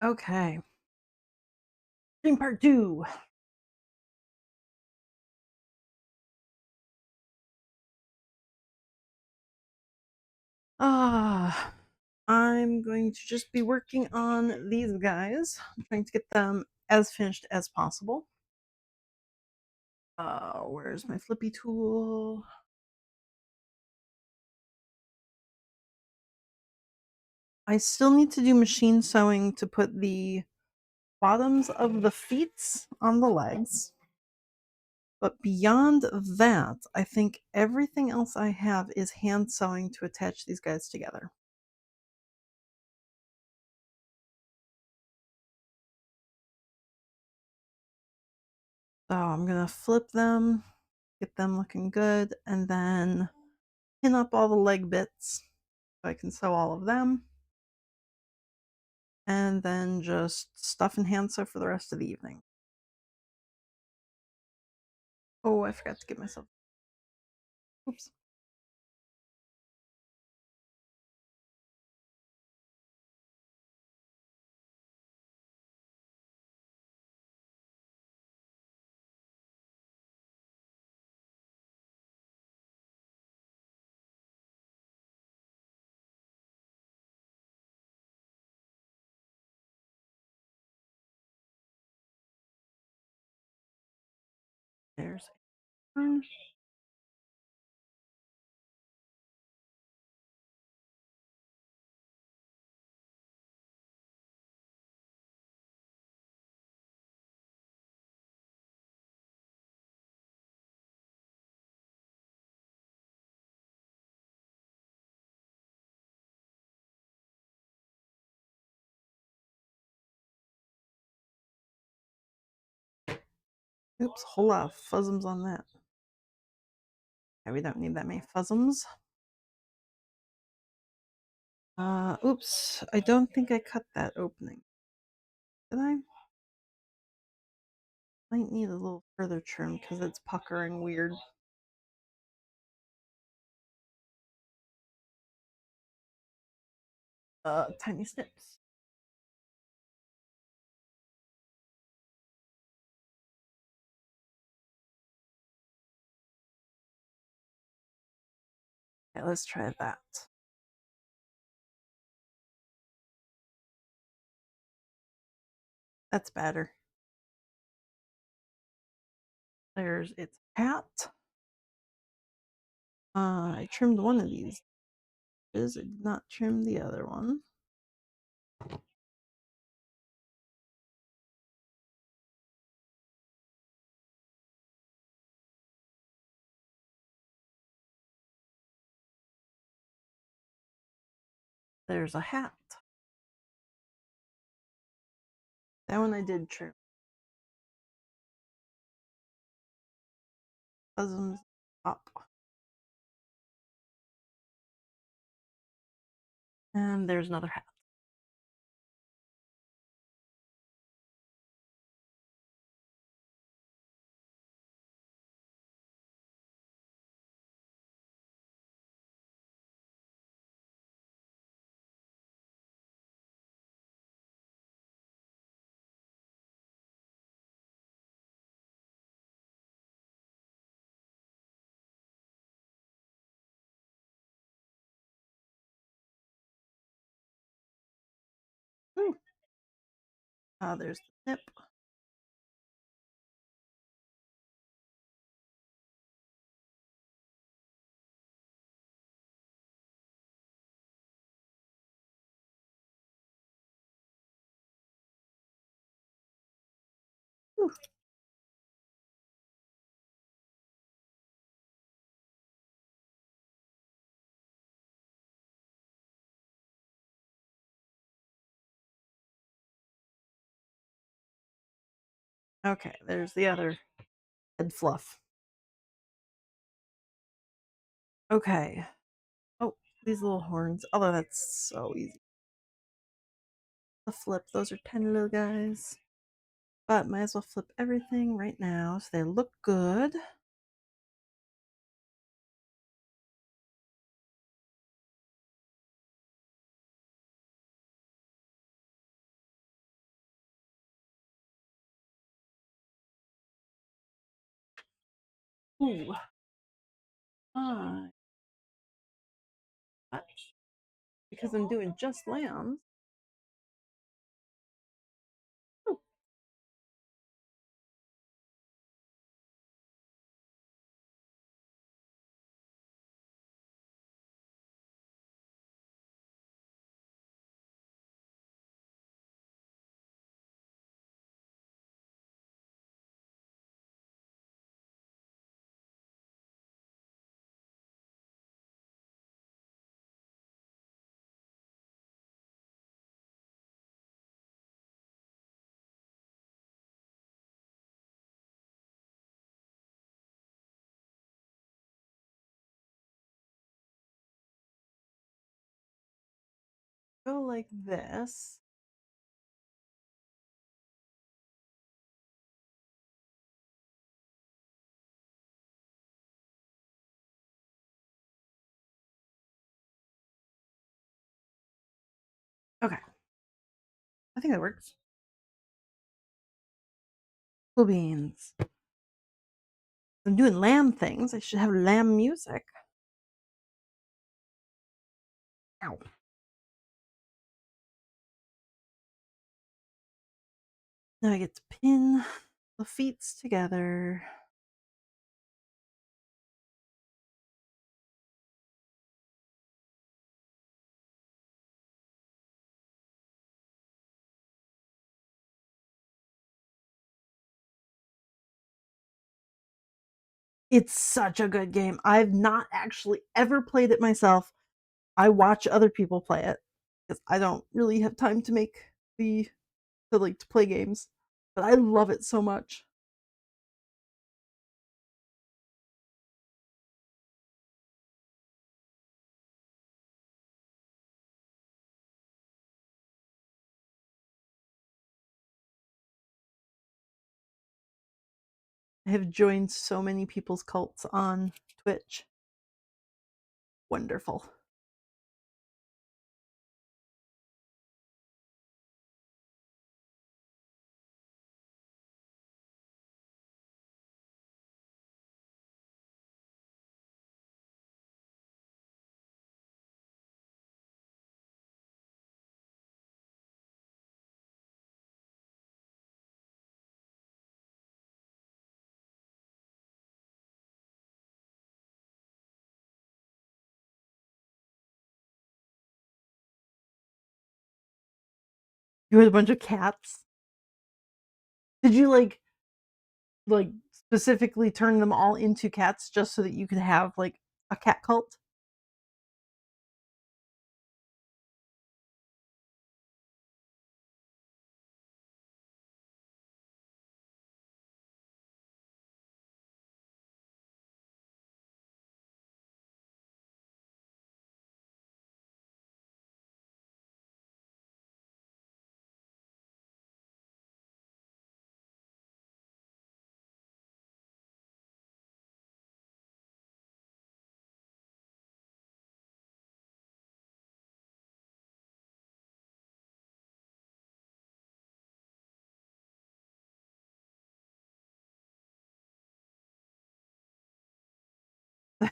Okay. Dream part two. Ah, I'm going to just be working on these guys. I'm trying to get them as finished as possible. Where's my flippy tool? I still need to do machine sewing to put the bottoms of the feet on the legs. But beyond that, I think everything else I have is hand sewing to attach these guys together. So I'm gonna flip them, get them looking good, and then pin up all the leg bits so I can sew all of them, and then just stuff and hand sew for the rest of the evening. Oh, I forgot to get myself. Oops. There's one. Oops, whole lot of fuzzums on that. Okay, we don't need that many fuzzums. Oops, I don't think I cut that opening. Did I? Might need a little further trim because it's puckering weird. Tiny snips. Okay, let's try that. That's better. There's its hat. I trimmed one of these. I did not trim the other one. There's a hat. That one I did trim. Bosoms up. And there's another hat. Ooh. There's the tip. Ooh. Okay, there's the other head fluff. Okay. Oh, these little horns. Although that's so easy. The flip. Those are tiny little guys. But might as well flip everything right now so they look good. Ooh. Uh, because I'm doing just lambs. Ooh. Go like this. Okay. I think that works. Cool beans. I'm doing lamb things. I should have lamb music. Ow. Now I get to pin the feet together. It's such a good game. I've not actually ever played it myself. I watch other people play it because I don't really have time to make the to play games. But I love it so much. I have joined so many people's cults on Twitch. Wonderful. You had a bunch of cats. Did you like specifically turn them all into cats just so that you could have like a cat cult?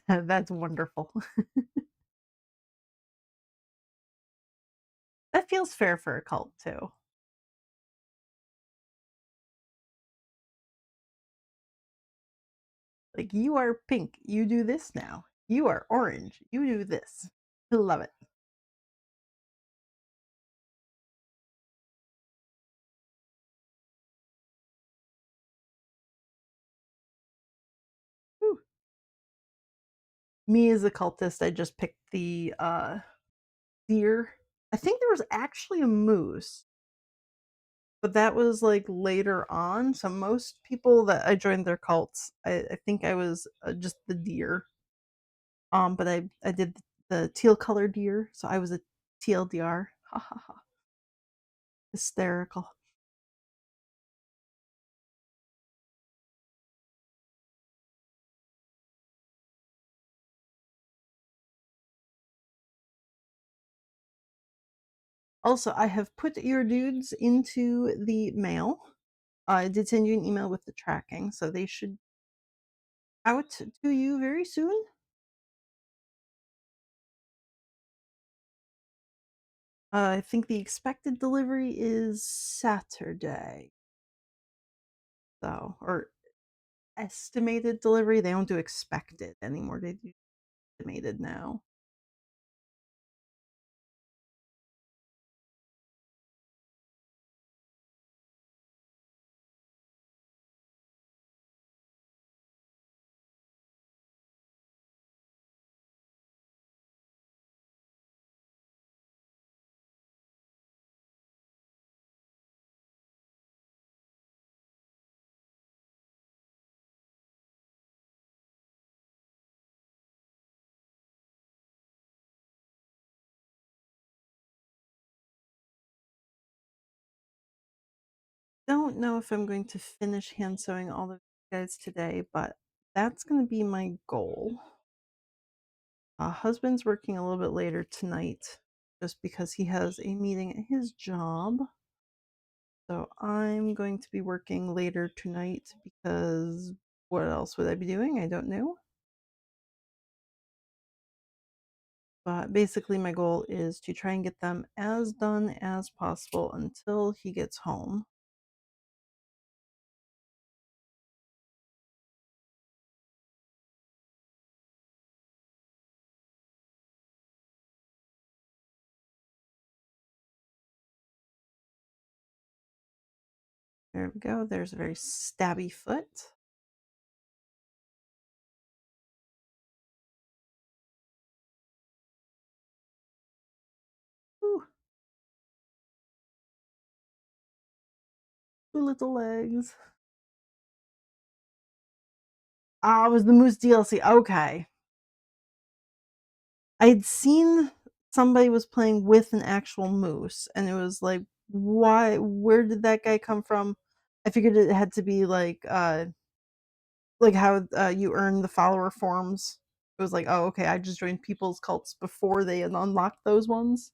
That's wonderful. That feels fair for a cult too. Like you are pink, you do this now. You are orange, you do this. I love it. Whew. Me as a cultist, I just picked the deer. I think there was actually a moose, but that was like later on. So most people that I joined their cults, I think I was just the deer. But I did the teal color deer, so I was a TLDR. Ha ha ha! Hysterical. Also, I have put your dudes into the mail. I did send you an email with the tracking, so they should. out to you very soon. I think the expected delivery is Saturday. So, or estimated delivery. They don't do expected anymore. They do estimated now. Don't know if I'm going to finish hand sewing all of you guys today, but that's going to be my goal. Husband's working a little bit later tonight just because he has a meeting at his job. So I'm going to be working later tonight because what else would I be doing? I don't know. But basically, my goal is to try and get them as done as possible until he gets home. There we go. There's a very stabby foot. Ooh, two little legs. Ah, it was the Moose DLC. Okay. I'd seen somebody was playing with an actual moose, and it was like, why? Where did that guy come from? I figured it had to be like how you earn the follower forms. It was like, oh, okay, I just joined people's cults before they had unlocked those ones.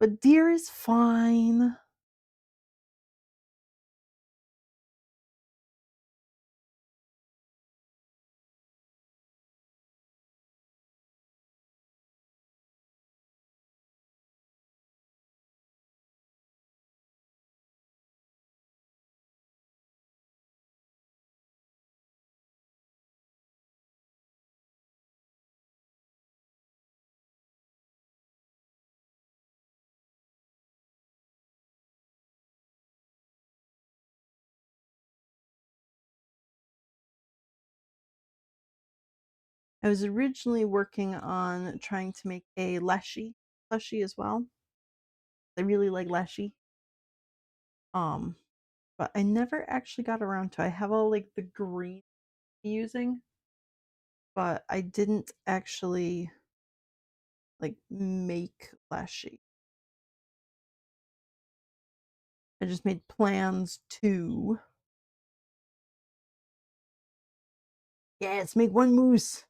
But deer is fine. I was originally working on trying to make a leshy plushie as well. I really like leshy. Um, but I never actually got around to. I have all like the green using, but I didn't actually like make leshy. I just made plans to. Yes, make one moose.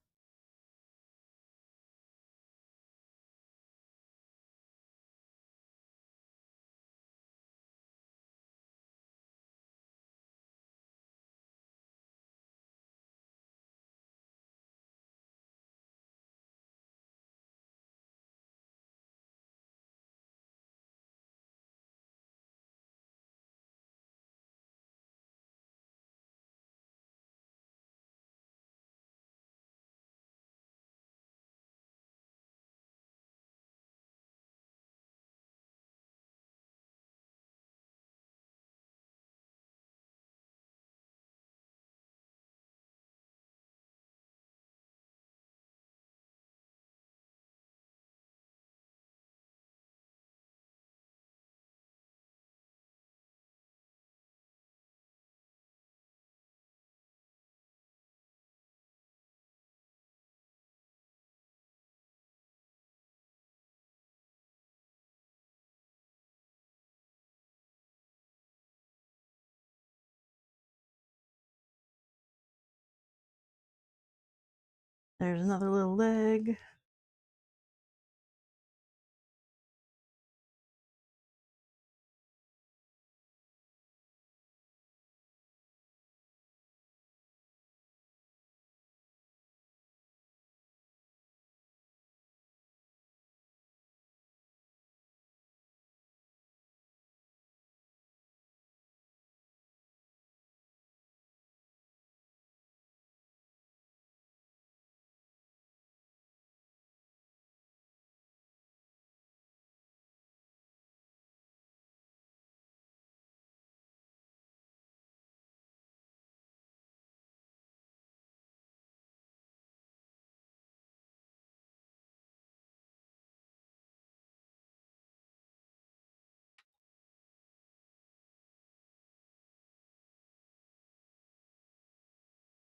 There's another little leg.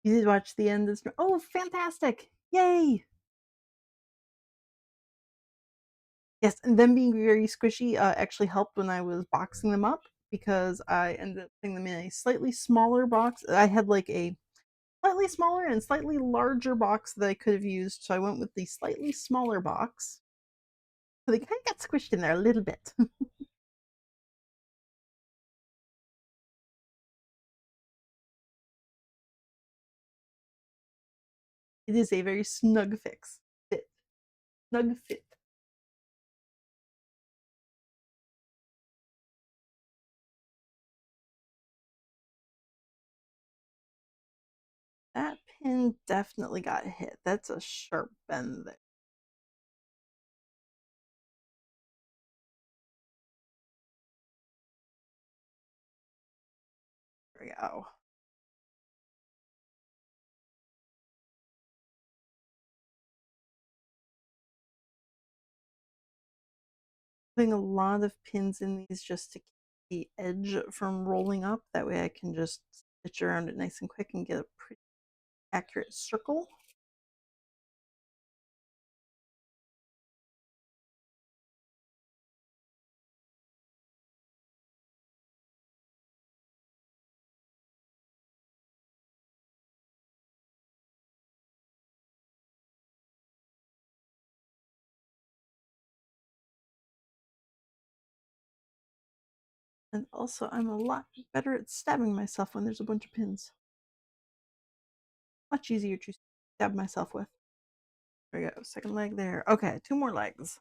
You did watch the end of oh, fantastic! Yay! Yes, and them being very squishy, actually helped when I was boxing them up because I ended up putting them in a slightly smaller box. I had, like, a slightly smaller and slightly larger box that I could have used, so I went with the slightly smaller box. So they kinda got squished in there a little bit. It is a very snug fix. Fit. Snug fit. That pin definitely got hit. That's a sharp bend there. There we go. Putting a lot of pins in these just to keep the edge from rolling up. That way I can just stitch around it nice and quick and get a pretty accurate circle. And also, I'm a lot better at stabbing myself when there's a bunch of pins. Much easier to stab myself with. There we go. Second leg there. Okay, two more legs.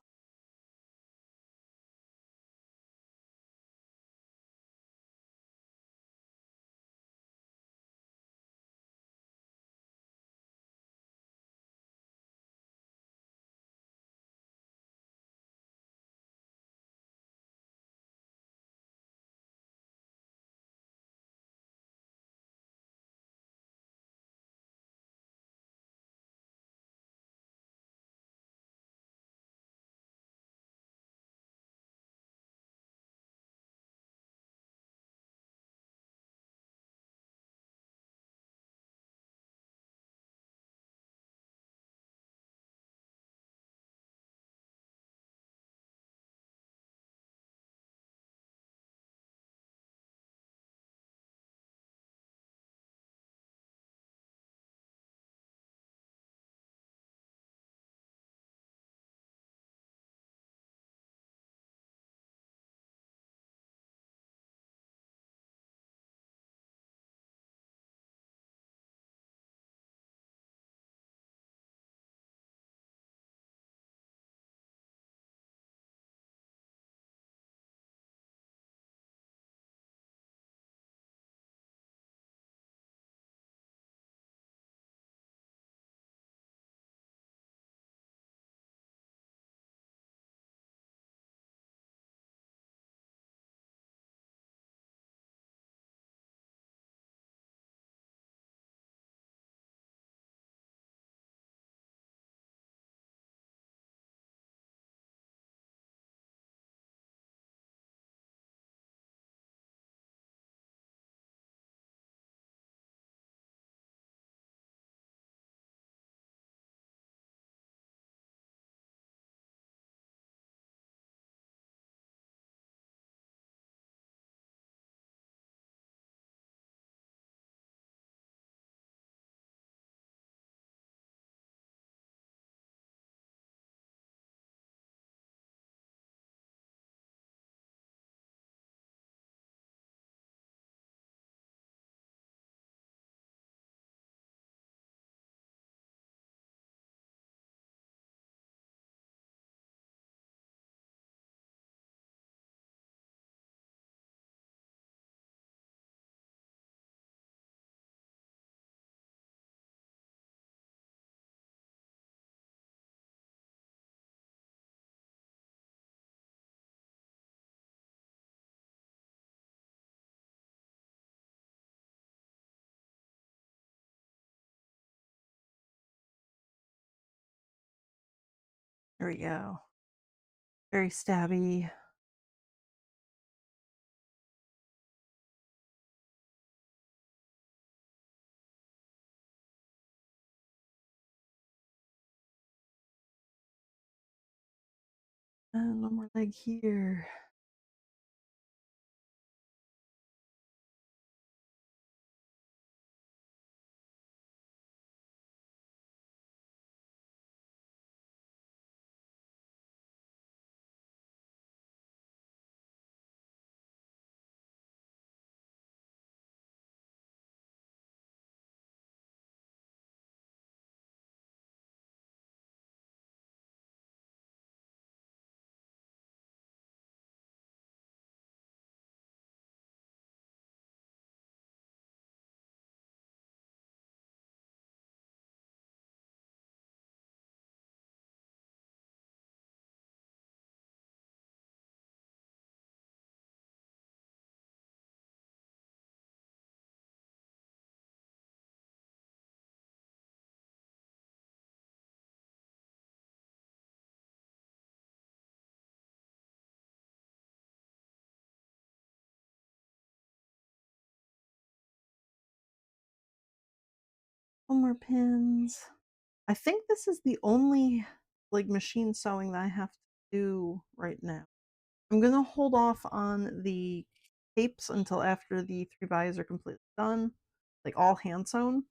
There we go. Very stabby. One more leg here. One more pins. I think this is the only like machine sewing that I have to do right now. I'm gonna hold off on the capes until after the 3 buys are completely done, like all hand sewn,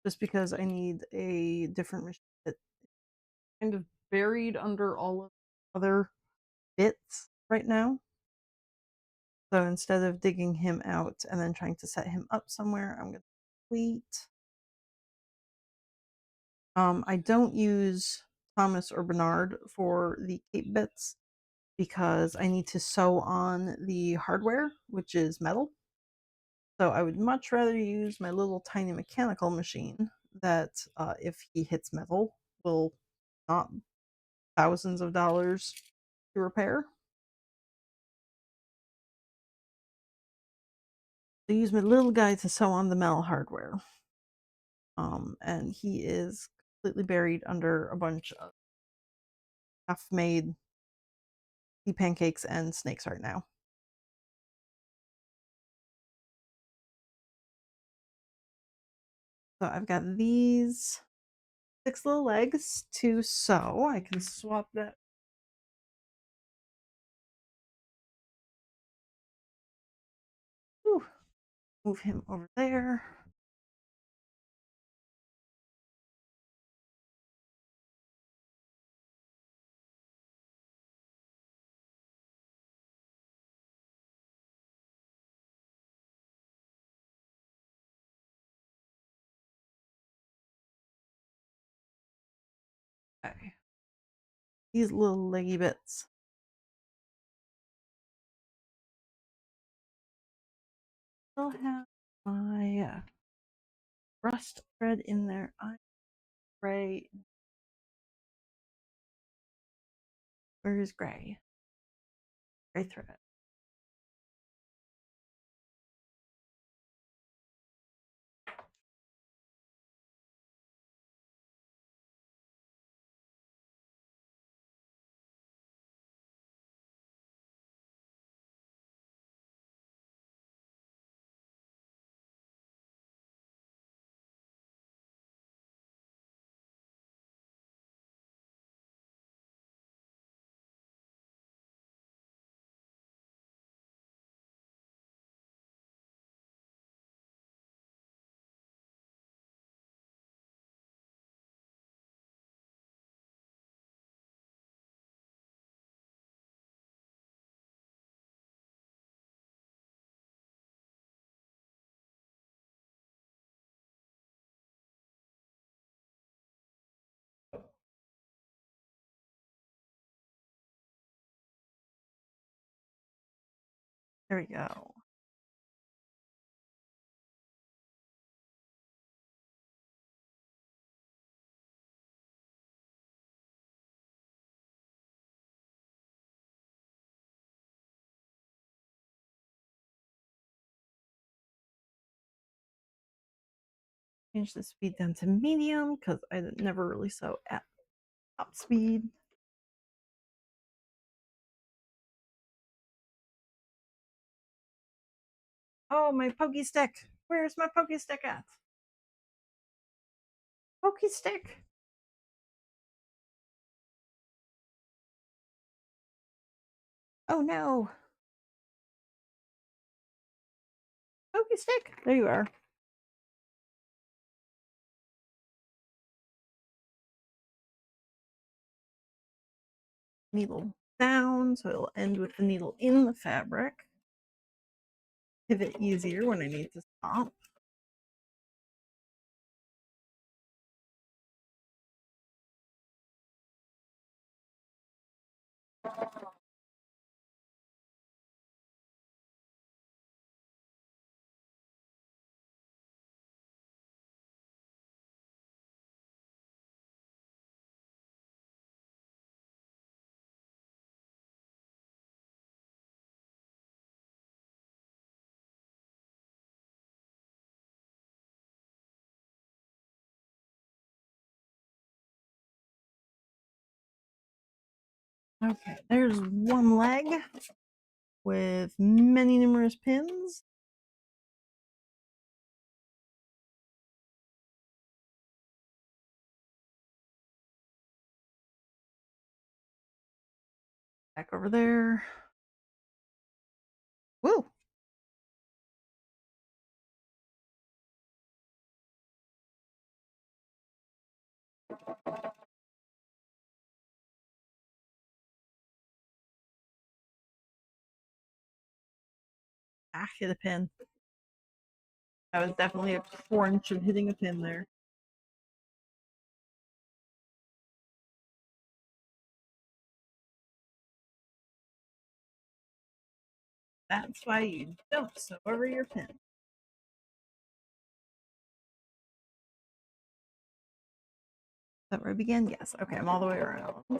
just because I need a different machine that kind of buried under all of the other bits right now. So instead of digging him out and then trying to set him up somewhere, I'm gonna wait. I don't use Thomas or Bernard for the cape bits because I need to sew on the hardware, which is metal. So I would much rather use my little tiny mechanical machine that, if he hits metal, will not thousands of dollars to repair. I use my little guy to sew on the metal hardware. And he is completely buried under a bunch of half-made tea pancakes and snakes right now. So I've got these 6 little legs to sew. I can swap that. Whew. Move him over there. Okay. These little leggy bits. Still have my rust thread in there. I gray. Where is gray? Gray thread. There we go. Change the speed down to medium because I never really sew at top speed. Oh, my pokey stick. Where's my pokey stick at? Pokey stick. Oh no! Pokey stick! There you are. Needle down, so it'll end with the needle in the fabric. Pivot easier when I need to stop. Okay, there's one leg with many numerous pins. Back over there. Woo! Ah, hit a pin. That was definitely a crunch of hitting a pin there. That's why you don't sew over your pin. Is that where I began? Yes. Okay, I'm all the way around. A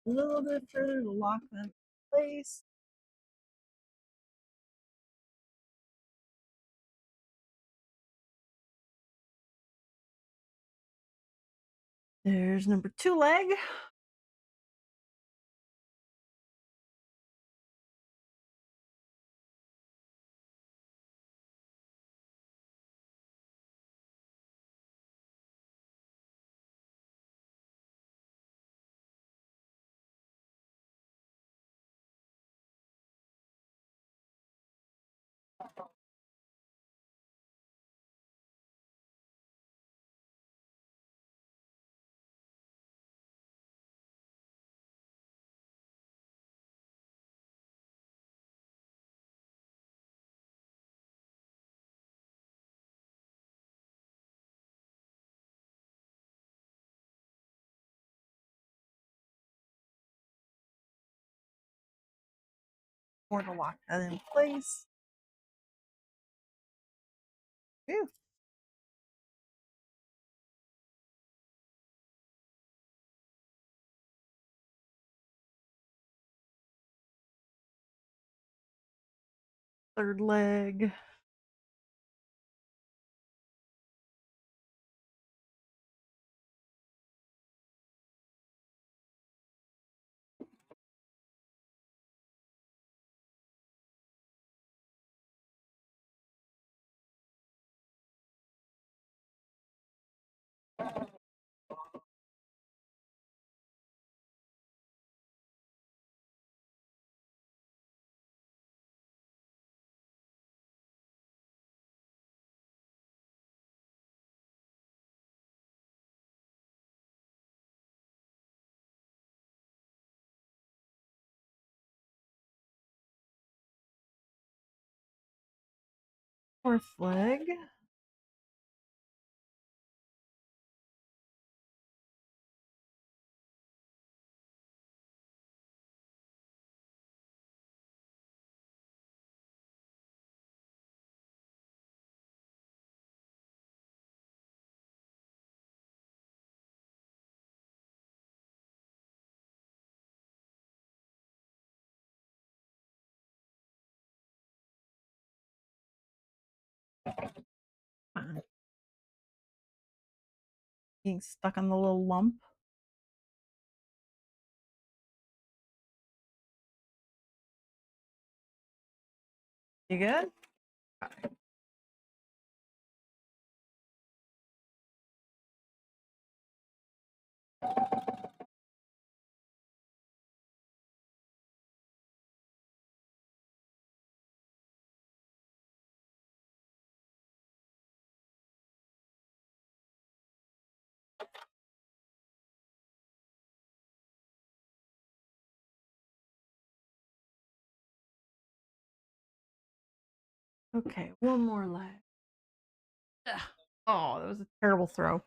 little bit further to lock them in place. There's number 2 leg. More to lock that in place. Phew. Third leg. Fourth leg. Being stuck on the little lump. You good? Okay. Okay, one more leg. Ugh. Oh, that was a terrible throw.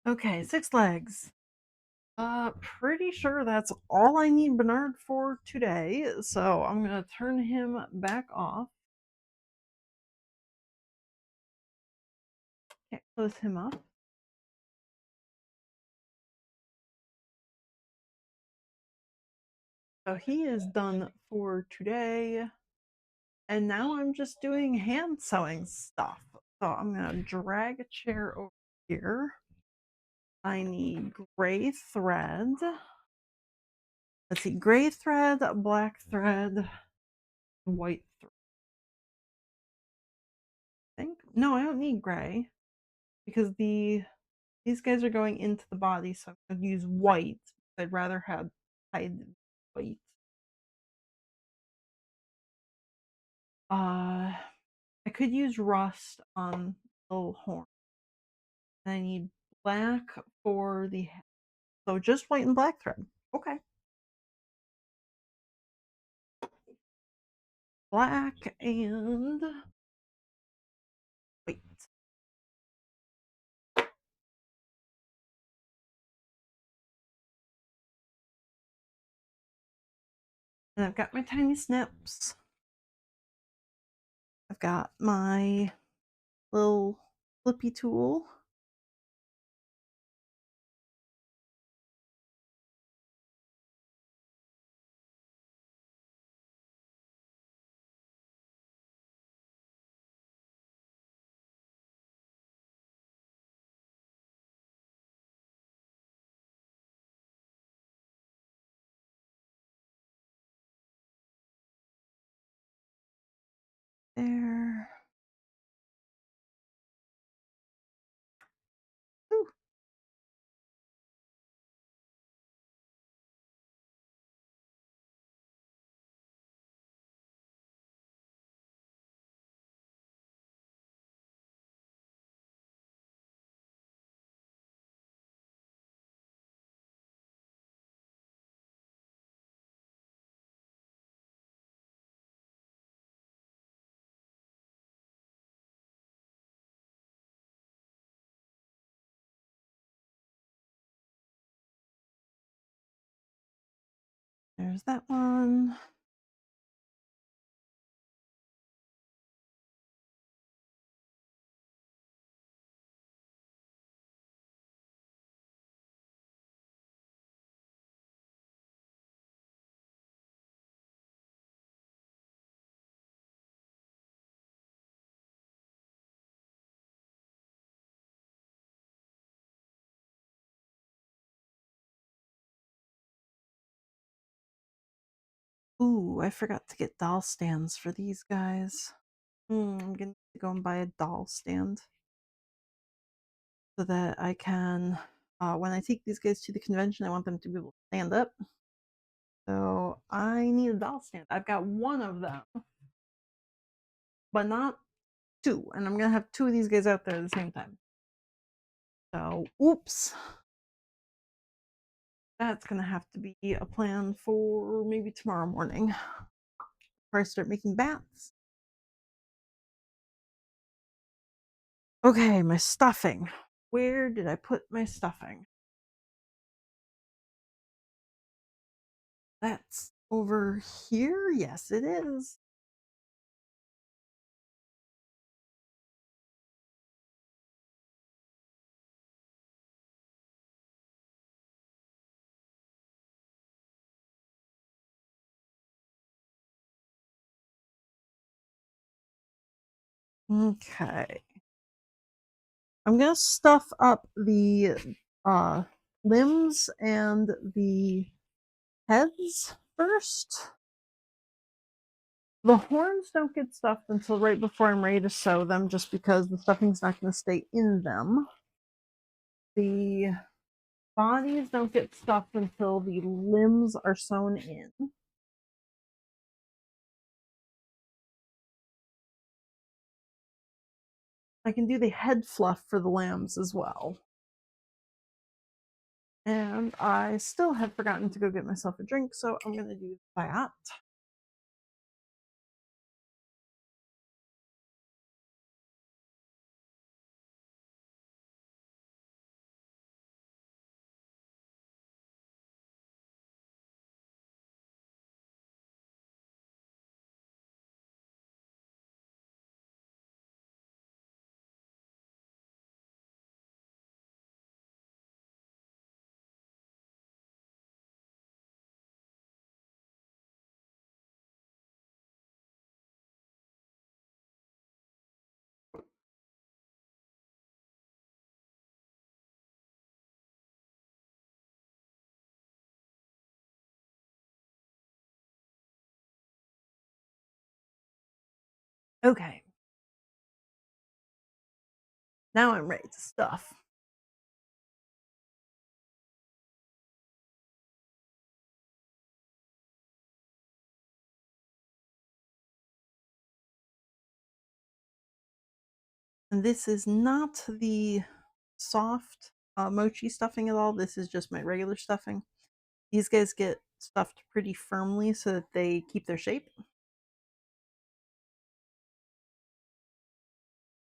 Okay, 6 legs. Pretty sure that's all I need Bernard for today, so I'm gonna turn him back off. Okay, close him up. So he is done for today. And now I'm just doing hand sewing stuff. So I'm gonna drag a chair over here. I need gray thread. Let's see, gray thread, black thread, white thread. I think no, I don't need gray because these guys are going into the body, so I'm gonna use white. I'd rather have tied white. I could use rust on the little horn. And I need black for the head. So just white and black thread. Okay. Black and white. And I've got my tiny snips. I've got my little flippy tool. There. Ooh. There's that one. Ooh, I forgot to get doll stands for these guys. I'm gonna go and buy a doll stand so that I can, when I take these guys to the convention, I want them to be able to stand up. So I need a doll stand. I've got one of them, but not two. And I'm gonna have two of these guys out there at the same time. So, oops. That's gonna have to be a plan for maybe tomorrow morning. Before I start making bats. Okay, my stuffing. Where did I put my stuffing? That's over here? Yes, it is. Okay. I'm gonna stuff up the uh limbs and the heads first. The horns don't get stuffed until right before I'm ready to sew them, just because the stuffing's not going to stay in them. The bodies don't get stuffed until the limbs are sewn in. I can do the head fluff for the lambs as well. And I still have forgotten to go get myself a drink, so I'm going to do that. Okay. Now I'm ready to stuff. And this is not the soft mochi stuffing at all. This is just my regular stuffing. These guys get stuffed pretty firmly so that they keep their shape.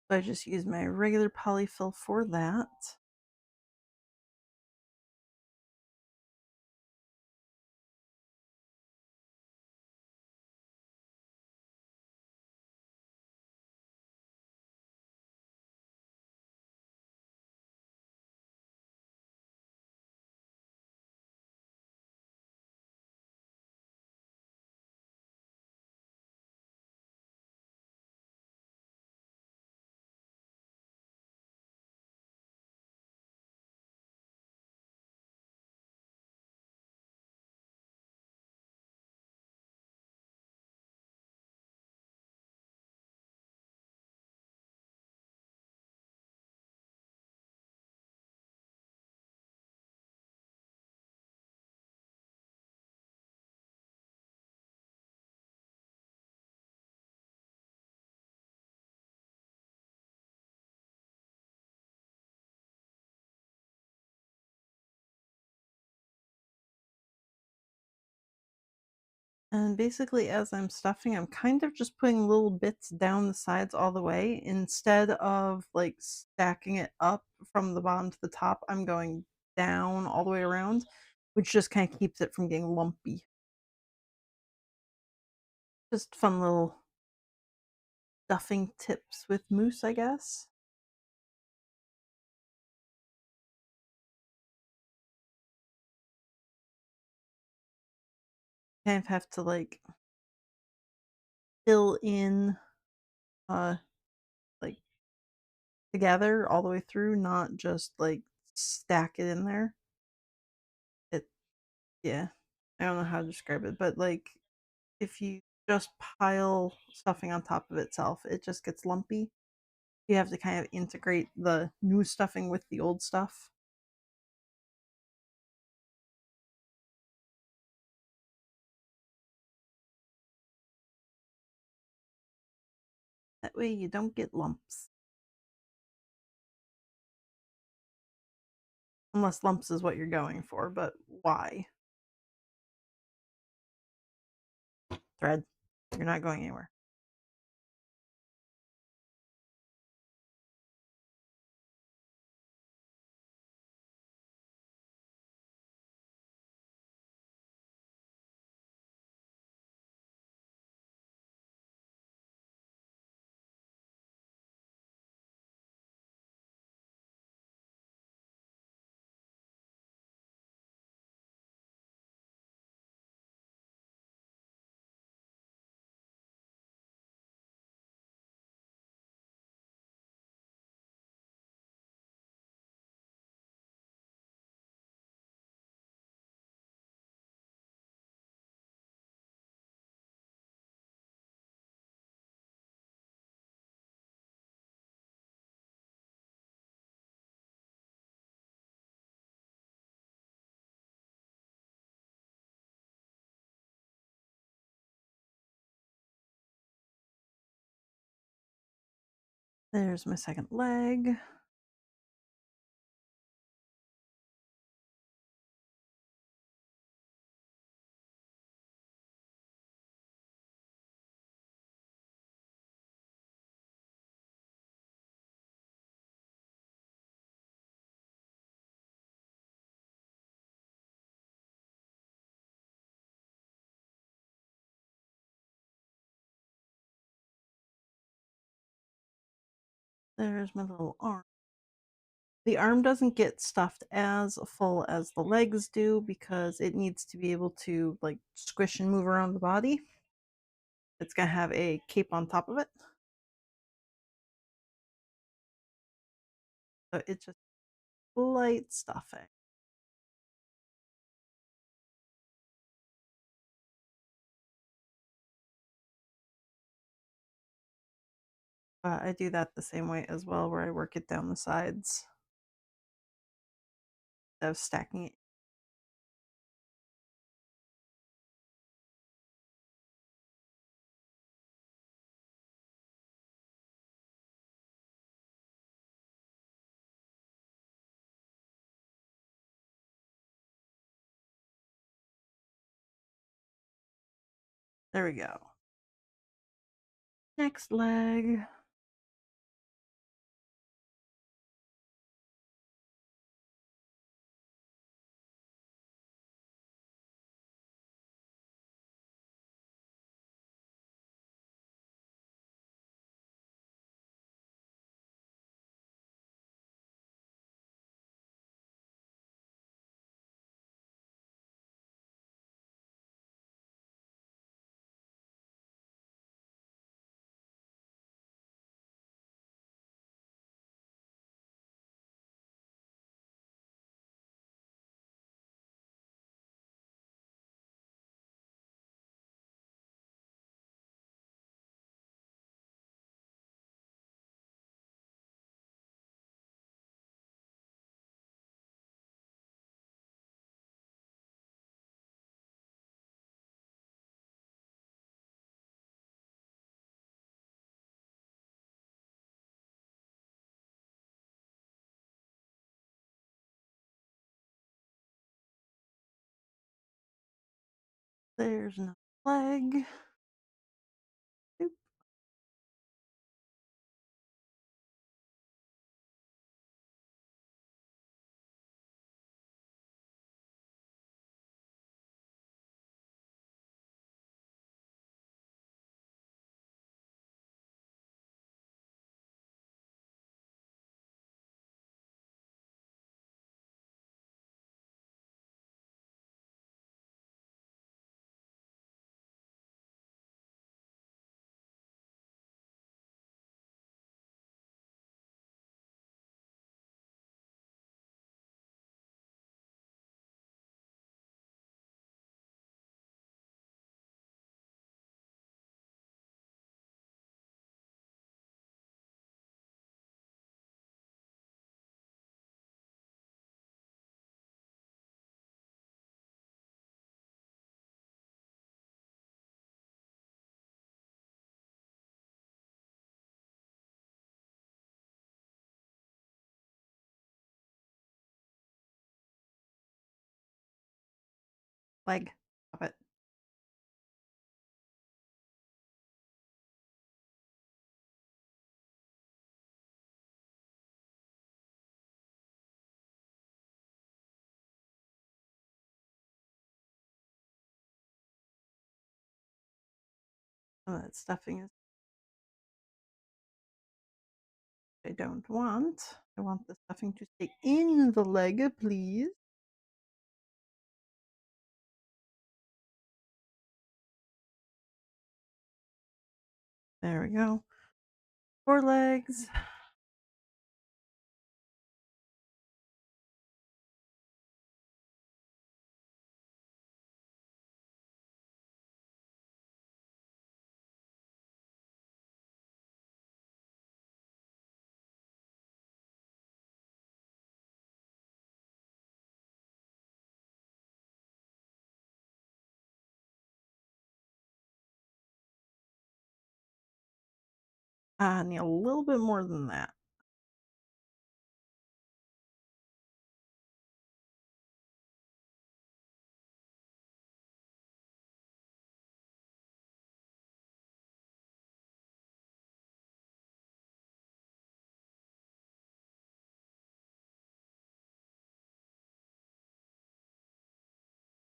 So I just use my regular polyfill for that. And basically, as I'm stuffing, I'm kind of just putting little bits down the sides all the way. Instead of like stacking it up from the bottom to the top, I'm going down all the way around, which just kind of keeps it from getting lumpy. Just fun little stuffing tips with mousse, I guess. Kind of have to like fill in uh like together all the way through, not just like stack it in there. It Yeah. I don't know how to describe it, but like if you just pile stuffing on top of itself, it just gets lumpy. You have to kind of integrate the new stuffing with the old stuff. That way you don't get lumps. Unless lumps is what you're going for, but why? Thread. You're not going anywhere. There's my second leg. There's my little arm. The arm doesn't get stuffed as full as the legs do because it needs to be able to like squish and move around the body. It's gonna have a cape on top of it. So it's just light stuffing. I do that the same way as well, where I work it down the sides of stacking it. There we go. Next leg. There's another leg. Oop. Leg. Stop it. That stuffing is I don't want. I want the stuffing to stay in the leg, please. There we go. 4 legs. I need a little bit more than that.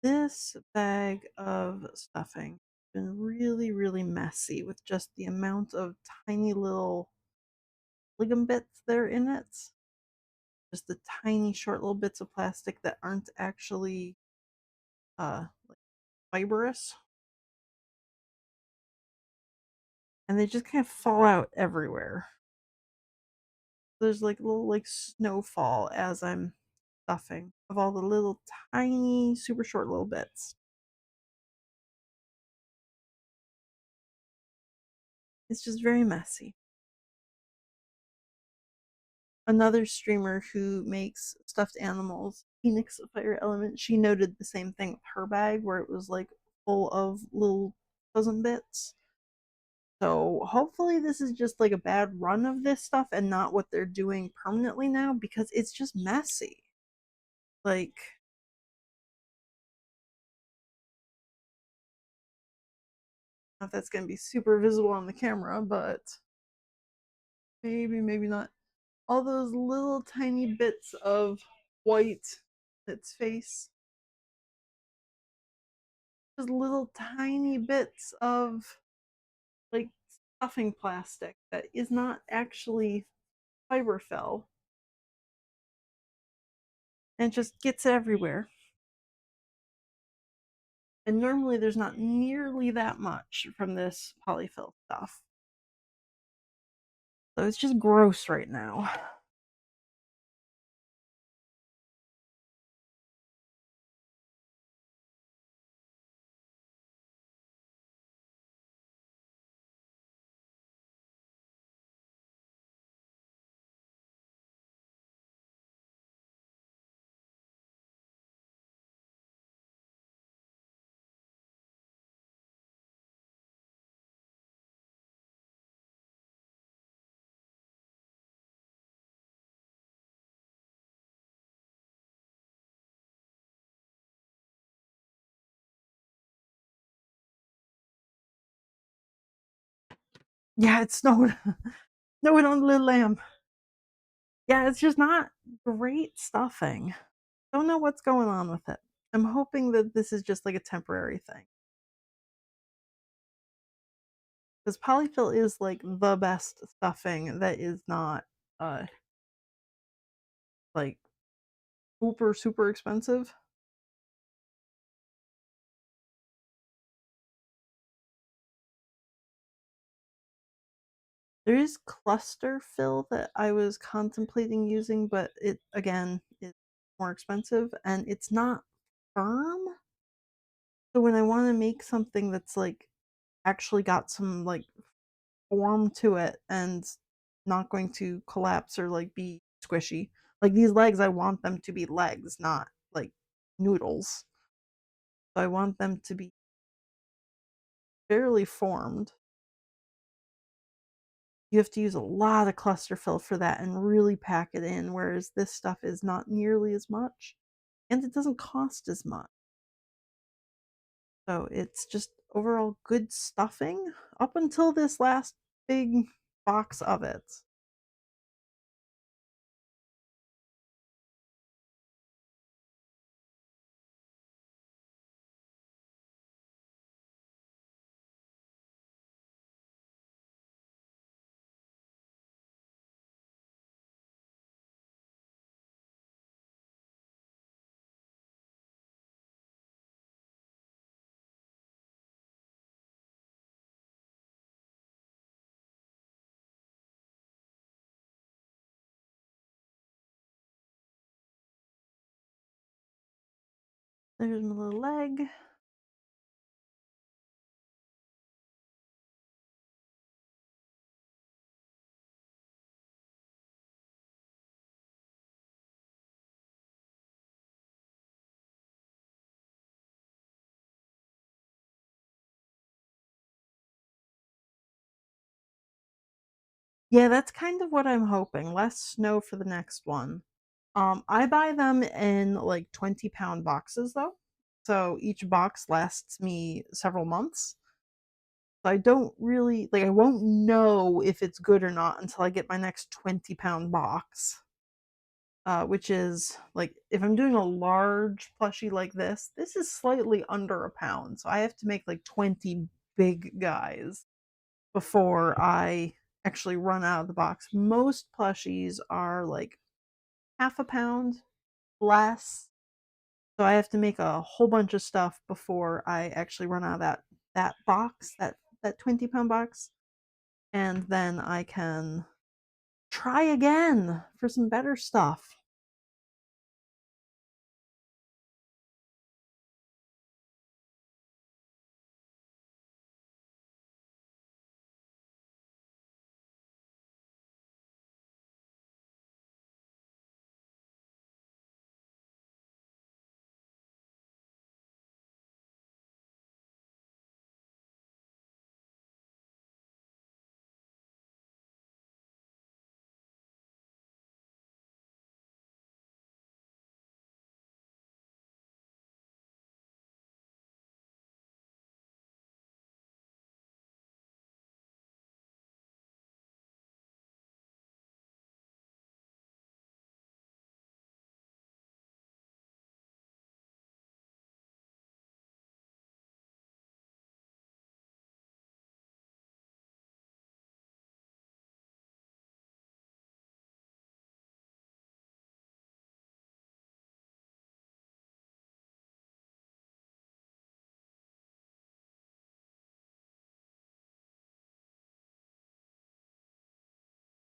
This bag of stuffing has been really, really messy with just the amount of tiny little ligum bits that are in it. Just the tiny, short little bits of plastic that aren't actually like fibrous. And they just kind of fall out everywhere. There's like little like snowfall as I'm stuffing of all the little tiny, super short little bits. It's just very messy. Another streamer who makes stuffed animals, Phoenix Fire Element, she noted the same thing with her bag where it was like full of little dozen bits. So hopefully this is just like a bad run of this stuff and not what they're doing permanently now because it's just messy. Like, not if that's going to be super visible on the camera, but maybe, maybe not. All those little tiny bits of white its face, just little tiny bits of like stuffing plastic that is not actually fiberfill and just gets everywhere. And normally there's not nearly that much from this polyfill stuff. So it's just gross right now. Yeah, it snowed. Snowed on the little lamb. Yeah, it's just not great stuffing. Don't know what's going on with it. I'm hoping that this is just like a temporary thing. Because polyfill is like the best stuffing that is not uh like super super expensive. There is cluster fill that I was contemplating using, but it again is more expensive and it's not firm. So when I want to make something that's like actually got some like form to it and not going to collapse or like be squishy. Like these legs, I want them to be legs, not like noodles. So I want them to be fairly formed. You have to use a lot of cluster fill for that and really pack it in, whereas this stuff is not nearly as much and it doesn't cost as much. So it's just overall good stuffing up until this last big box of it. There's my little leg. Yeah, that's kind of what I'm hoping. Less snow for the next one. I buy them in like 20-pound boxes though. So each box lasts me several months. So I don't really like I won't know if it's good or not until I get my next 20-pound box. Which is like if I'm doing a large plushie like this is slightly under a pound. So I have to make like 20 big guys before I actually run out of the box. Most plushies are like half a pound less. So I have to make a whole bunch of stuff before I actually run out of that box, that 20-pound box, and then I can try again for some better stuff.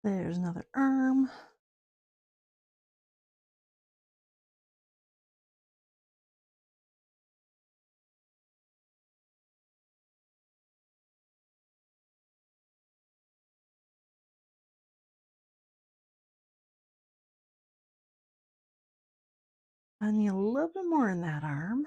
There's another arm. I need a little bit more in that arm.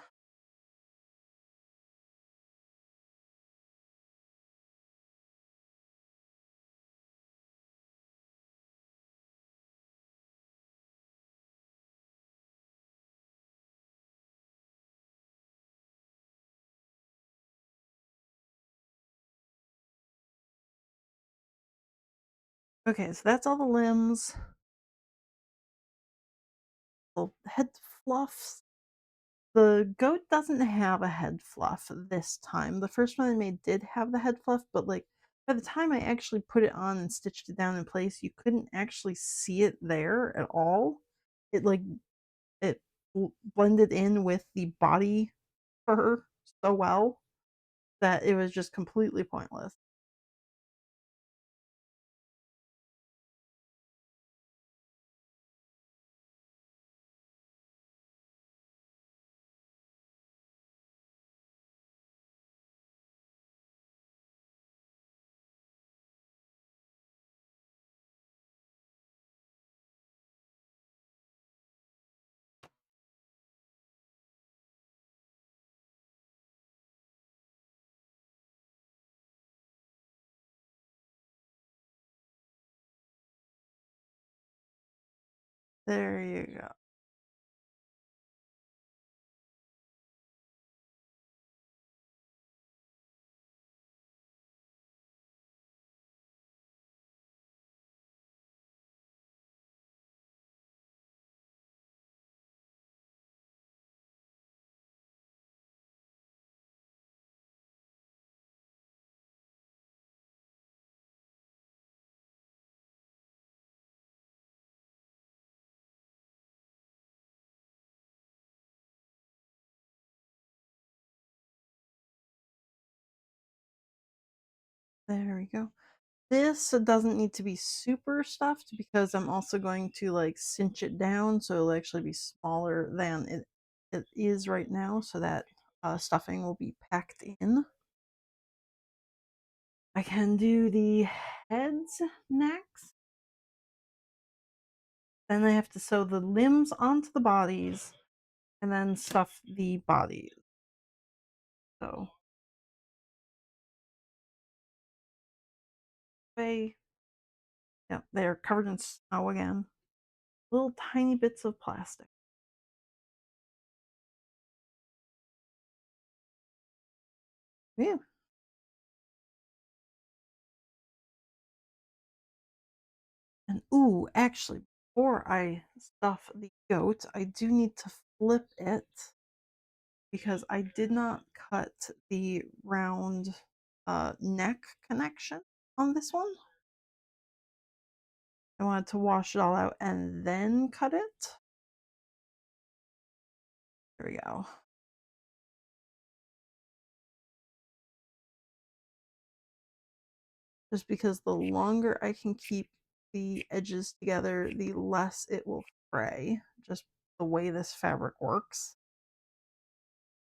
Okay, so that's all the limbs. The head fluffs. The goat doesn't have a head fluff this time. The first one I made did have the head fluff, but like by the time I actually put it on and stitched it down in place, you couldn't actually see it there at all. It like it blended in with the body fur so well that it was just completely pointless. There you go. There we go. This doesn't need to be super stuffed because I'm also going to like cinch it down so it'll actually be smaller than it is right now so that stuffing will be packed in. I can do the heads next. Then I have to sew the limbs onto the bodies and then stuff the bodies. So, way Yeah, they're covered in snow again. Little tiny bits of plastic. Yeah. And ooh, actually, before I stuff the goat, I do need to flip it because I did not cut the round neck connection on this one. I wanted to wash it all out and then cut it. There we go. Just because the longer I can keep the edges together, the less it will fray. Just the way this fabric works.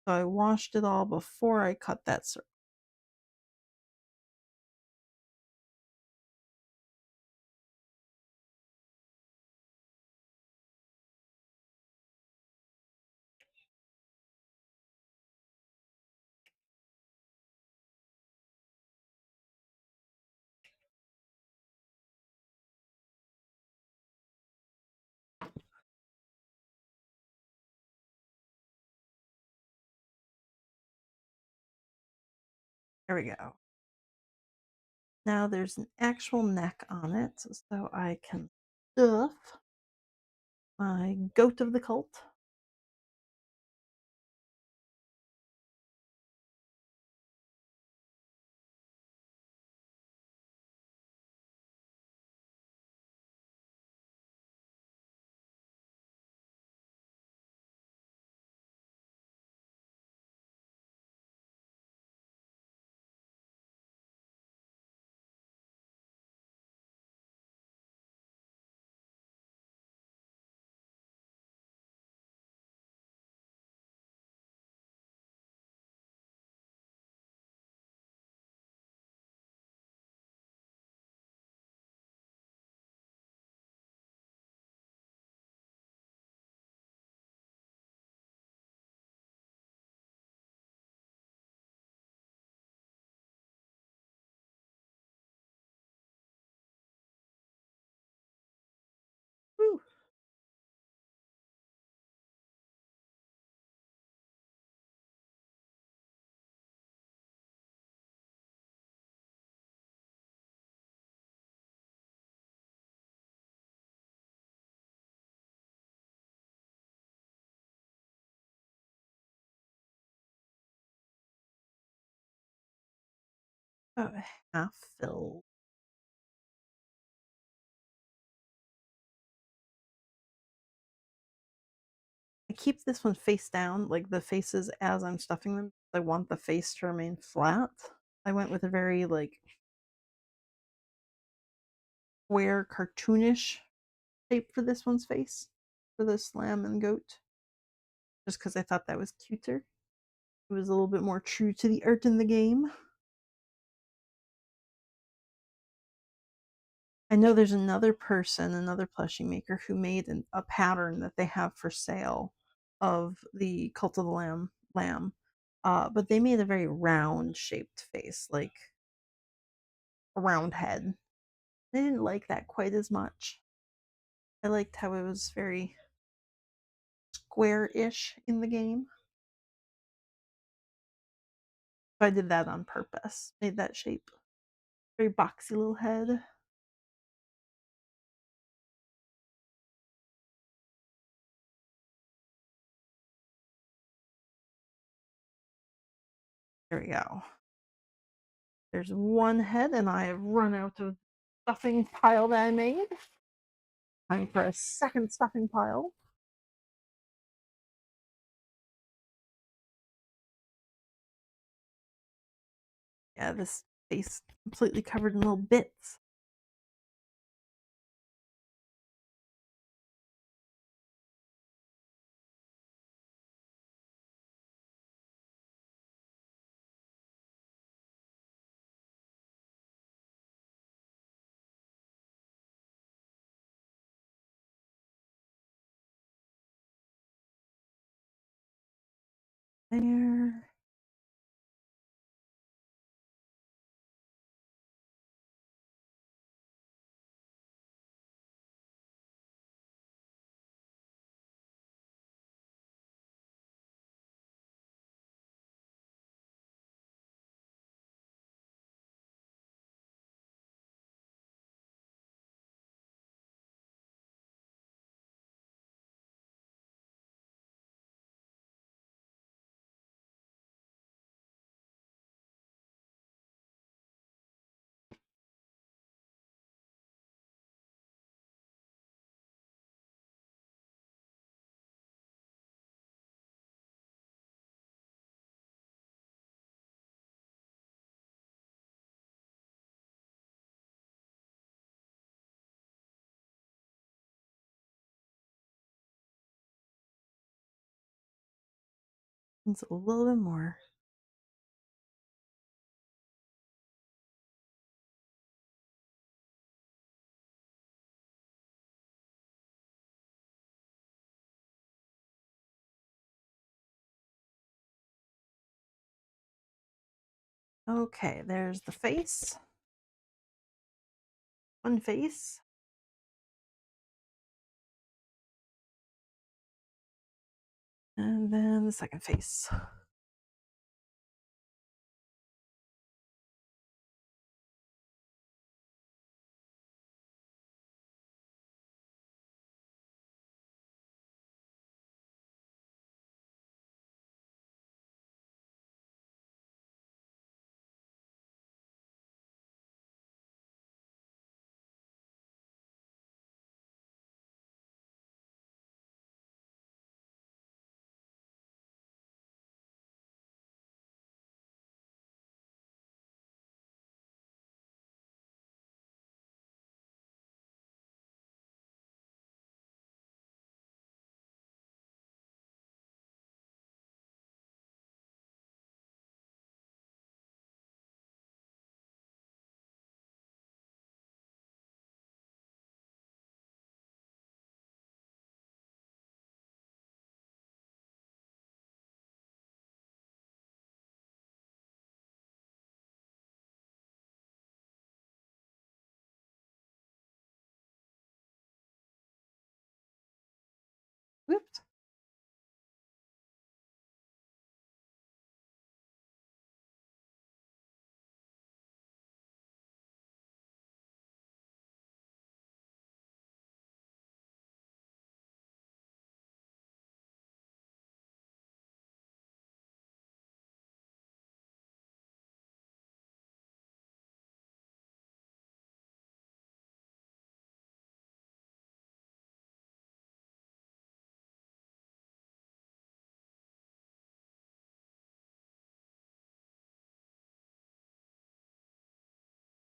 So I washed it all before I cut that circle. There we go. Now there's an actual neck on it, so I can stuff my goat of the cult. Whew. About half filled. I keep this one face down, like the faces as I'm stuffing them. I want the face to remain flat. I went with a very like square, cartoonish shape for this one's face, for the lamb and goat, just because I thought that was cuter. It was a little bit more true to the art in the game. I know there's another person, another plushie maker, who made a pattern that they have for sale of the Cult of the Lamb. But they made a very round shaped face, like a round head. I didn't like that quite as much. I liked how it was very square-ish in the game. So I did that on purpose. Made that shape. Very boxy little head. There we go. There's one head, and I have run out of stuffing pile that I made. Time for a second stuffing pile. Yeah, this face completely covered in little bits. There. Needs a little bit more. Okay, there's the face. One face. And then the second face. Whoops.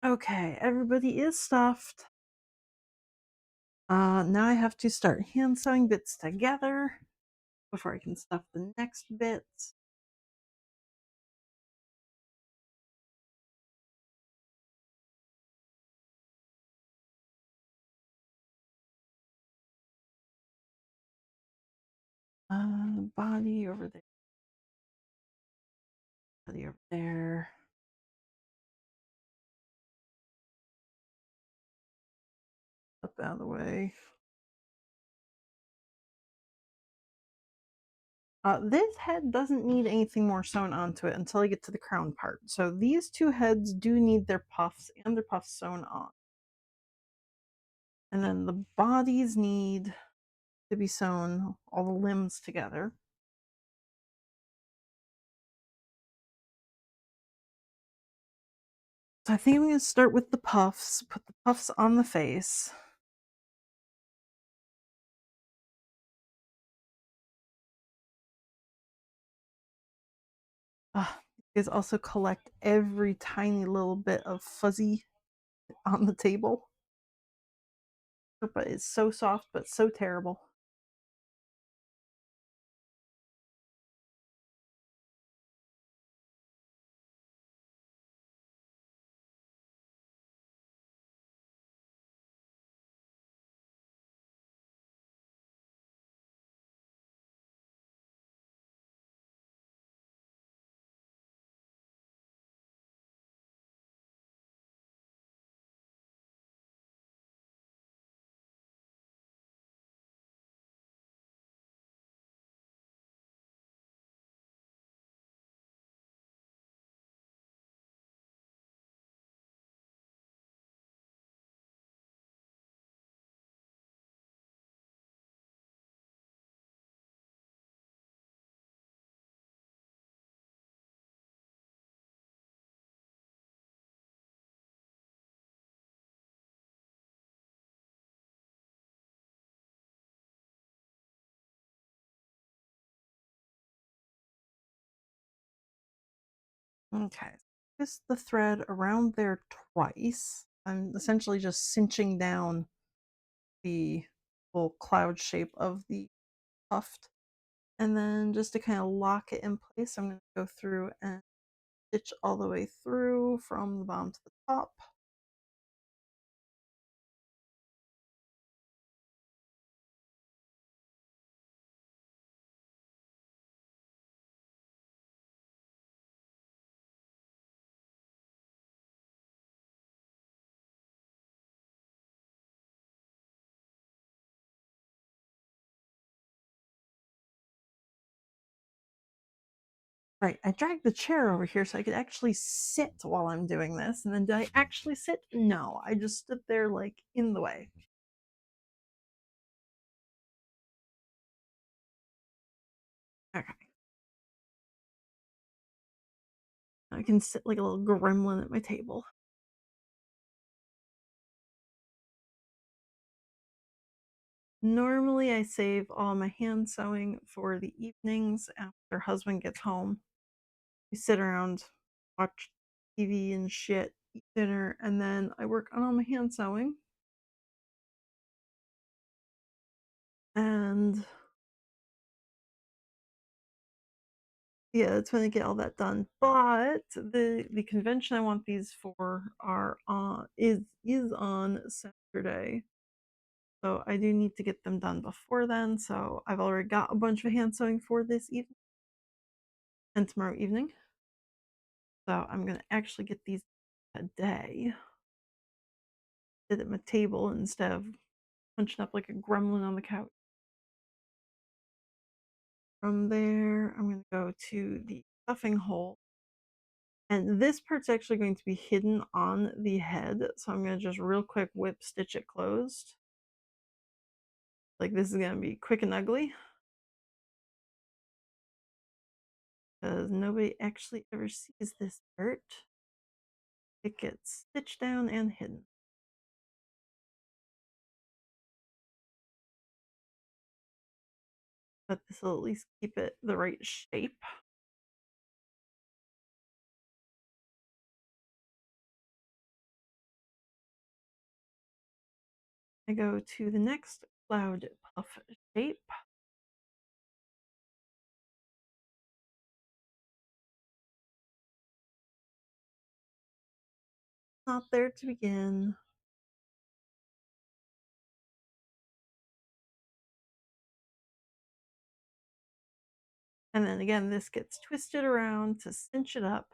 Okay, everybody is stuffed. Now I have to start hand sewing bits together before I can stuff the next bits. Body over there. Body over there. Up out of the way. This head doesn't need anything more sewn onto it until I get to the crown part. So these two heads do need their puffs and their puffs sewn on. And then the bodies need to be sewn, all the limbs together. So I think I'm going to start with the puffs, put the puffs on the face. Is also collect every tiny little bit of fuzzy on the table. But it's so soft, but so terrible. Okay, twist the thread around there twice. I'm essentially just cinching down the little cloud shape of the tuft. And then just to kind of lock it in place, I'm going to go through and stitch all the way through from the bottom to the top. Right, I dragged the chair over here so I could actually sit while I'm doing this. And then did I actually sit? No, I just stood there like in the way. Okay. I can sit like a little gremlin at my table. Normally, I save all my hand sewing for the evenings after husband gets home. We sit around, watch TV and shit, eat dinner, and then I work on all my hand sewing. And yeah, it's when I get all that done. But the convention I want these for are on is on Saturday. So I do need to get them done before then. So I've already got a bunch of hand sewing for this evening and tomorrow evening. So I'm gonna actually get these today. Sit at my table instead of punching up like a gremlin on the couch. From there, I'm gonna go to the stuffing hole. And this part's actually going to be hidden on the head. So I'm gonna just real quick whip stitch it closed. Like this is gonna be quick and ugly. Because nobody actually ever sees this part. It gets stitched down and hidden. But this will at least keep it the right shape. I go to the next cloud puff shape. Not there to begin. And then again, this gets twisted around to cinch it up.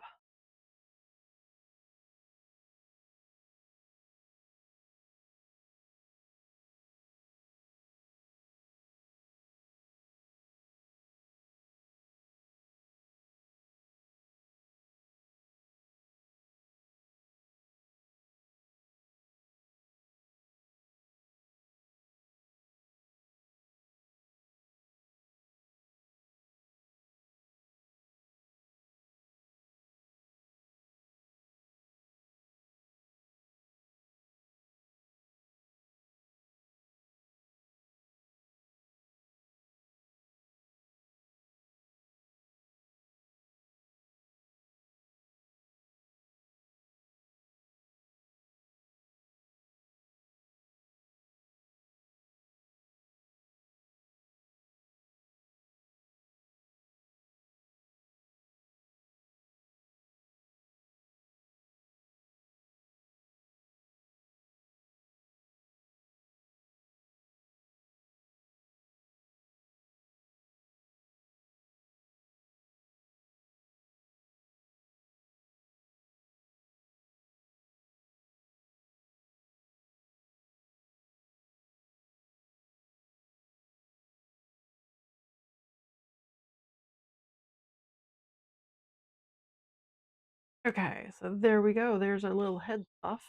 Okay, so there we go. There's our little head puff.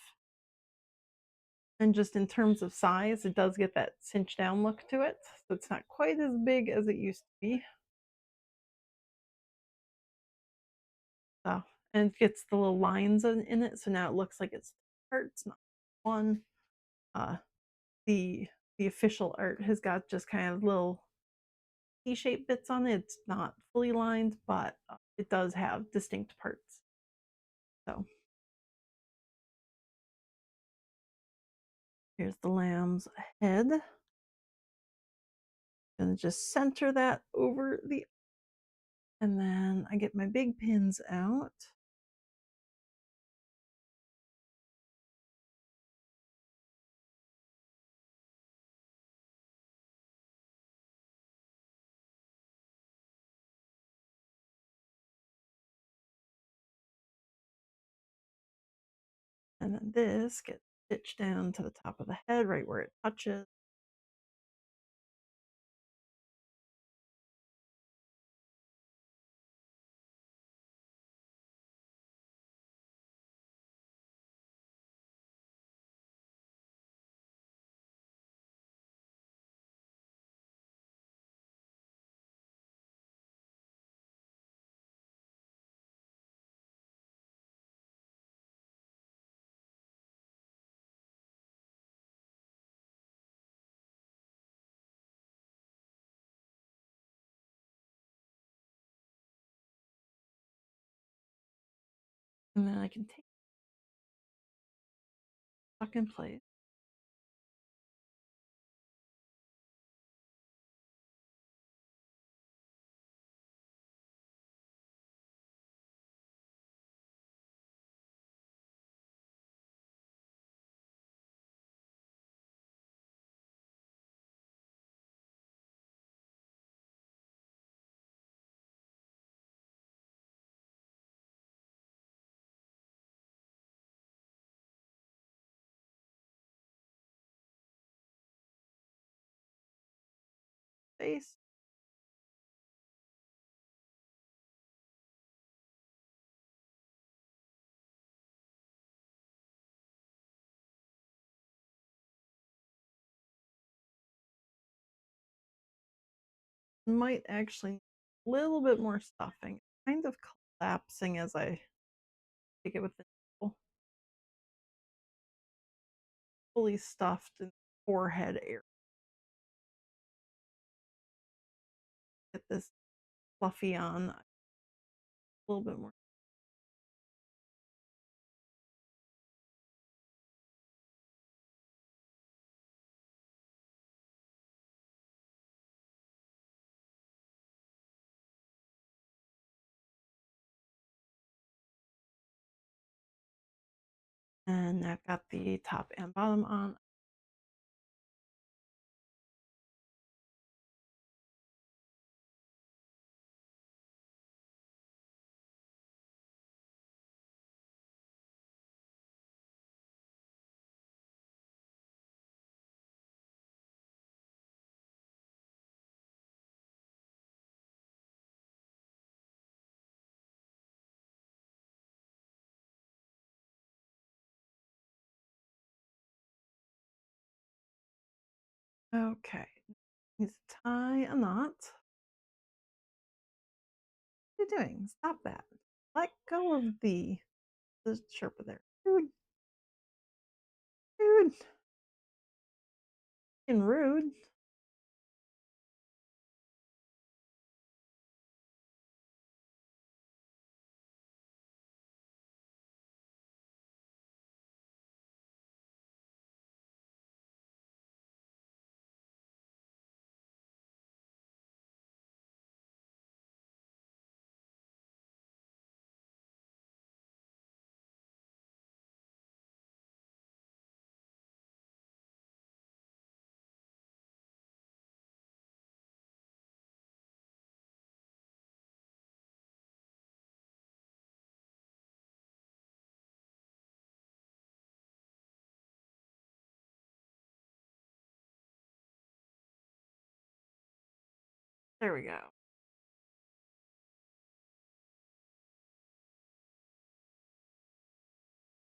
And just in terms of size, it does get that cinch down look to it. So it's not quite as big as it used to be. So, and it gets the little lines in it. So now it looks like it's parts, not one. Uh, the the official art has got just kind of little T-shaped bits on it. It's not fully lined, but it does have distinct parts. So here's the lamb's head. And just center that over the, and then I get my big pins out. And then this gets stitched down to the top of the head right where it touches. And then I can take tuck in place. Face. Might actually a little bit more stuffing. Kind of collapsing as I take it with the needle. Fully stuffed in the forehead area. Get this fluffy on a little bit more. And I've got the top and bottom on. Okay. Need to tie a knot. What are you doing? Stop that. Let go of the Sherpa there. Dude. Dude. Being rude. There we go.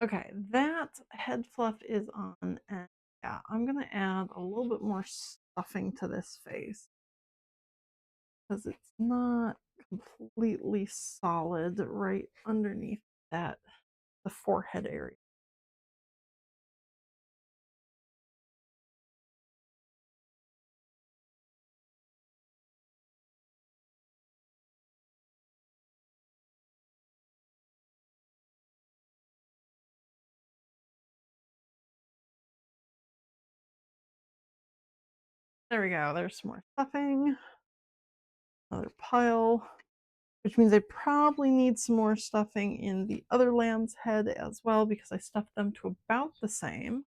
Okay, that head fluff is on, and yeah, I'm gonna add a little bit more stuffing to this face because it's not completely solid right underneath that the forehead area. There we go. There's some more stuffing. Another pile, which means I probably need some more stuffing in the other lamb's head as well because I stuffed them to about the same.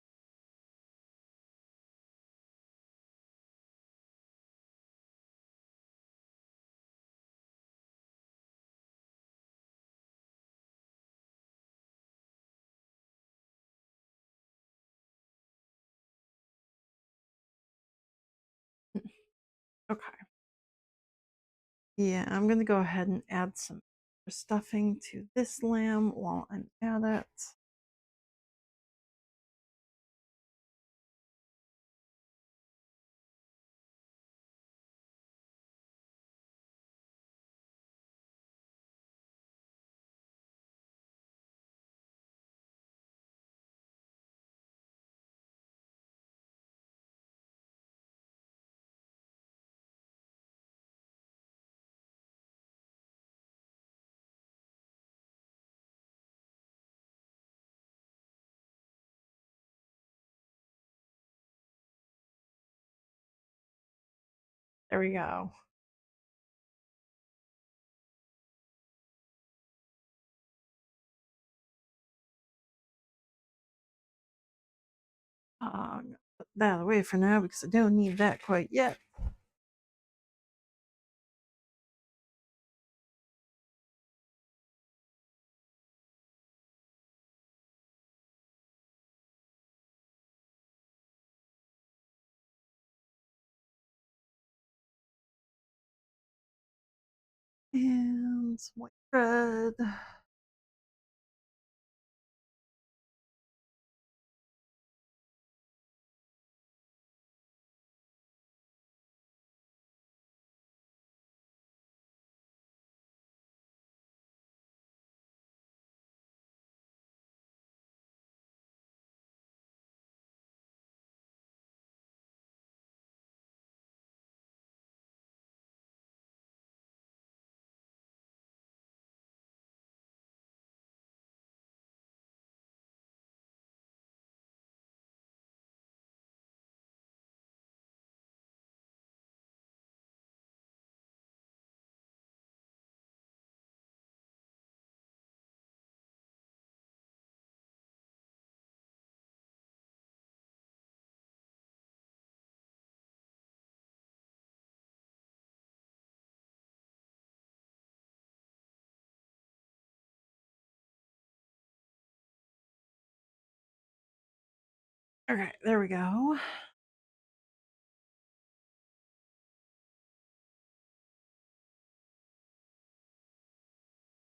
Okay. Yeah, I'm gonna go ahead and add some stuffing to this lamb while I'm at it. There we go. Put that away for now because I don't need that quite yet. And some white bread. Okay, there we go.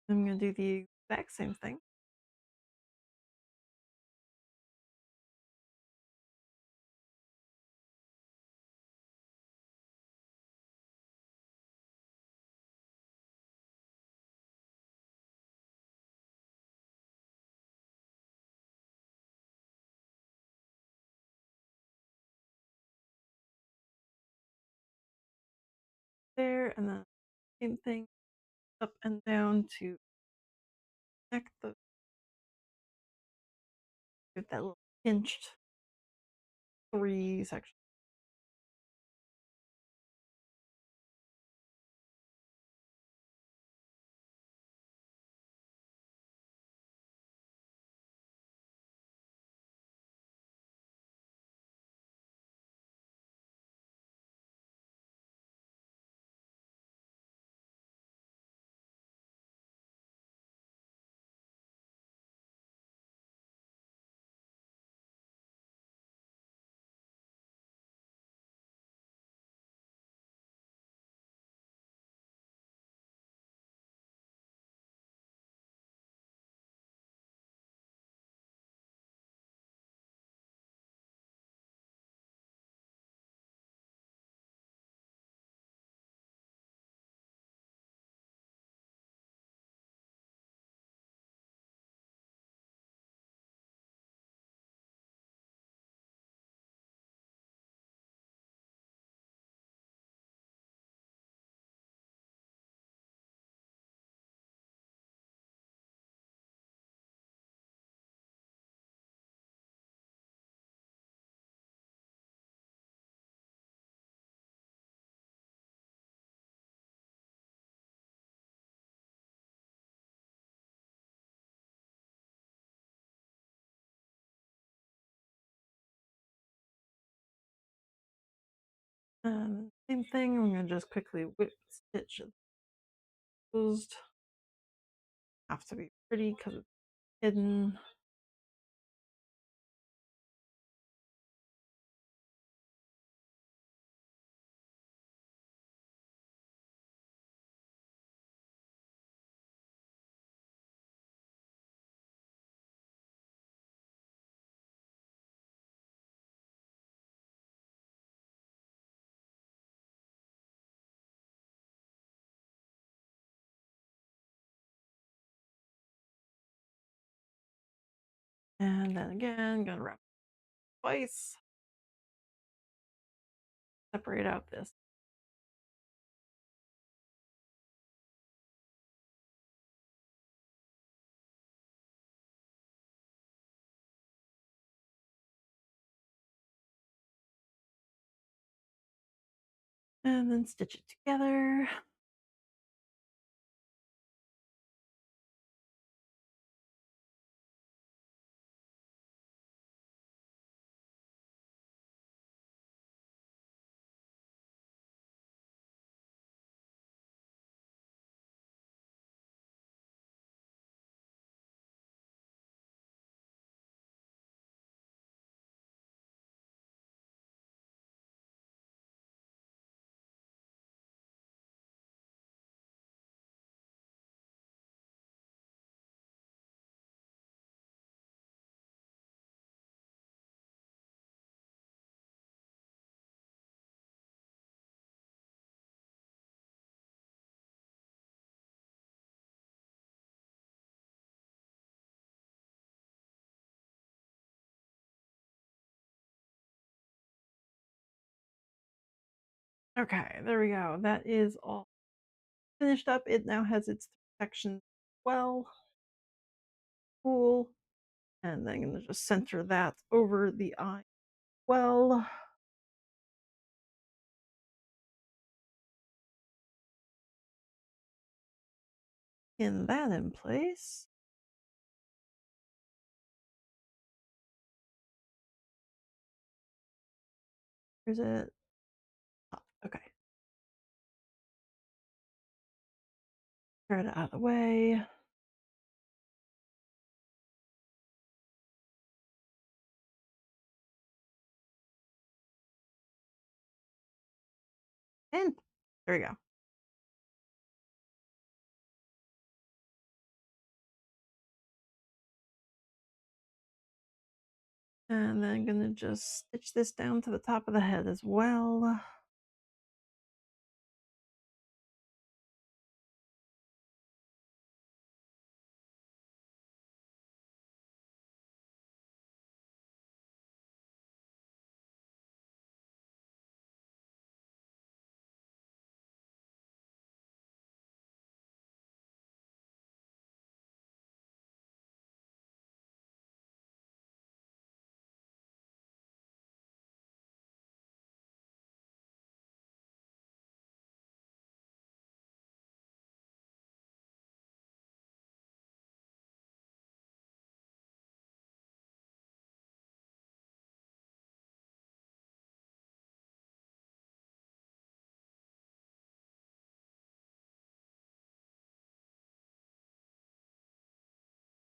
I'm gonna do the exact same thing. There, and then same thing up and down to connect the with that little pinched 3 section. And same thing, I'm gonna just quickly whip stitch it closed. Have to be pretty because it's hidden. And then again, gonna wrap twice. Separate out this. And then stitch it together. Okay, there we go. That is all finished up. It now has its sections well. Cool. And then I'm going to just center that over the eye well. Pin that in place. Is it? Oh, okay. Clear it out of the way. And there we go. And then I'm going to just stitch this down to the top of the head as well.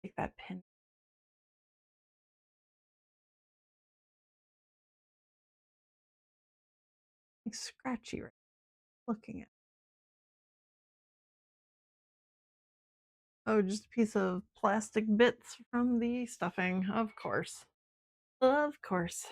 Take that pin. It's scratchy right looking at. Oh, just a piece of plastic bits from the stuffing, of course. Of course.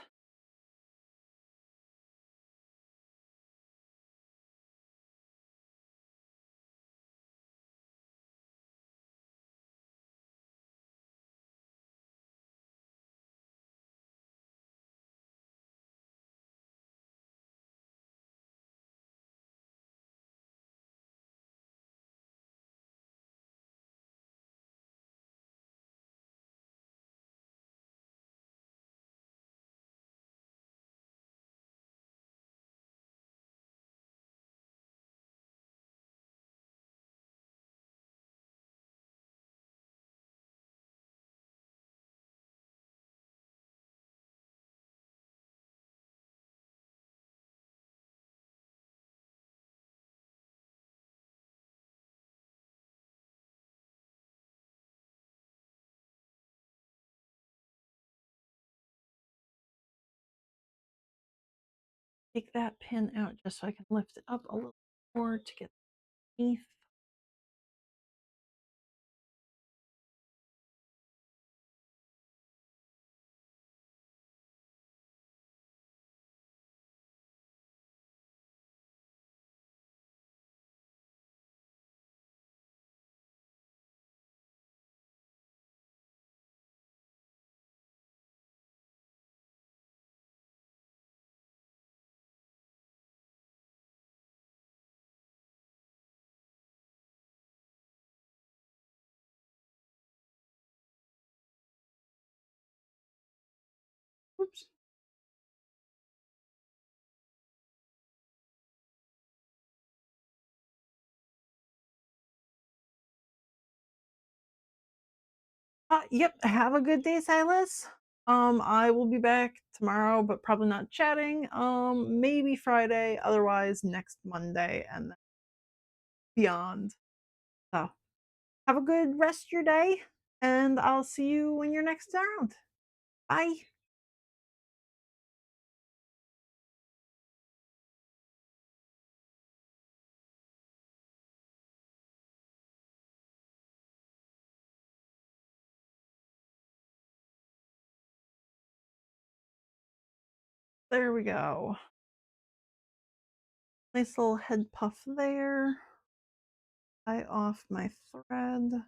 take that pin out just so I can lift it up a little more to get beneath. Oops. Yep. Have a good day, Silas. I will be back tomorrow, but probably not chatting. Maybe Friday, otherwise next Monday and then beyond. So have a good rest of your day, and I'll see you when you're next around. Bye. There we go. Nice little head puff there. Tie off my thread.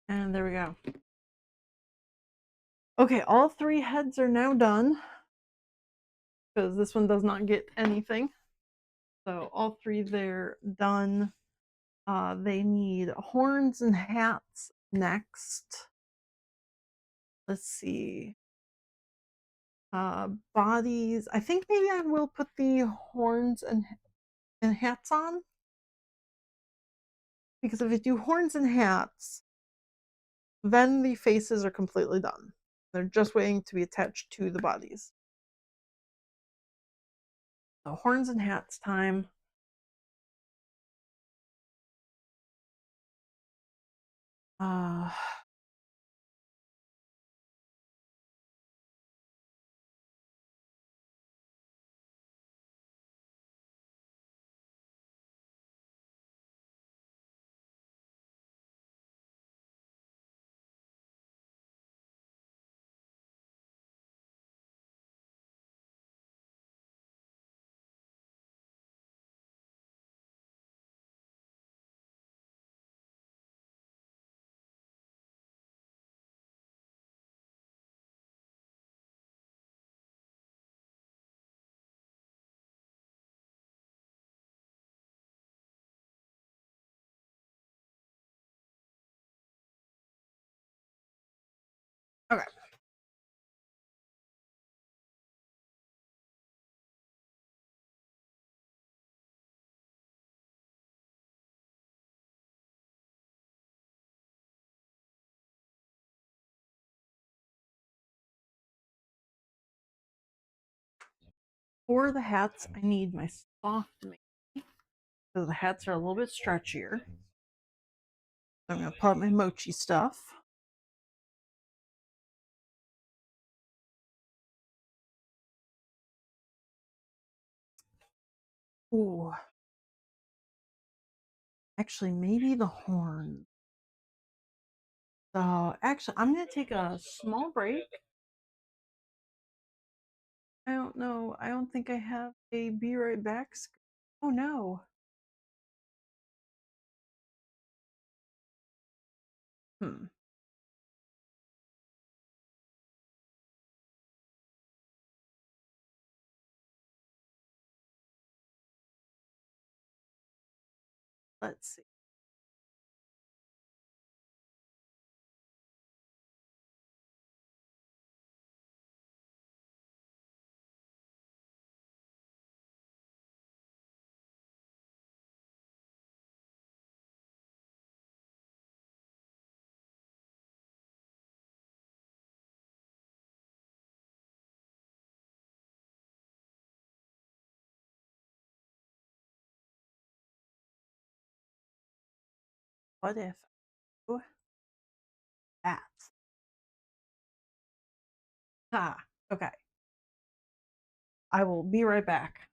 And there we go. Okay, all three heads are now done because this one does not get anything. So all three there done. They need horns and hats next. Let's see. Bodies. I think maybe I will put the horns and hats on. Because if I do horns and hats, then the faces are completely done. They're just waiting to be attached to the bodies. So horns and hats time. Uh, okay. For the hats, I need my soft made because the hats are a little bit stretchier. So I'm going to pull out my mochi stuff. Ooh. Actually, maybe the horn. So, actually, I'm going to take a small break. I don't know. I don't think I have a be right back. Oh no. Hmm. Let's see. What if I do that? Ah, okay. I will be right back.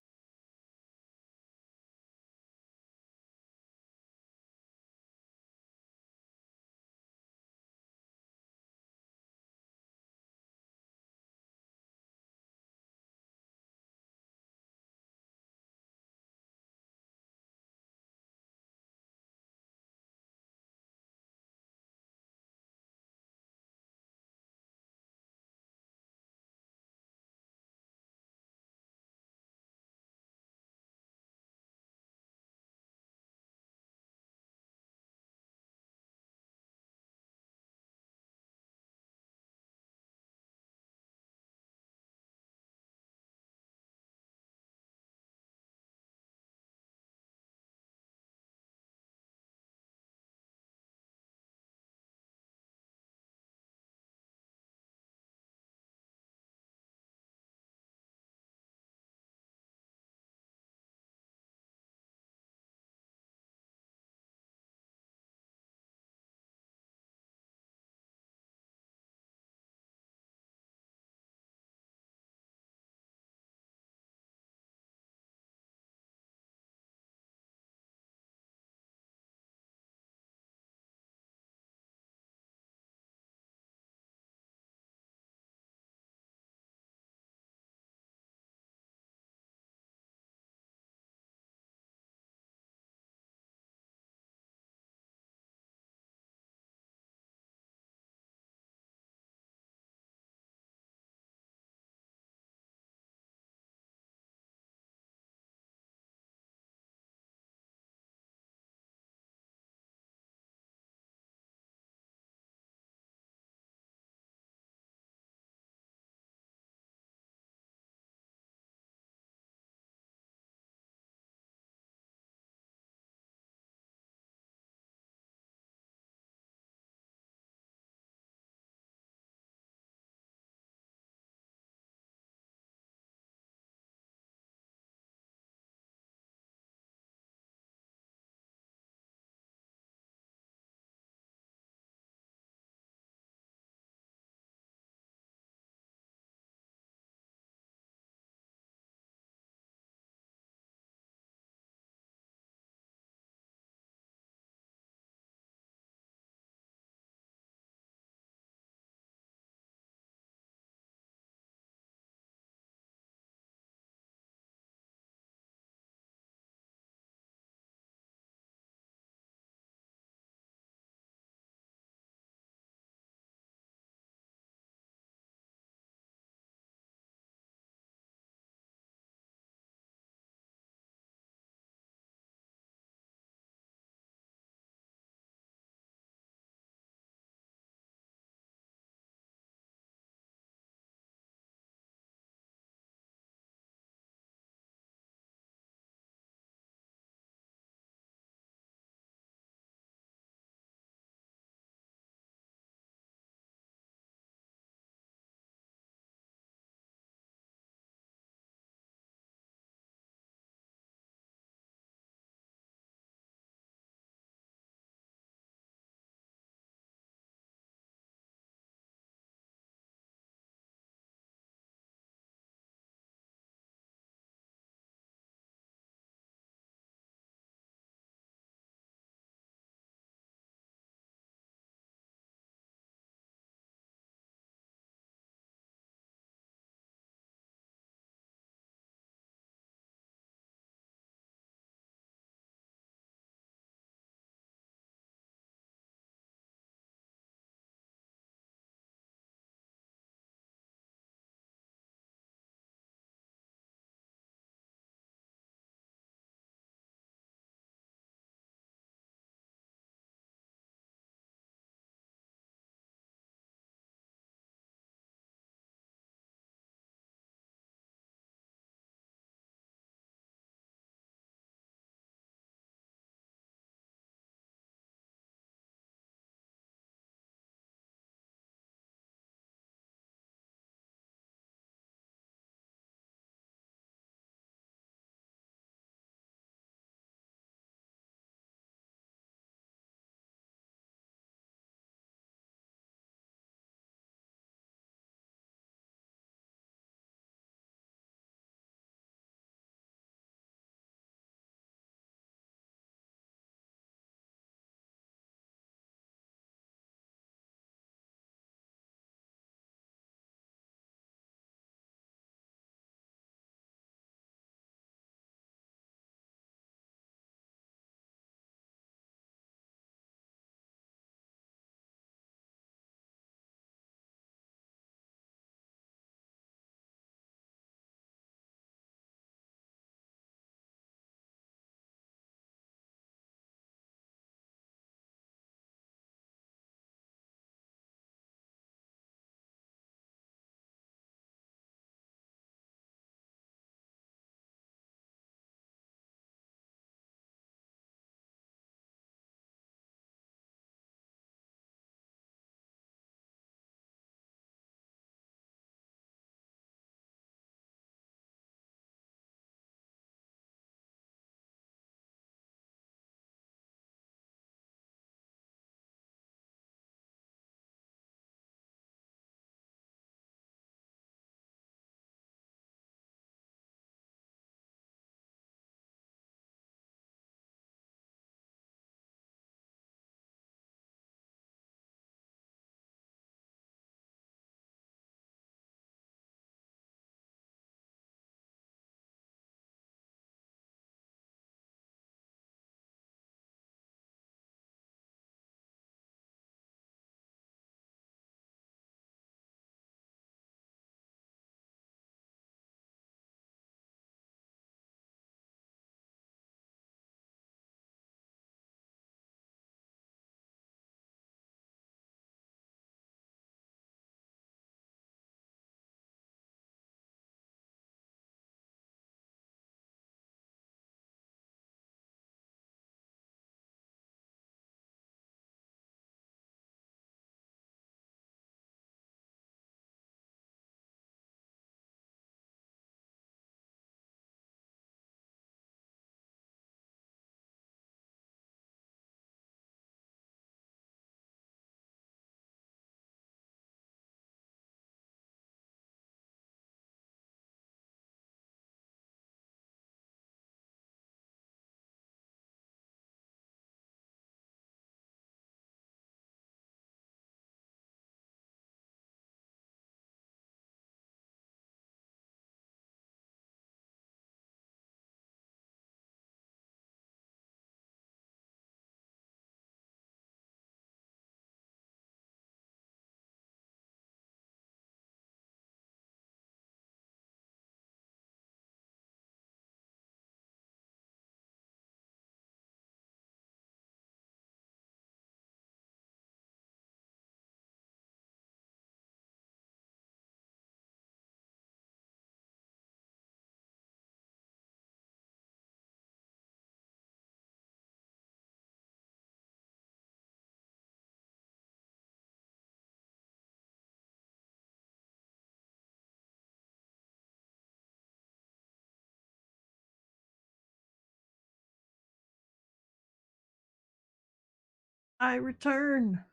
I return.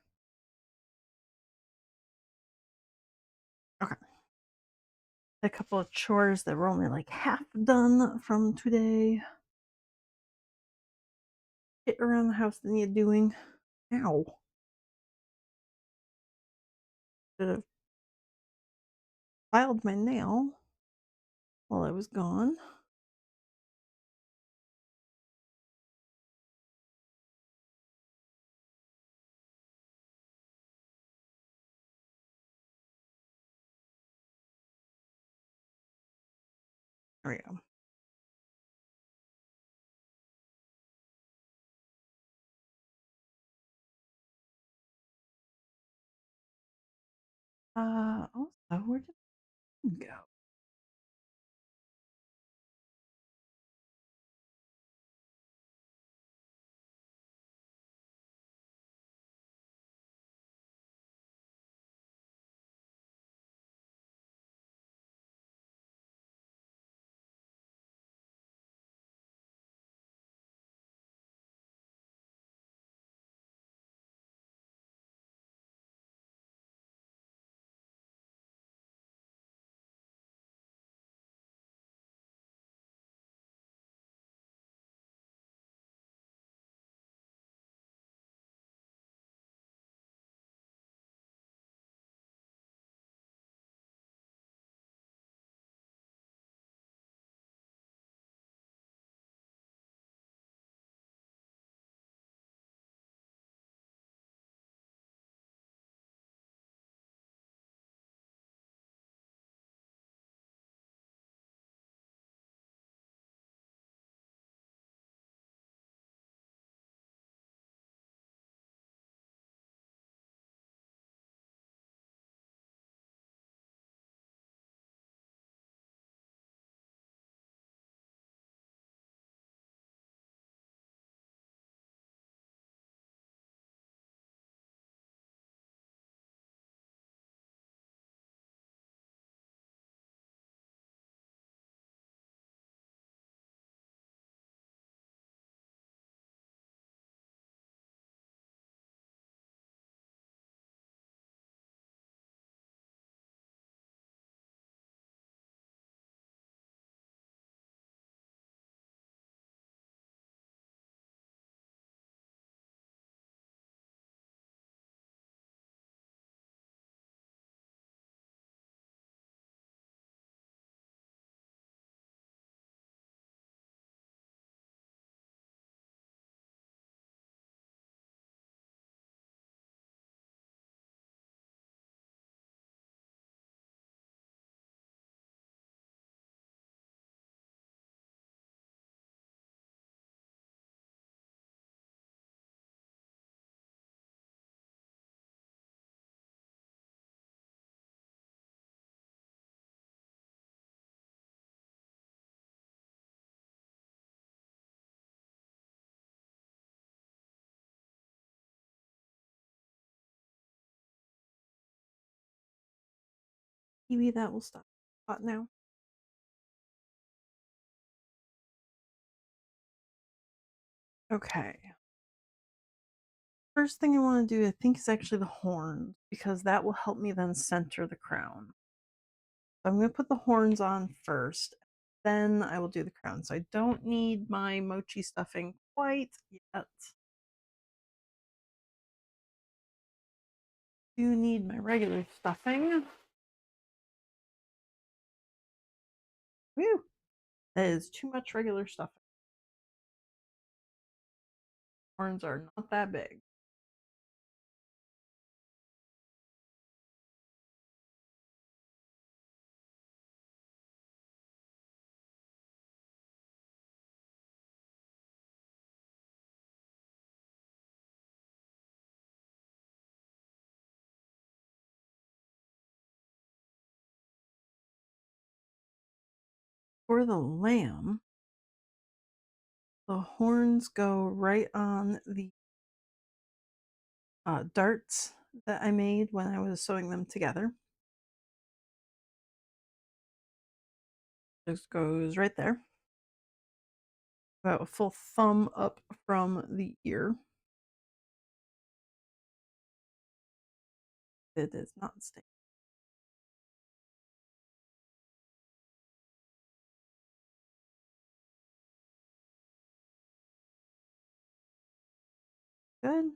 Okay. A couple of chores that were only like half done from today. Get around the house that need doing. Ow. Should have filed my nail while I was gone. There we go. Also, where did it go? Maybe that will stop hot now. Okay. First thing I want to do, I think, is actually the horns because that will help me then center the crown. So I'm going to put the horns on first, then I will do the crown. So I don't need my mochi stuffing quite yet. Do need my regular stuffing. Whew, that is too much regular stuffing. Horns are not that big. For the lamb, the horns go right on the darts that I made when I was sewing them together. Just goes right there. About a full thumb up from the ear. It is not staying. Good.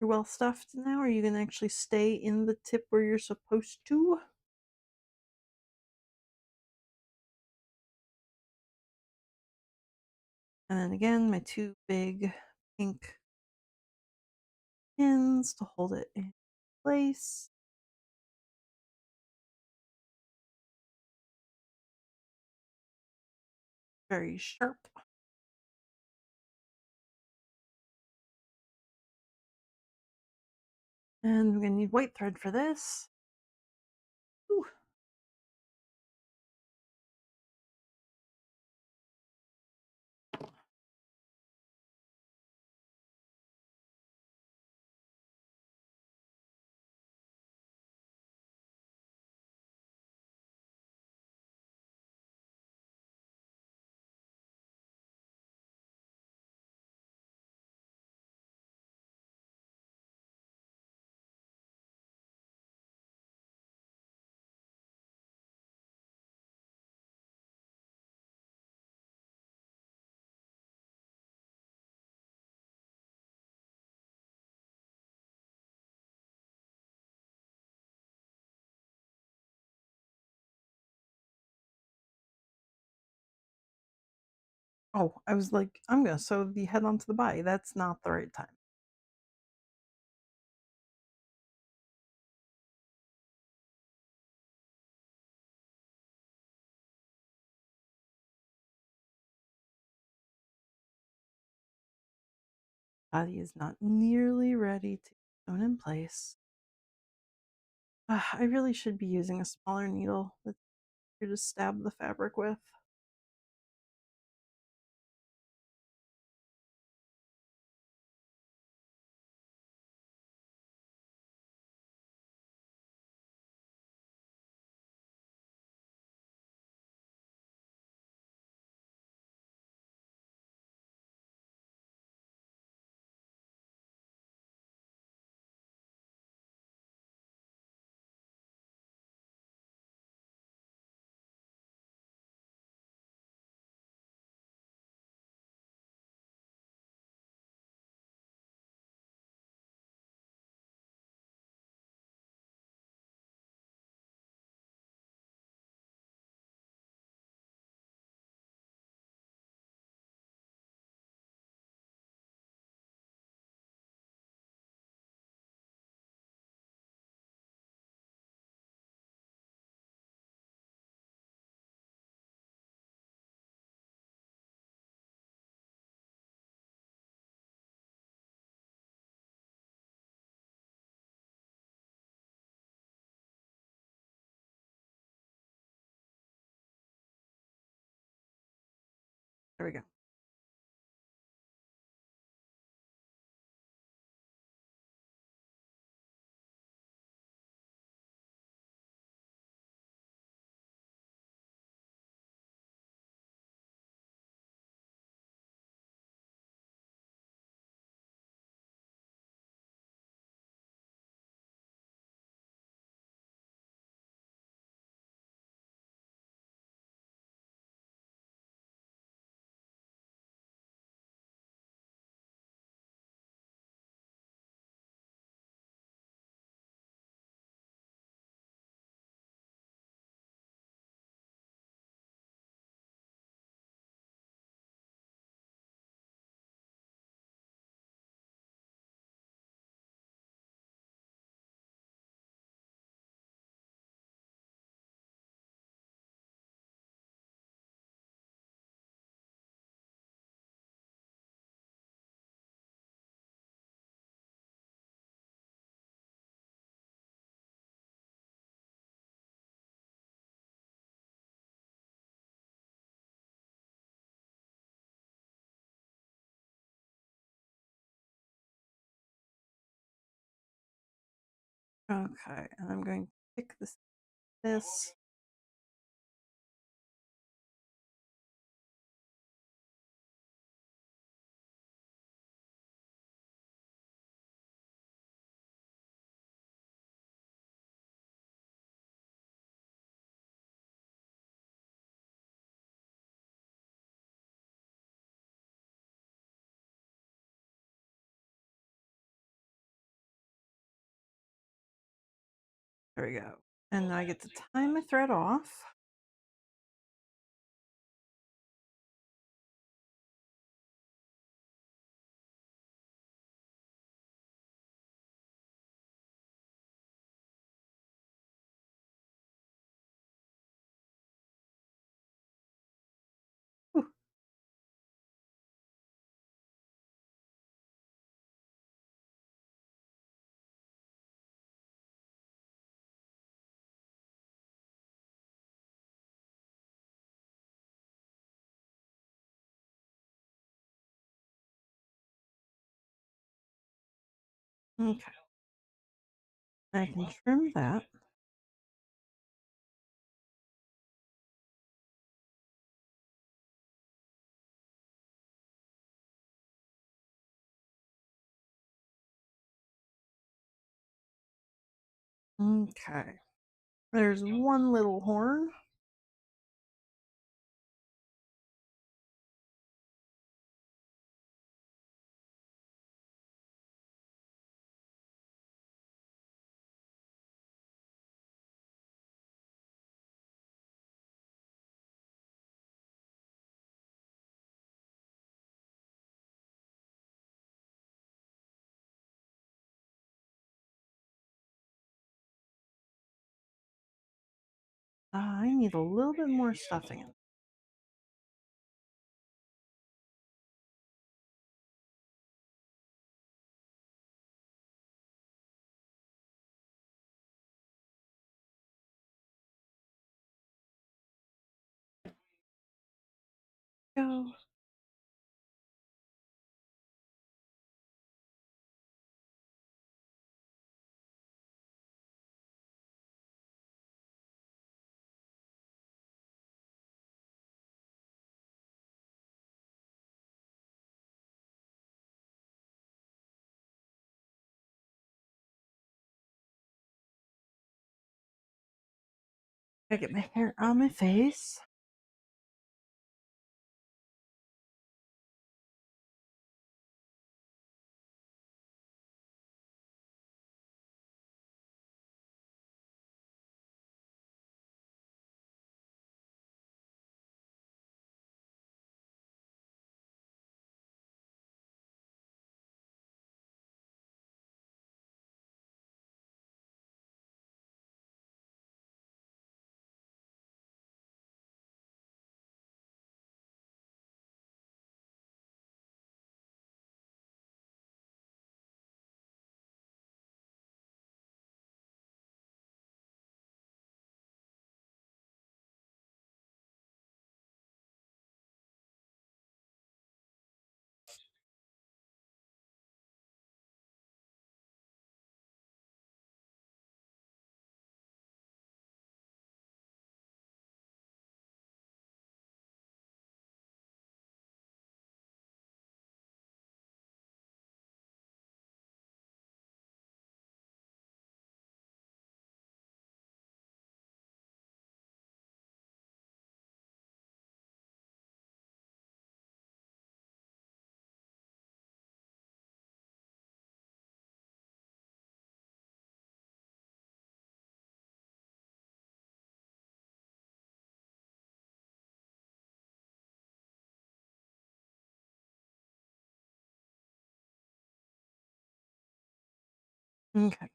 You're well stuffed now. Are you gonna actually stay in the tip where you're supposed to? And then again, my two big pink pins to hold it in place. Very sharp. And we're gonna need white thread for this. Ooh. Oh, I was like, I'm gonna sew the head onto the body. That's not the right time. Body is not nearly ready to be sewn in place. I really should be using a smaller needle that's easier to stab the fabric with. There we go. Okay, and I'm going to pick this. There we go. And I get to tie my thread off. Whew. Okay. I can trim that. Okay. There's one little horn. I need a little bit more stuffing in. Go. I get my hair on my face. Okay.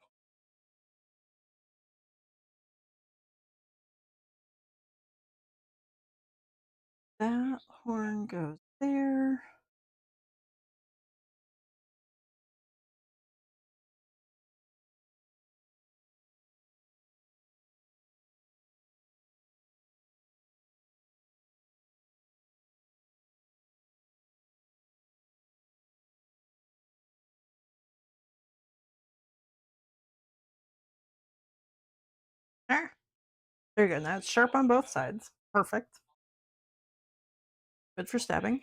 That horn goes there. There. There you go. Now it's sharp on both sides. Perfect. Good for stabbing.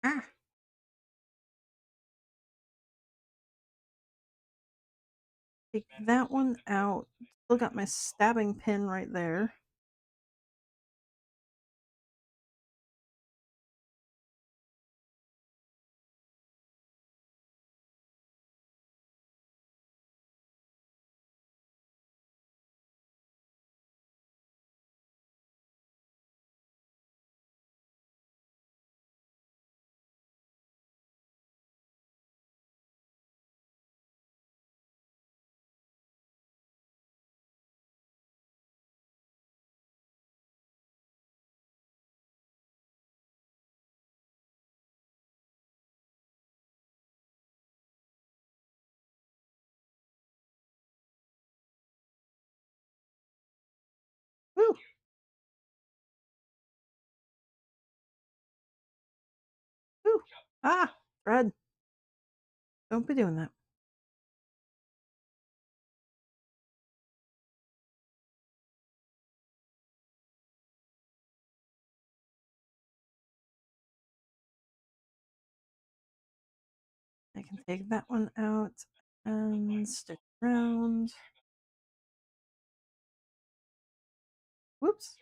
Ah, take that one out. Still got my stabbing pin right there. Woo! Woo! Ah! Thread. Don't be doing that. I can take that one out and stick around. Whoops.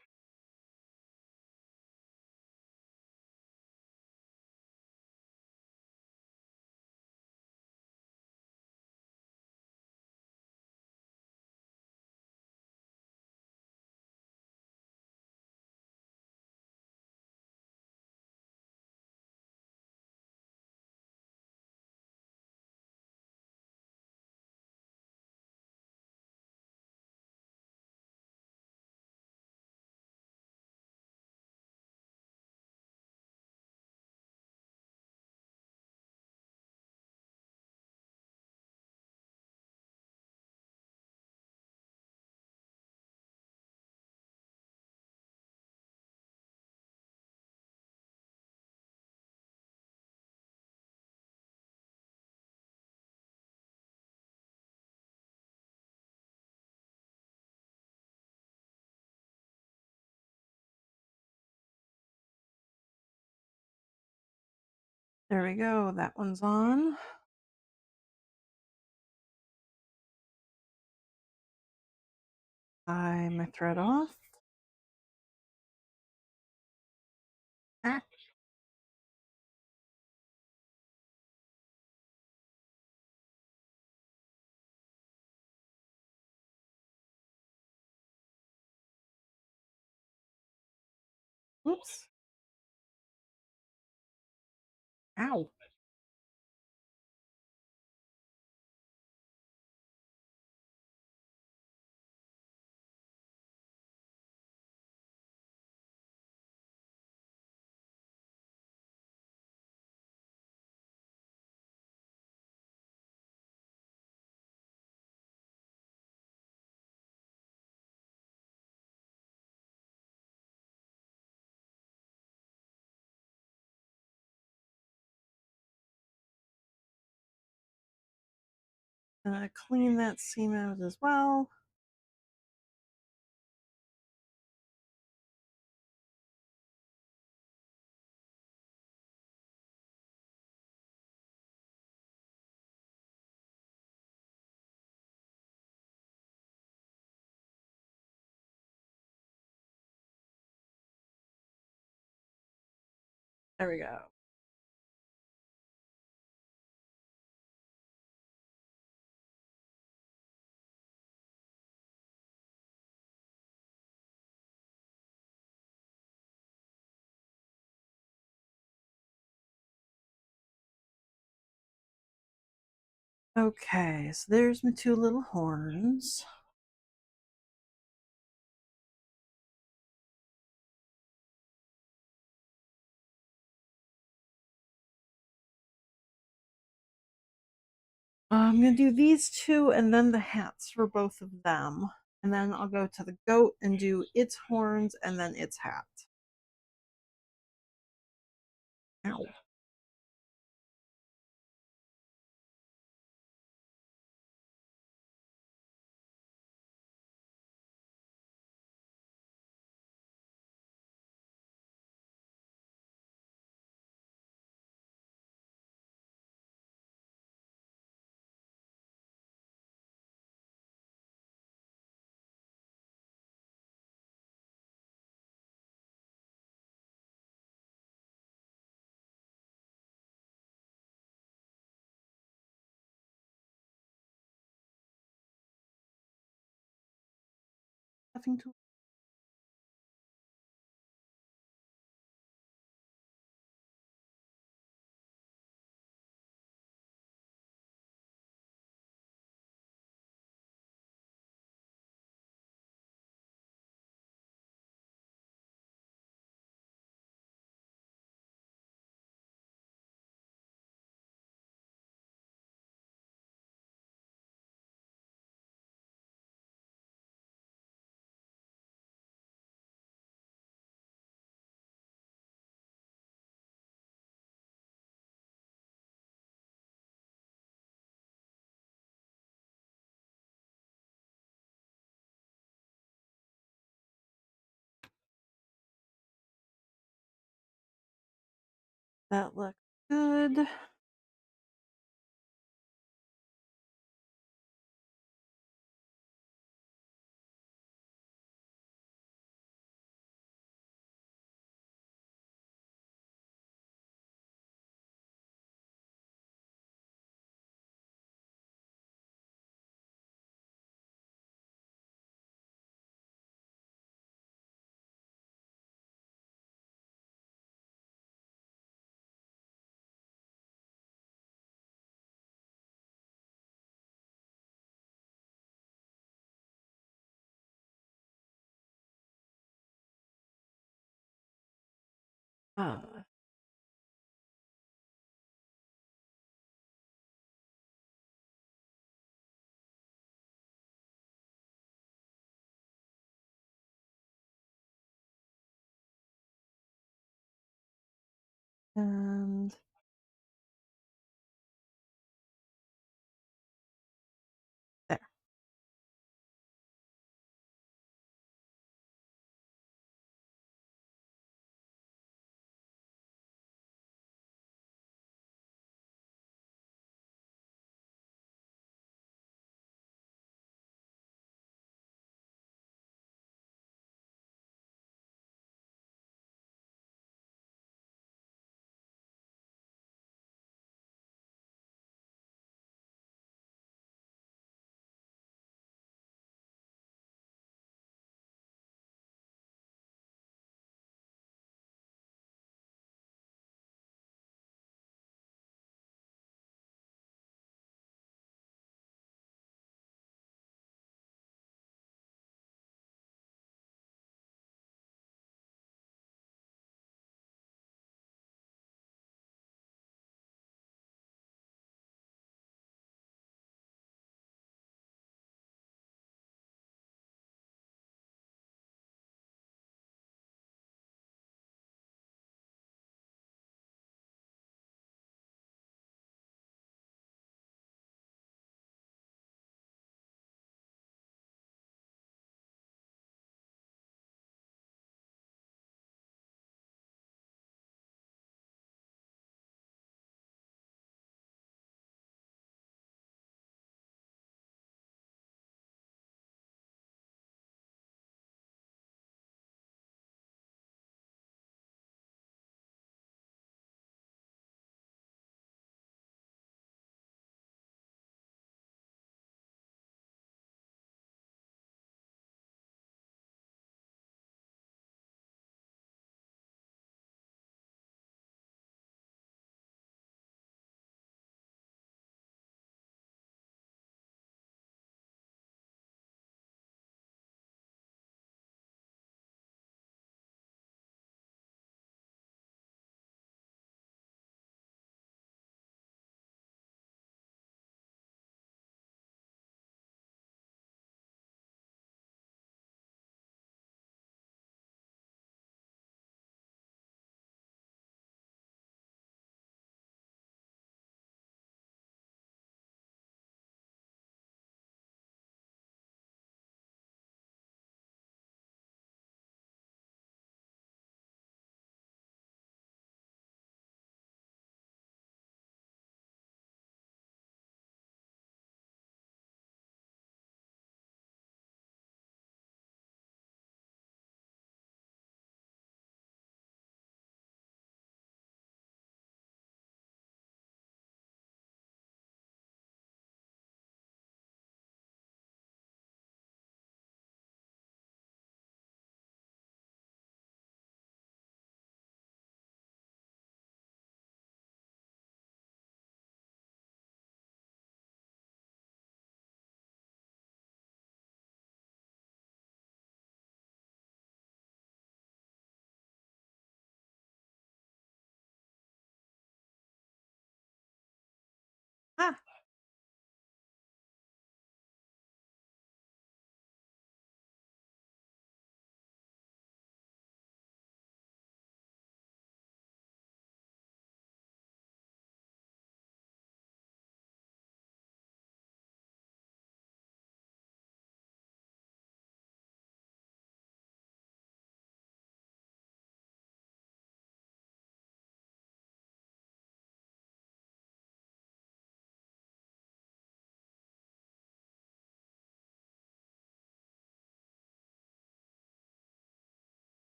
There we go. That one's on. Tie my thread off. Ah. Whoops. Ow. Clean that seam out as well. There we go. Okay, so there's my two little horns. I'm gonna do these two and then the hats for both of them. And then I'll go to the goat and do its horns and then its hat. Ow. crafting tool. That looks good. Uh, and there.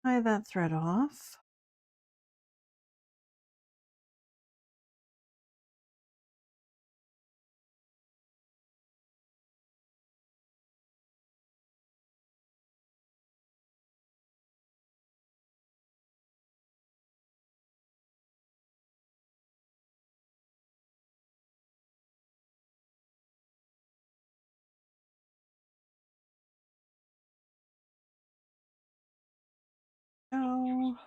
tie that thread off. Oh,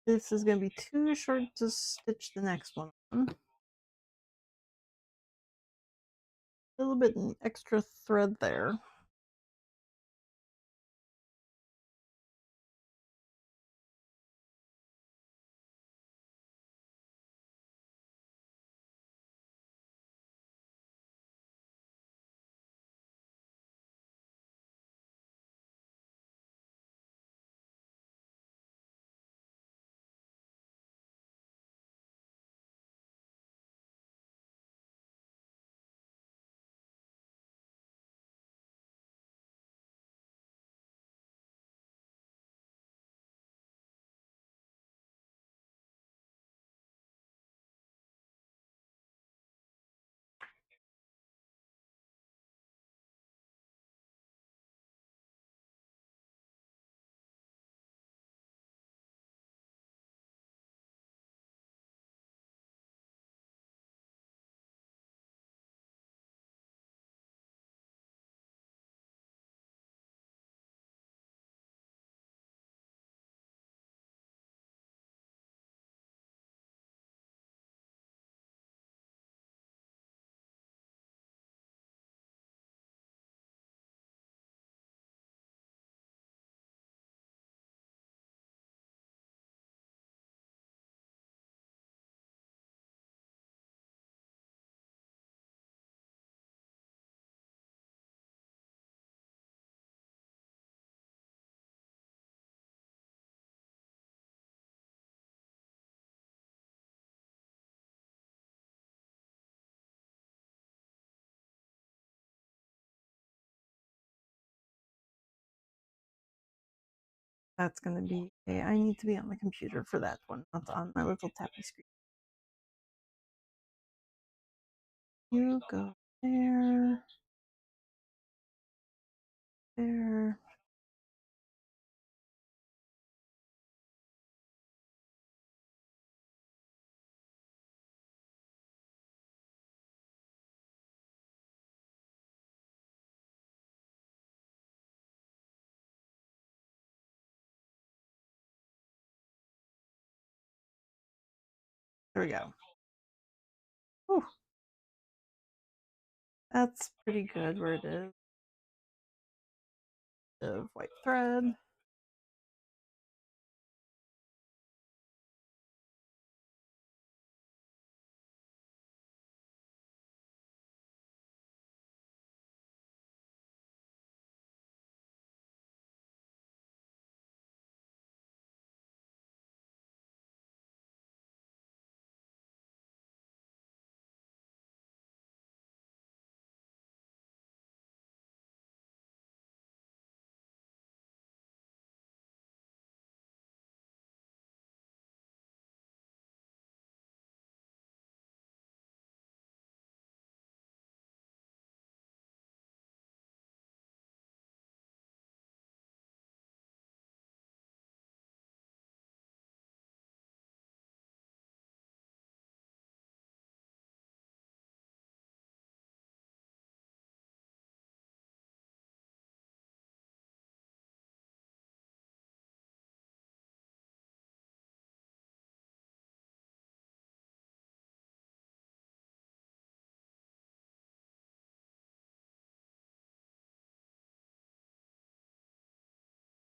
this is going to be too short to stitch the next one on. A little bit extra thread there. That's going to be okay. I need to be on the computer for that one, not on my little tappy screen. You go there, there. There we go. Whew. That's pretty good where it is. Of white thread.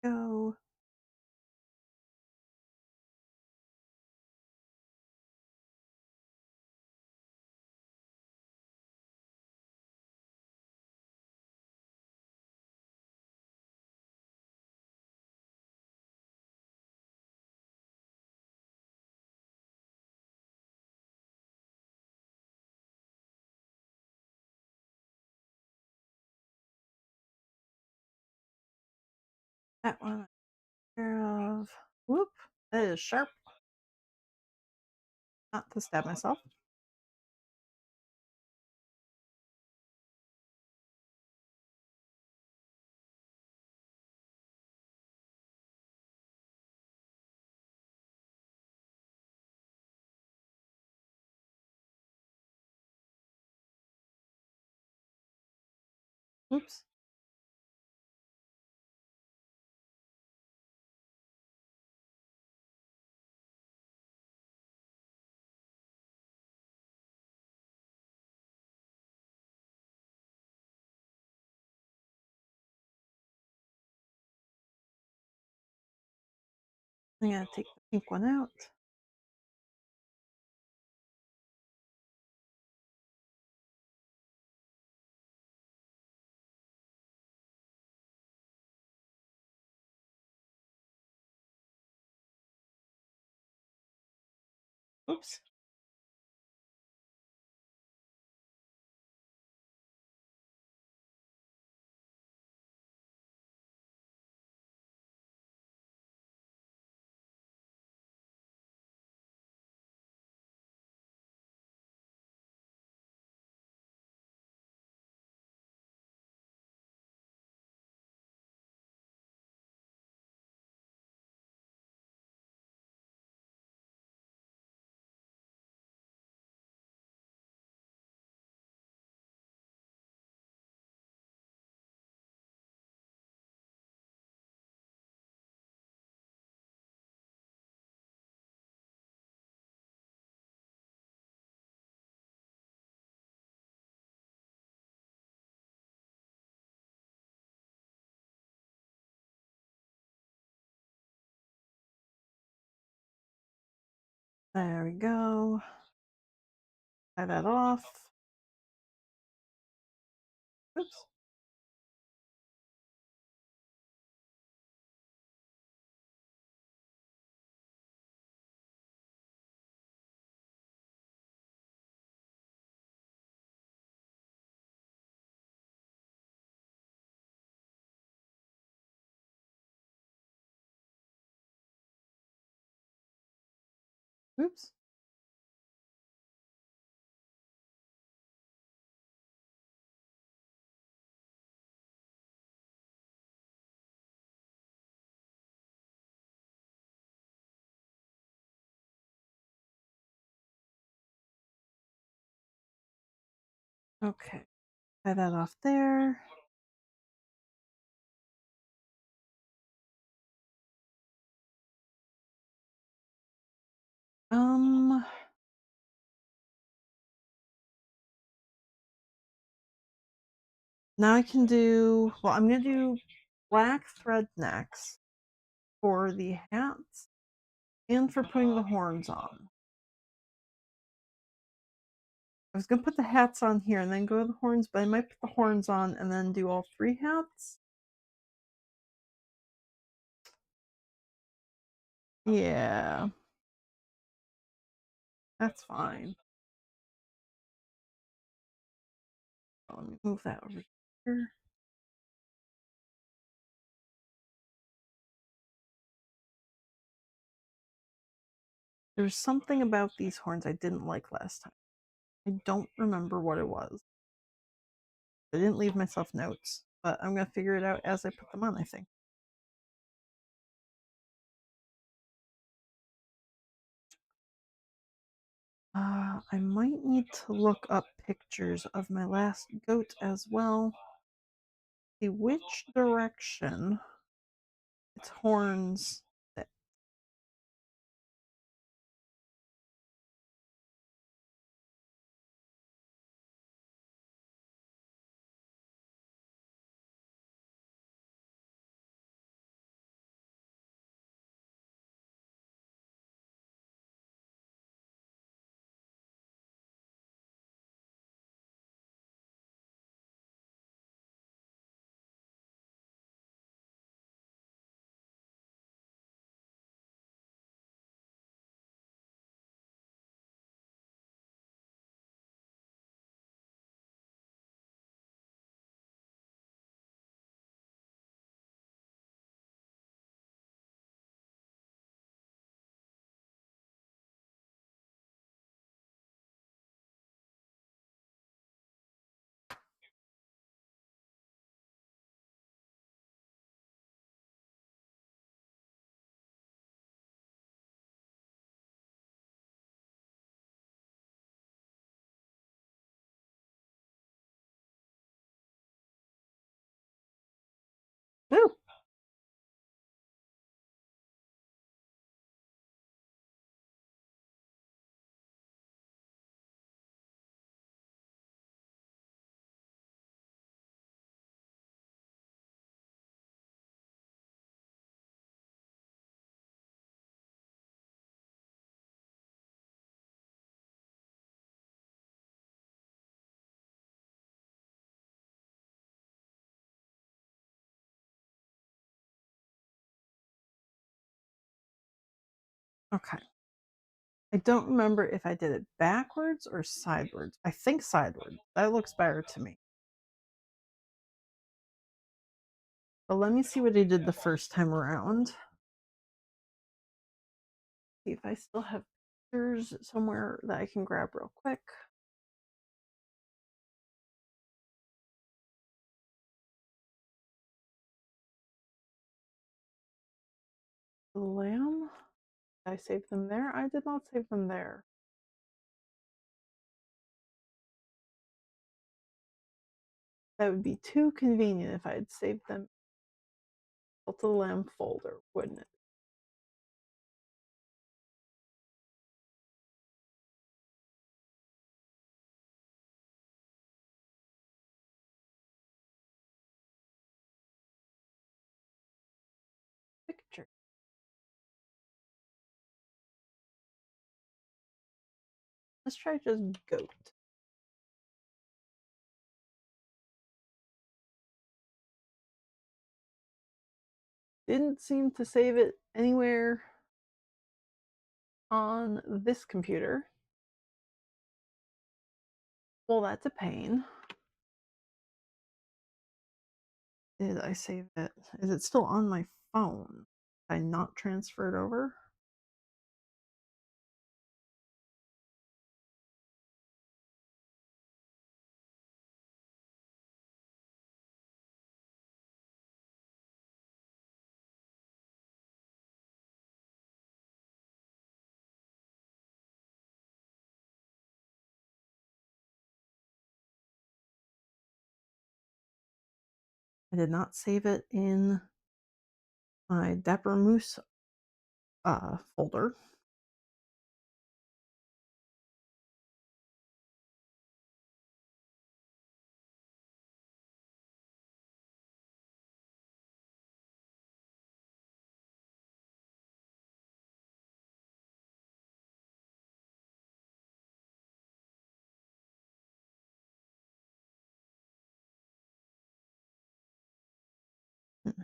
Go. That one. care of. Whoop. That is sharp. Not to stab myself. Oops. I'm gonna take the pink one out. Oops. There we go. Tie that off. Oops. Oops. Okay. Tie that off there. Um, now I can do, well, I'm gonna do black thread next for the hats and for putting the horns on. I was gonna put the hats on here and then go to the horns, but I might put the horns on and then do all 3 hats. Yeah, that's fine. Let me move that over here. There's something about these horns I didn't like last time. I don't remember what it was. I didn't leave myself notes, but I'm gonna figure it out as I put them on, I think. I might need to look up pictures of my last goat as well. See which direction its horns sit. Okay. I don't remember if I did it backwards or sideways. I think sideways. That looks better to me. But let me see what I did the first time around. See if I still have pictures somewhere that I can grab real quick. The lamb. Did I save them there? I did not save them there. That would be too convenient if I had saved them to the lamb folder, wouldn't it? Picture. Let's try just goat. Didn't seem to save it anywhere on this computer. Well, that's a pain. Did I save it? Is it still on my phone? Did I not transfer it over? I did not save it in my Dapper Moose folder. Hmm.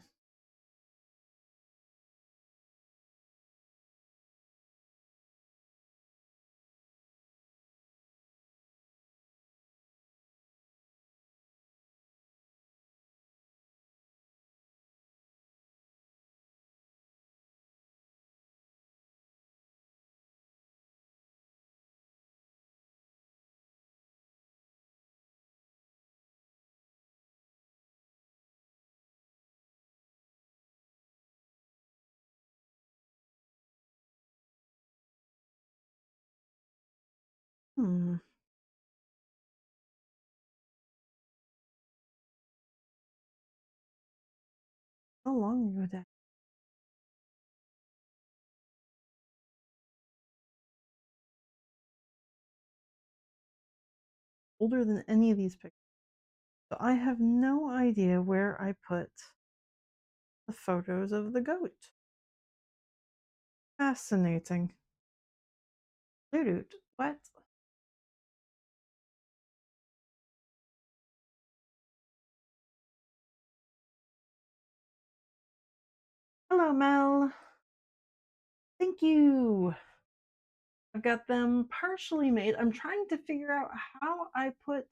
Hmm. How long ago that? Older than any of these pictures. So I have no idea where I put the photos of the goat. Fascinating. Doot. What? Hello, Mel. Thank you. I've got them partially made. I'm trying to figure out how I put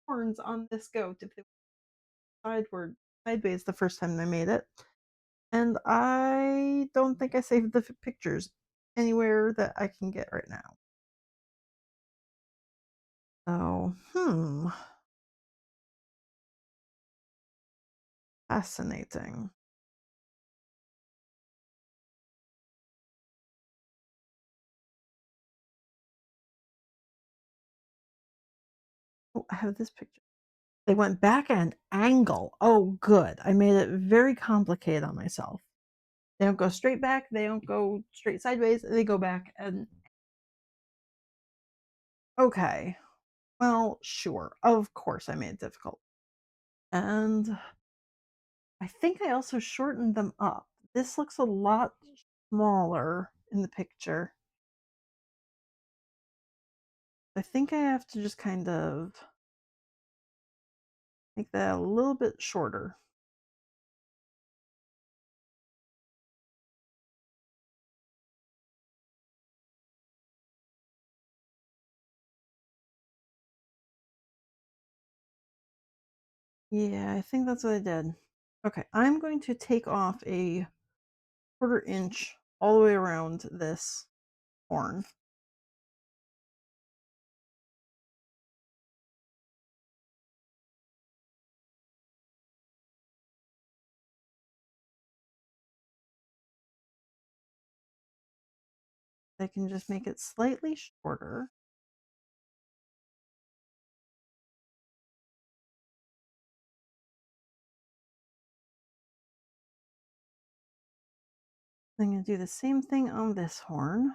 horns on this goat if they were sideways the first time I made it. And I don't think I saved the pictures anywhere that I can get right now. So, fascinating. Oh, I have this picture. They went back at an angle. Oh, good. I made it very complicated on myself. They don't go straight back. They don't go straight sideways. They go back and okay. Well, sure. Of course, I made it difficult. And I think I also shortened them up. This looks a lot smaller in the picture. I think I have to just kind of make that a little bit shorter. Yeah, I think that's what I did. Okay, I'm going to take off a 1/4 inch all the way around this horn. I can just make it slightly shorter. I'm going to do the same thing on this horn.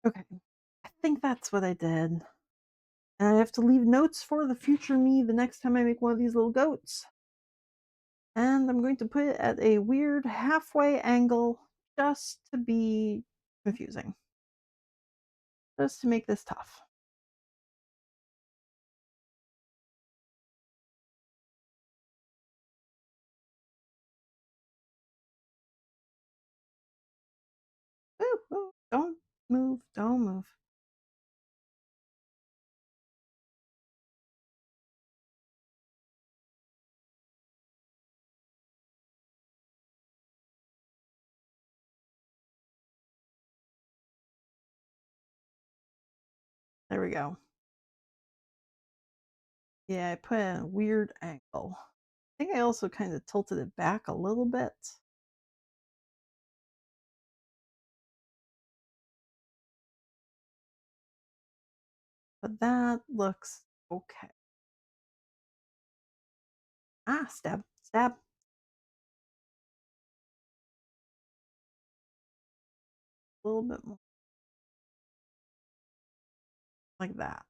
Okay, I think that's what I did. And I have to leave notes for the future me the next time I make one of these little goats. And I'm going to put it at a weird halfway angle just to be confusing, just to make this tough. Ooh, ooh, don't move, don't move. There we go. Yeah, I put it at a weird angle. I think I also kind of tilted it back a little bit. But that looks okay. Ah, stab, stab. A little bit more like that.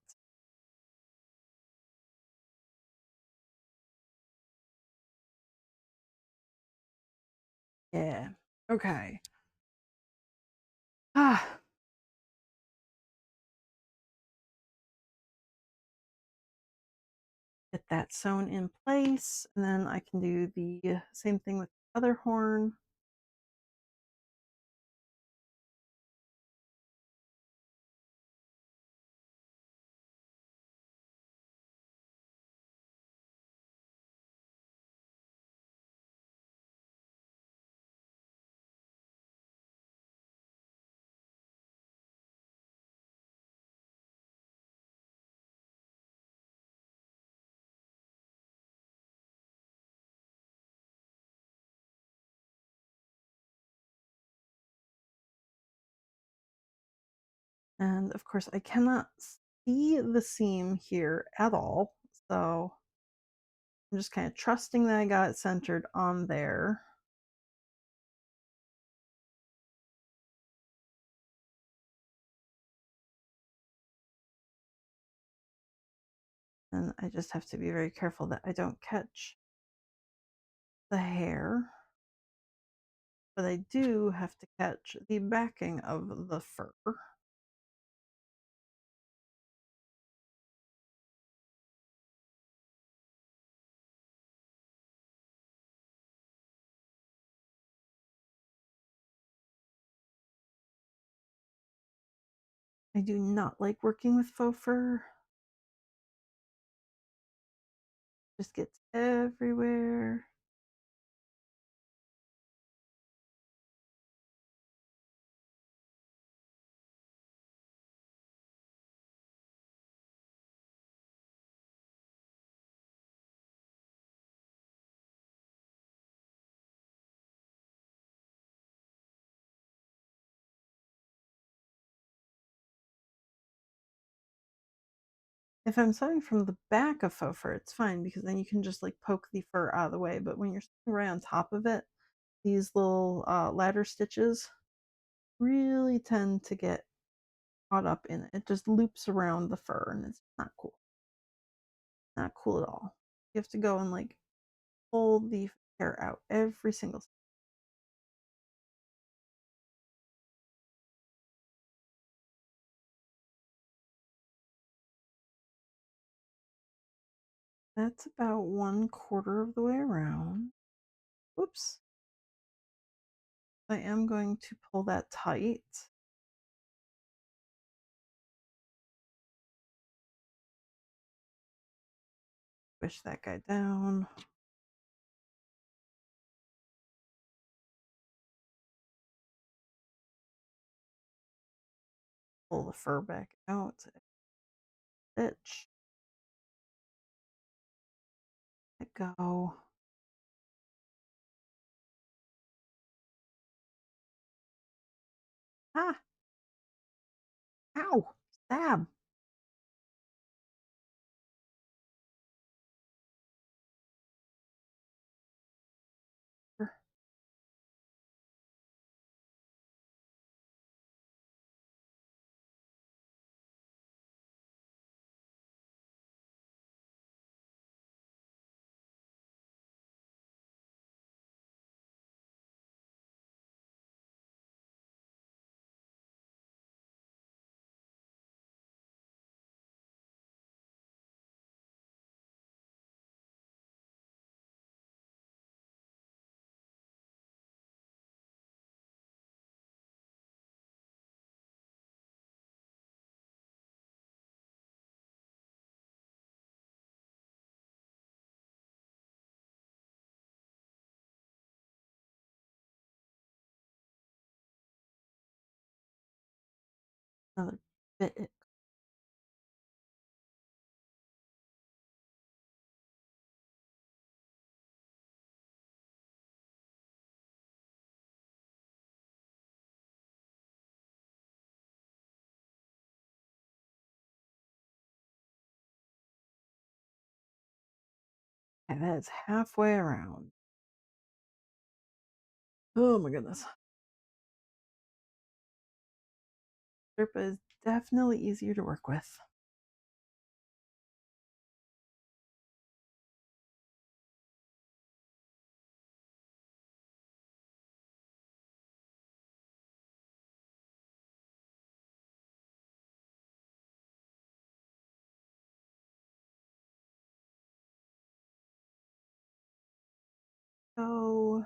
Yeah. Okay. Ah, get that sewn in place. And then I can do the same thing with the other horn. And of course, I cannot see the seam here at all. So I'm just kind of trusting that I got it centered on there. And I just have to be very careful that I don't catch the hair. But I do have to catch the backing of the fur. I do not like working with faux fur. Just gets everywhere. If I'm sewing from the back of faux fur, it's fine because then you can just like poke the fur out of the way. But when you're sewing right on top of it, these little ladder stitches really tend to get caught up in it. It just loops around the fur and it's not cool. Not cool at all. You have to go and like pull the hair out every single. That's about 1/4 of the way around. Whoops. I am going to pull that tight. Push that guy down. Pull the fur back out. Stitch. Let go. Ah! Ow! Stab! Another bit. And that is halfway around. Oh my goodness. Sherpa is definitely easier to work with. So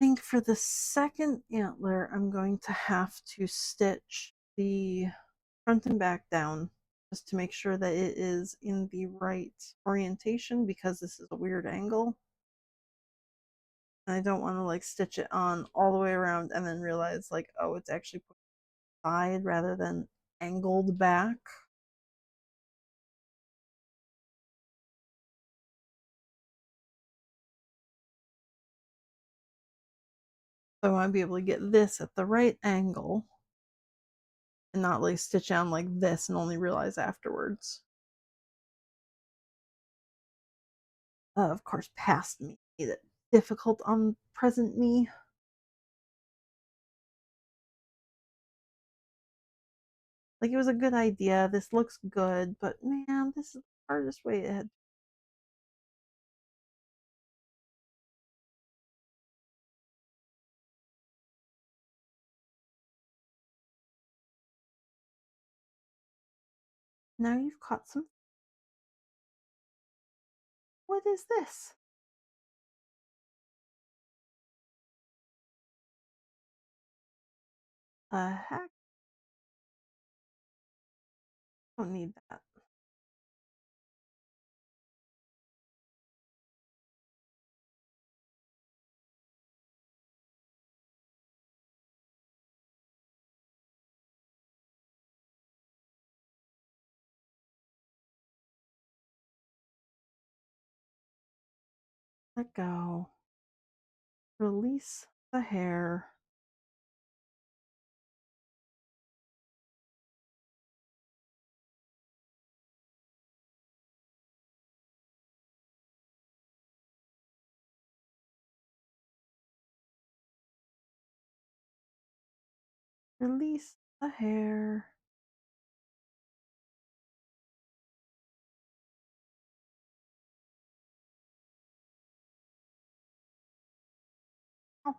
I think for the second antler, I'm going to have to stitch the front and back down just to make sure that it is in the right orientation because this is a weird angle. And I don't want to like stitch it on all the way around and then realize like, oh, it's actually put side rather than angled back. So I want to be able to get this at the right angle and not like stitch on like this and only realize afterwards. Of course, past me made it difficult on present me. Like it was a good idea. This looks good, but man, this is the hardest way it had. Now you've caught some. What is this? Heck, I don't need that. Let go. Release the hair. Release the hair. Oh,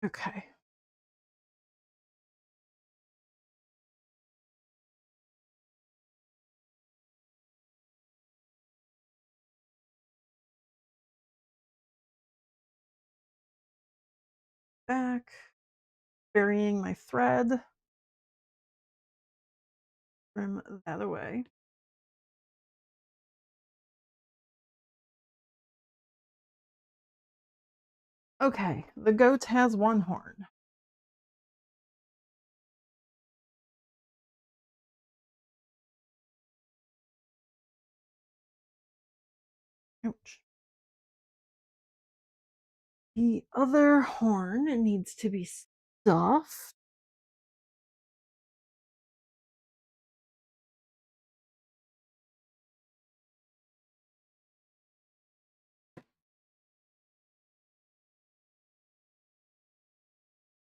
okay. Back. Burying my thread. Trim that away. Okay, the goat has one horn. Ouch. The other horn needs to be stuffed.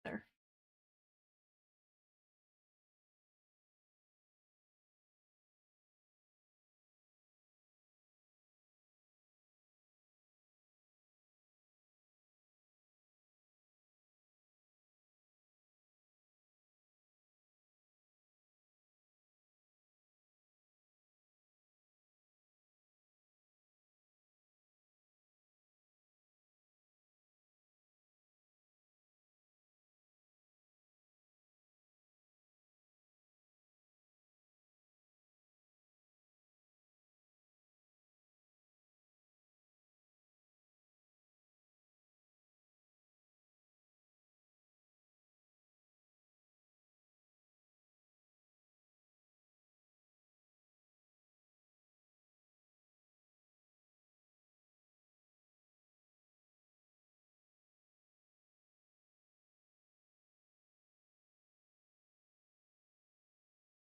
There.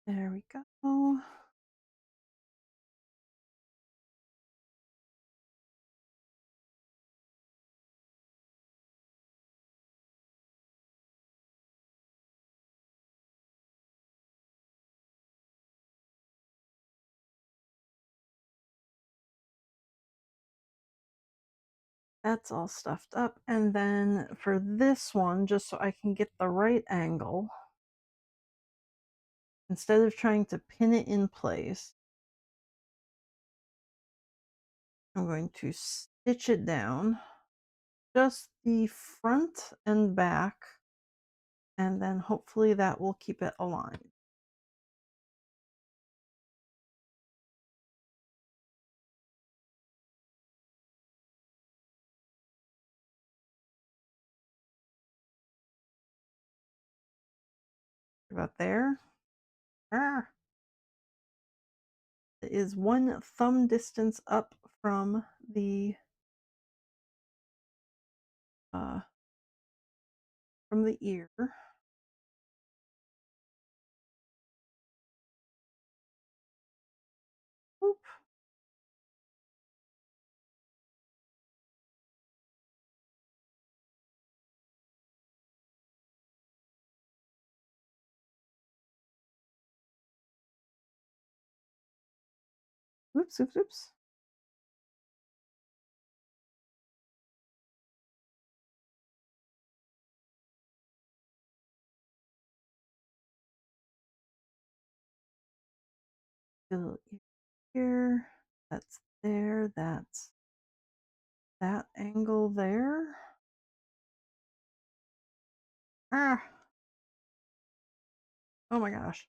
There we go. That's all stuffed up. And then for this one, just so I can get the right angle, instead of trying to pin it in place, I'm going to stitch it down, just the front and back, and then hopefully that will keep it aligned. About there. Ah, it is one thumb distance up the uh, from the ear. Oop. Oops, oops, oops. Fill here. That's there. That's that angle there. Ah, oh my gosh.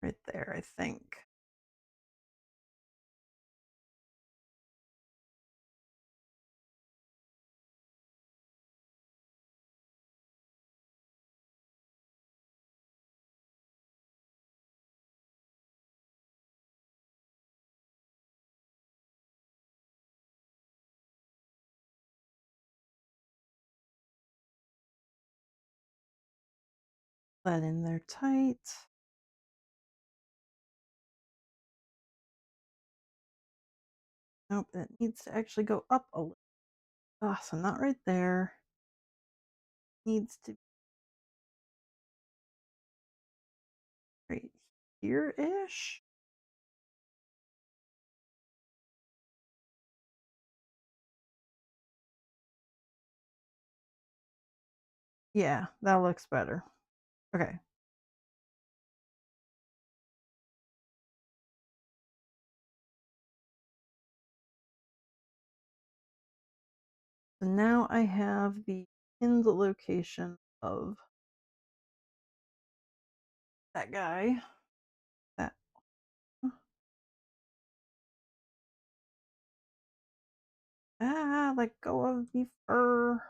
Right there, I think. That in there tight. Nope, that needs to actually go up a little. Ah, so not right there. Needs to be right here-ish. Yeah, that looks better. Okay. So now I have the pinned location of that guy. That let go of the fur.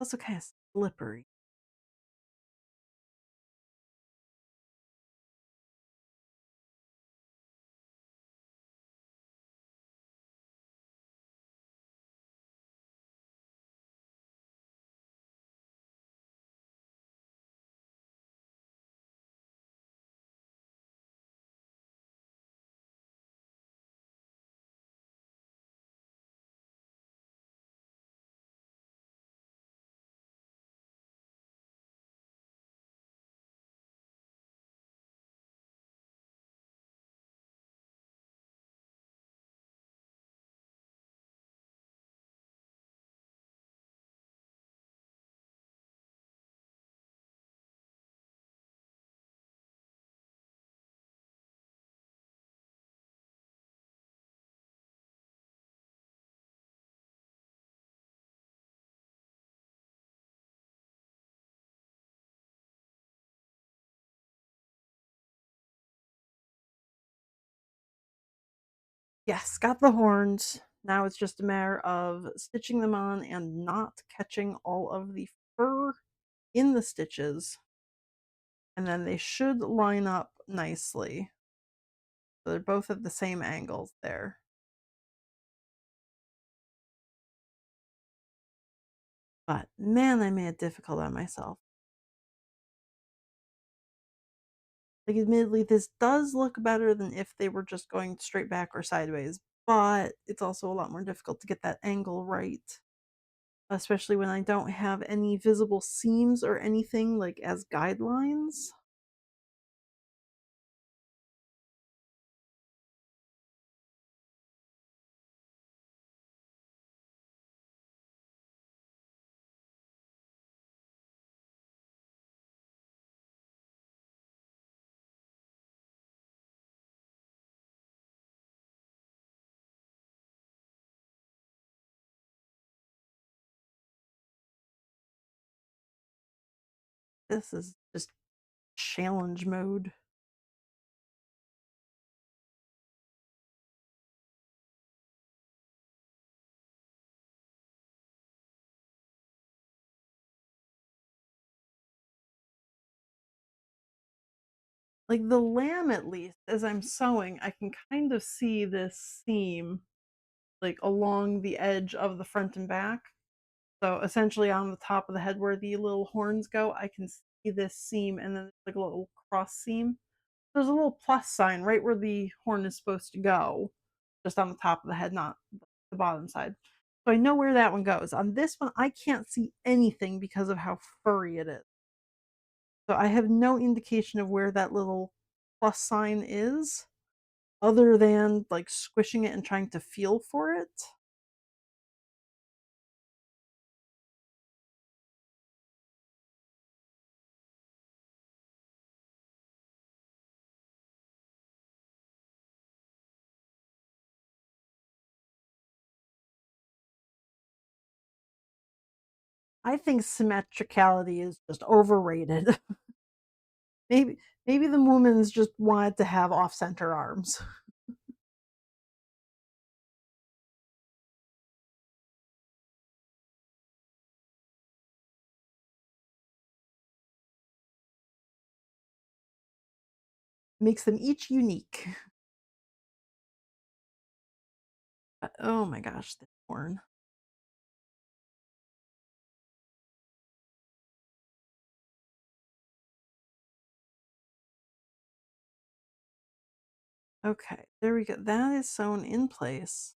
Also kind of slippery. Yes, got the horns. Now it's just a matter of stitching them on and not catching all of the fur in the stitches. And then they should line up nicely. So they're both at the same angles there. But man, I made it difficult on myself. Like, admittedly, this does look better than if they were just going straight back or sideways, but it's also a lot more difficult to get that angle right, especially when I don't have any visible seams or anything like as guidelines. This is just challenge mode. Like the lamb, at least, as I'm sewing, I can kind of see this seam like along the edge of the front and back. So essentially on the top of the head where the little horns go, I can see this seam and then like a little cross seam. There's a little plus sign right where the horn is supposed to go, just on the top of the head, not the bottom side. So I know where that one goes. On this one, I can't see anything because of how furry it is. So I have no indication of where that little plus sign is other than like squishing it and trying to feel for it. I think symmetricality is just overrated. maybe maybe the woman's just wanted to have off-center arms. Makes them each unique. Oh my gosh, the horn. Okay, there we go. That is sewn in place.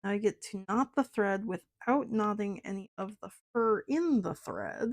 Now I get to knot the thread without knotting any of the fur in the thread.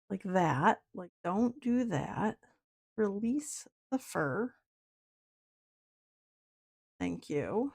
Like that. Like, don't do that. Release the fur. Thank you.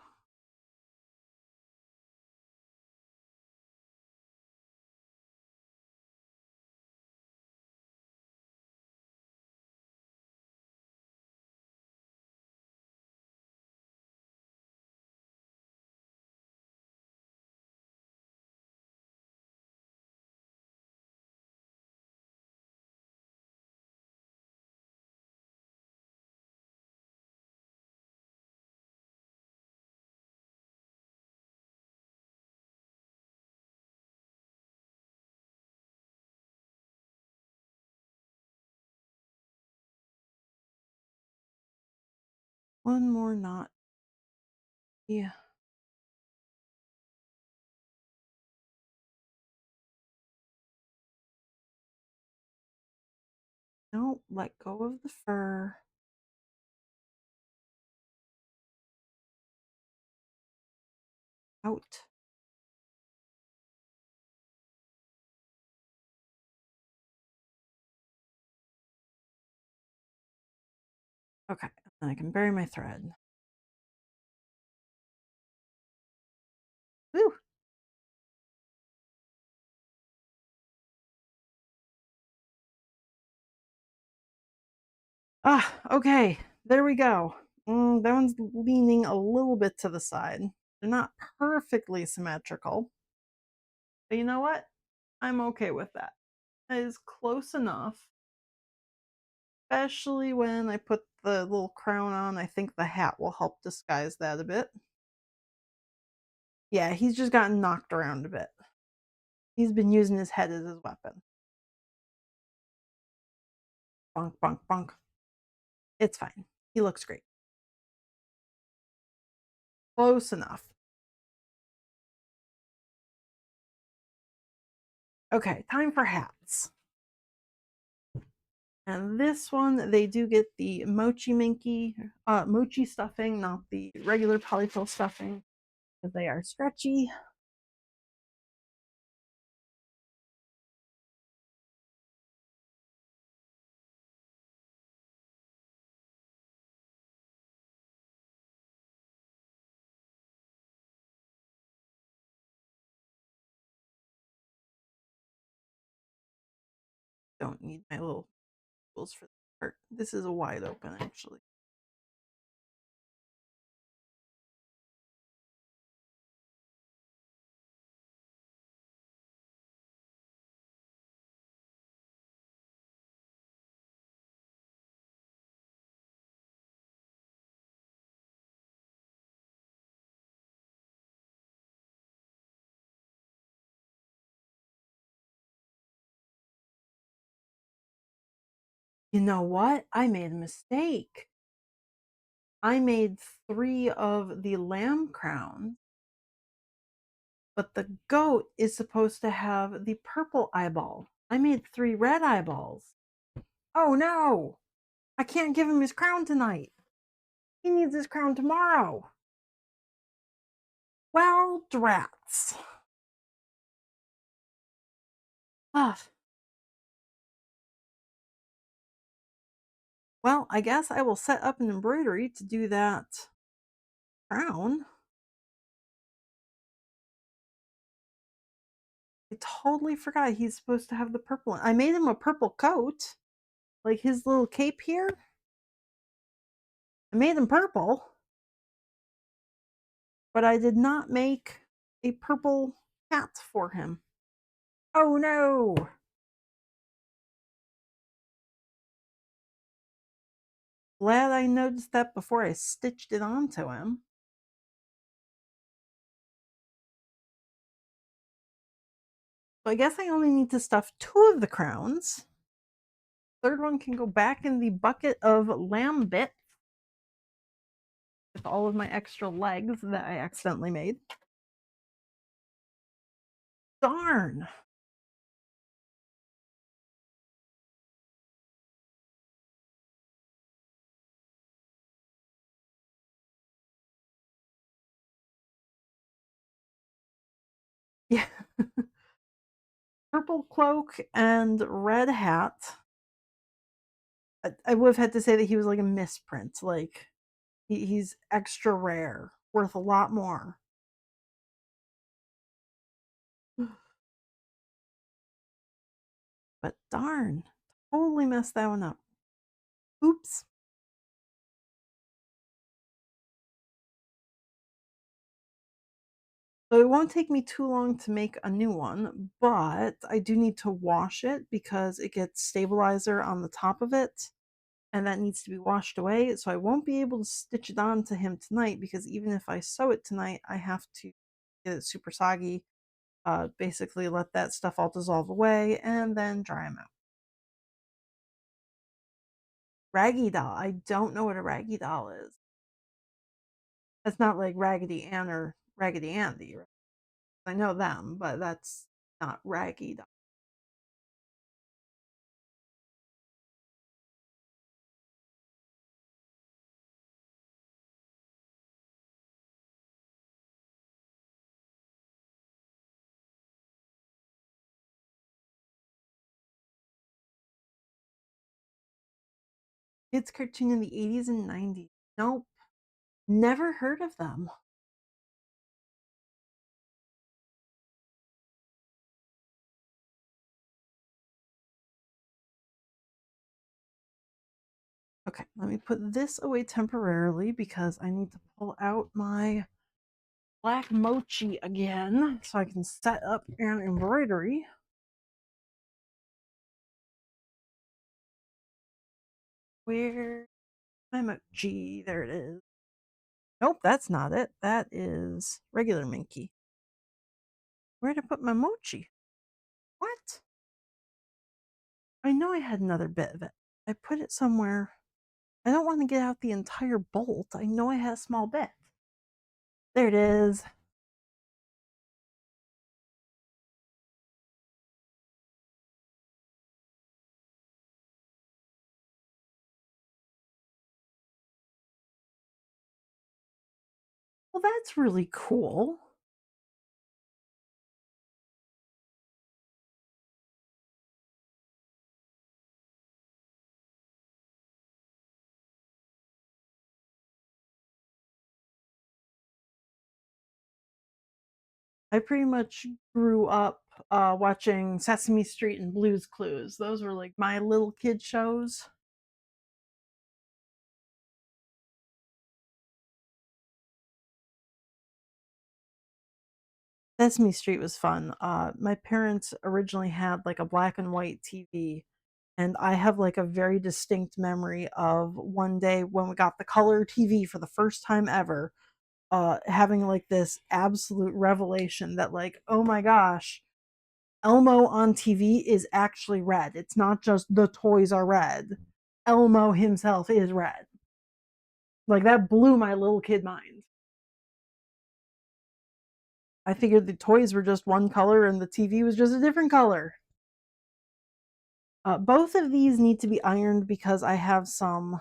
One more knot. Yeah. No, let go of the fur. Out. Okay, and I can bury my thread. Woo! Ah, okay. There we go. That one's leaning a little bit to the side. They're not perfectly symmetrical. But you know what? I'm okay with that. That is close enough. Especially when I put the little crown on. I think the hat will help disguise that a bit. Yeah, he's just gotten knocked around a bit. He's been using his head as his weapon. Bonk, bonk, bonk. It's fine. He looks great. Close enough. Okay, time for hats. And this one, they do get the mochi stuffing, not the regular polyfill stuffing, because they are stretchy. Don't need my little tools for this part. This is a wide open, actually. You know what? I made a mistake. I made 3 of the lamb crowns, but the goat is supposed to have the purple eyeball. I made 3 red eyeballs. Oh no! I can't give him his crown tonight. He needs his crown tomorrow. Well, drats. Ah, well, I guess I will set up an embroidery to do that crown. I totally forgot he's supposed to have the purple. I made him a purple coat, like his little cape here. I made him purple, but I did not make a purple hat for him. Oh no! Glad I noticed that before I stitched it onto him. So I guess I only need to stuff 2 of the crowns. Third one can go back in the bucket of lamb bits with all of my extra legs that I accidentally made. Darn! Yeah. Purple cloak and red hat. I would have had to say that he was like a misprint. Like he's extra rare, worth a lot more. But darn, totally messed that one up. Oops. So it won't take me too long to make a new one, but I do need to wash it because it gets stabilizer on the top of it, and that needs to be washed away. So I won't be able to stitch it on to him tonight because even if I sew it tonight, I have to get it super soggy, basically let that stuff all dissolve away, and then dry them out. Raggy doll. I don't know what a raggy doll is. That's not like Raggedy Ann or Raggedy Andy. Right? I know them, but that's not Raggy doll. Kids cartoon in the 80s and 90s. Nope. Never heard of them. Okay, let me put this away temporarily because I need to pull out my black mochi again so I can set up an embroidery. Where my mochi? There it is. Nope, that's not it. That is regular Minky. Where'd I put my mochi? What? I know I had another bit of it. I put it somewhere. I don't want to get out the entire bolt. I know I had a small bit. There it is. Well, that's really cool. I pretty much grew up watching Sesame Street and Blue's Clues. Those were like my little kid shows. Sesame Street was fun. My parents originally had like a black and white TV, and I have like a very distinct memory of one day when we got the color TV for the first time ever, having like this absolute revelation that like, oh my gosh, Elmo on TV is actually red. It's not just the toys are red. Elmo himself is red. Like, that blew my little kid mind. I figured the toys were just one color and the TV was just a different color. Both of these need to be ironed because I have some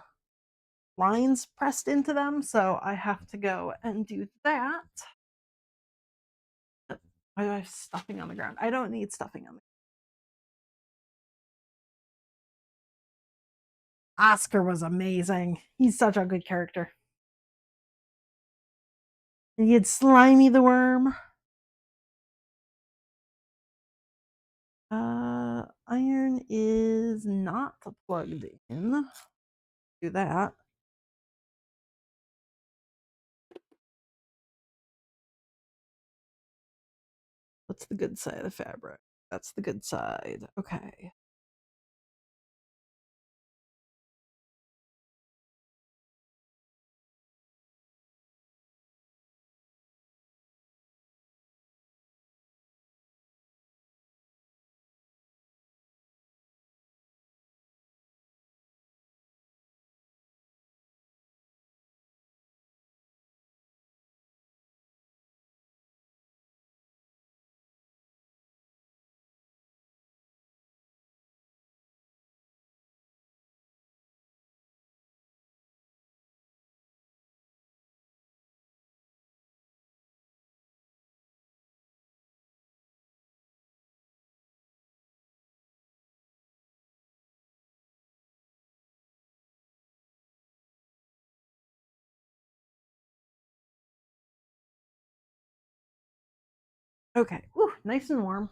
lines pressed into them, so I have to go and do that. Why do I have stuffing on the ground? I don't need stuffing on the Oscar was amazing. He's such a good character. And he had Slimy the Worm. Iron is not plugged in. Do that. What's the good side of the fabric? That's the good side. Okay. Okay. Ooh, nice and warm.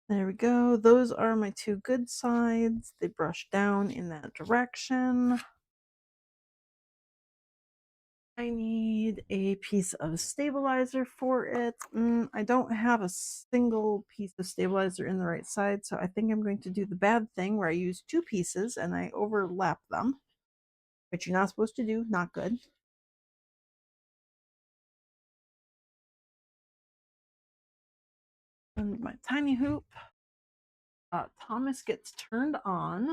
There we go. Those are my two good sides. They brush down in that direction. I need a piece of stabilizer for it. I don't have a single piece of stabilizer in the right side, so I think I'm going to do the bad thing where I use two pieces and I overlap them, which you're not supposed to do. Not good. And my tiny hoop. Thomas gets turned on.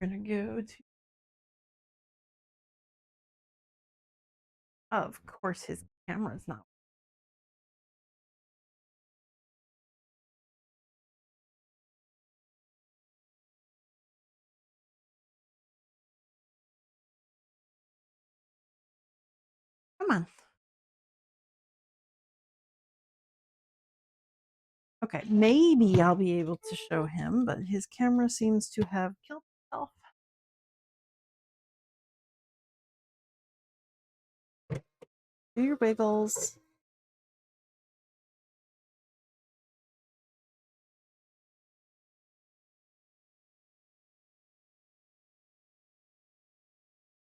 We're gonna go to. Of course, his camera's not. Come on. Okay, maybe I'll be able to show him, but his camera seems to have killed itself. Do your wiggles.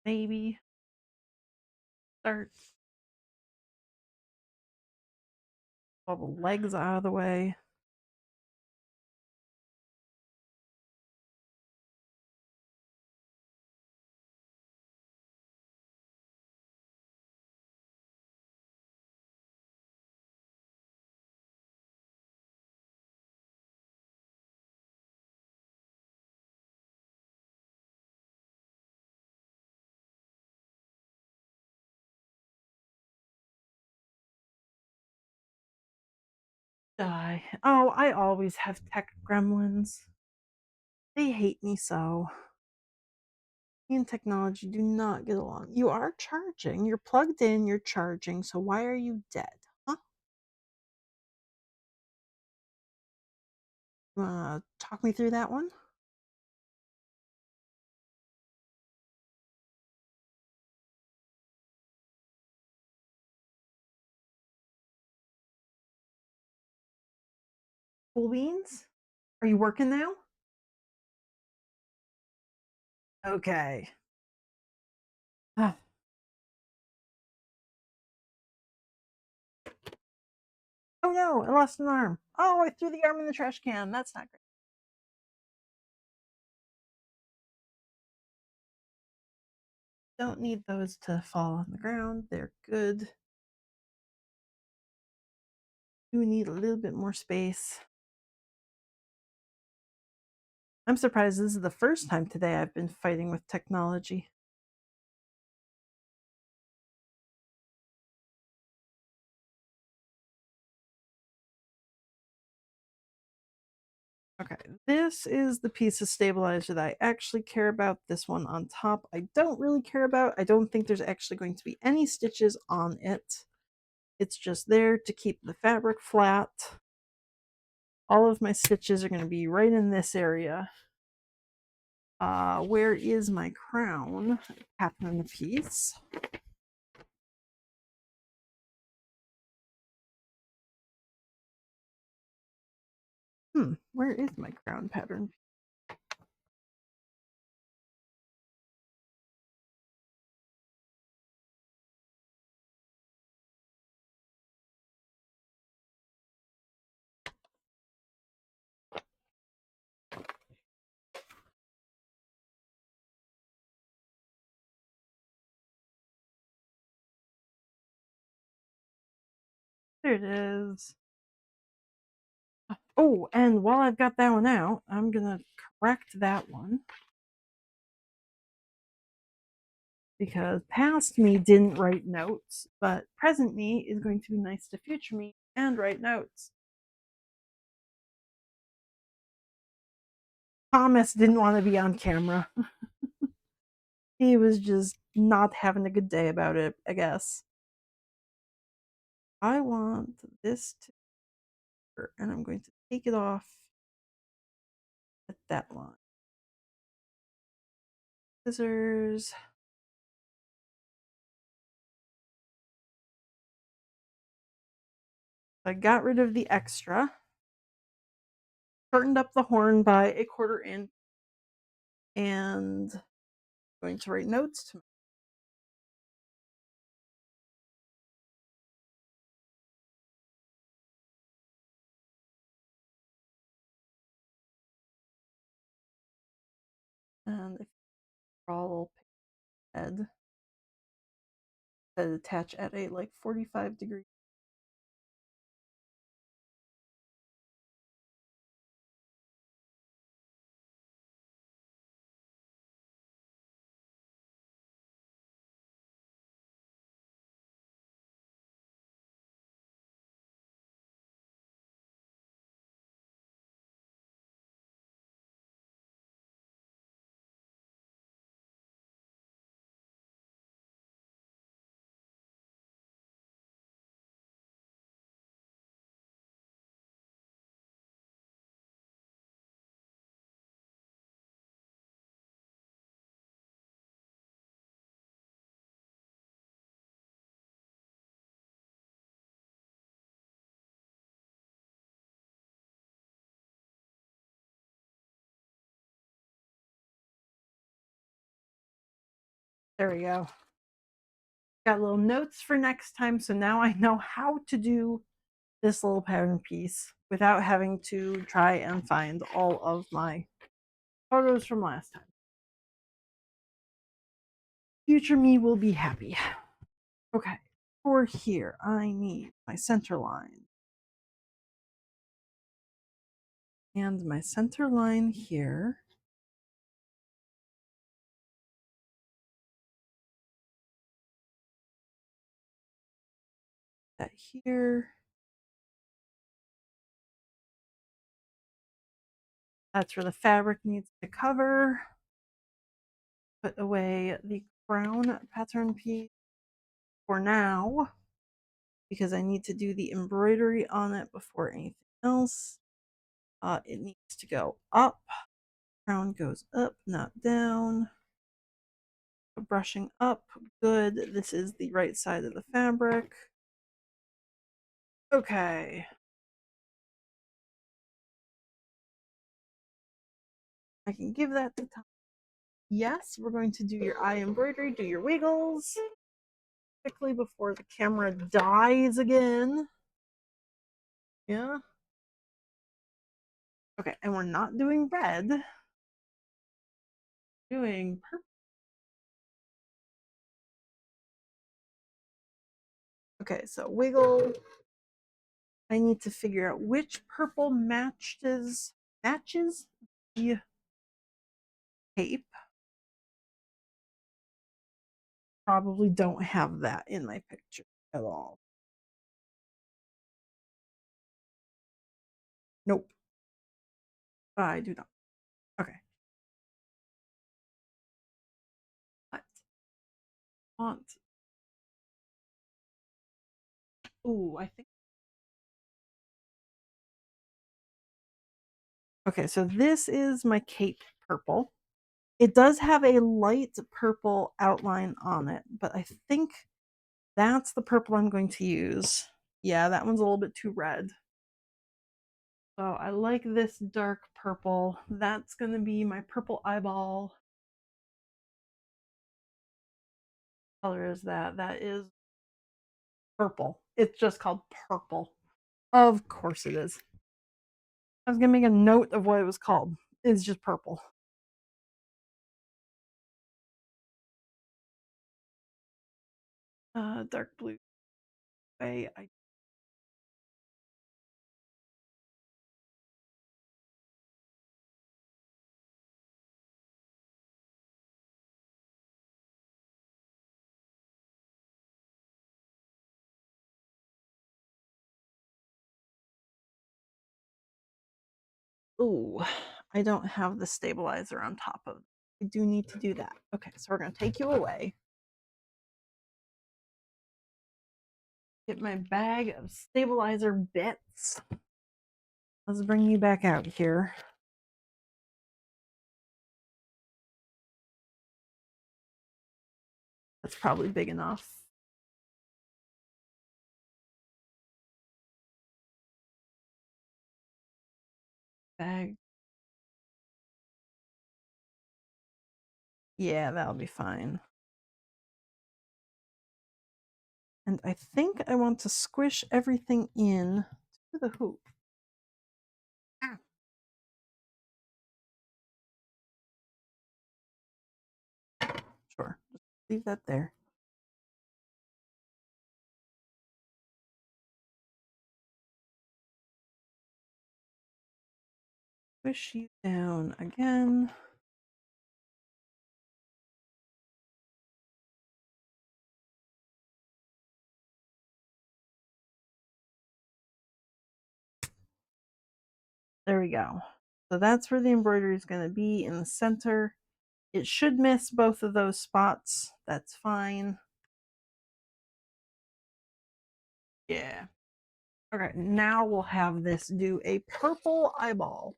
Maybe. Start. All the legs out of the way. Die. Oh, I always have tech gremlins. They hate me so. Me and technology do not get along. You are charging. You're plugged in, you're charging, so why are you dead? Huh? Talk me through that one? Cool beans? Are you working now? Okay. Ah. Oh no, I lost an arm. Oh, I threw the arm in the trash can. That's not great. Don't need those to fall on the ground. They're good. do need a little bit more space. I'm surprised this is the first time today I've been fighting with technology. Okay, this is the piece of stabilizer that I actually care about. This one on top, I don't really care about. I don't think there's actually going to be any stitches on it. It's just there to keep the fabric flat. All of my stitches are going to be right in this area. Where is my crown pattern piece? Where is my crown pattern? There it is. Oh, and while I've got that one out, I'm gonna correct that one. Because past me didn't write notes, but present me is going to be nice to future me and write notes. Thomas didn't want to be on camera. He was just not having a good day about it, I guess. I want this to, and I'm going to take it off at that line. Scissors. I got rid of the extra, shortened up the horn by 1/4 inch, and I'm going to write notes to and if all head that attach at a like 45-degree. There we go. Got little notes for next time, so now I know how to do this little pattern piece without having to try and find all of my photos from last time. Future me will be happy. Okay, for here, I need my center line. And my center line here. That here. That's where the fabric needs to cover. Put away the crown pattern piece for now because I need to do the embroidery on it before anything else. It needs to go up. Crown goes up, not down. Brushing up, good. This is the right side of the fabric. Okay. I can give that to Tom. Yes, we're going to do your eye embroidery, do your wiggles quickly before the camera dies again. Yeah. Okay, and we're not doing red. Doing purple. Okay, so wiggle I need to figure out which purple matches the tape. Probably don't have that in my picture at all. Nope. I do not. Okay. What? Font. Ooh, I think. Okay, so this is my cape purple. It does have a light purple outline on it, but I think that's the purple I'm going to use. Yeah, that one's a little bit too red. So I like this dark purple. That's going to be my purple eyeball. What color is that? That is purple. It's just called purple. Of course it is. I was going to make a note of what it was called. It's just purple. Dark blue. I Ooh, I don't have the stabilizer on top of. I do need to do that. Okay, so we're going to take you away. Get my bag of stabilizer bits. Let's bring you back out here. That's probably big enough. Bag. Yeah, that'll be fine. And I think I want to squish everything in to the hoop. Ah. Sure, just leave that there. Push you down again. There we go. So that's where the embroidery is going to be, in the center. It should miss both of those spots. That's fine. Yeah. Okay, now we'll have this do a purple eyeball.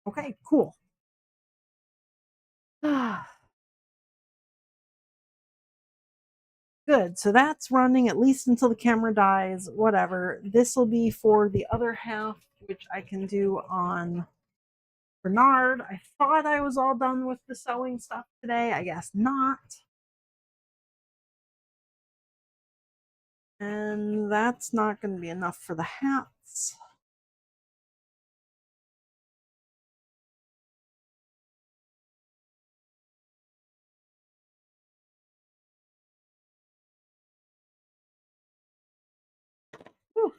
Okay, cool. Good. So that's running at least until the camera dies, whatever. This will be for the other half, which I can do on Bernard. I thought I was all done with the sewing stuff today. I guess not. And that's not going to be enough for the hats. Whew.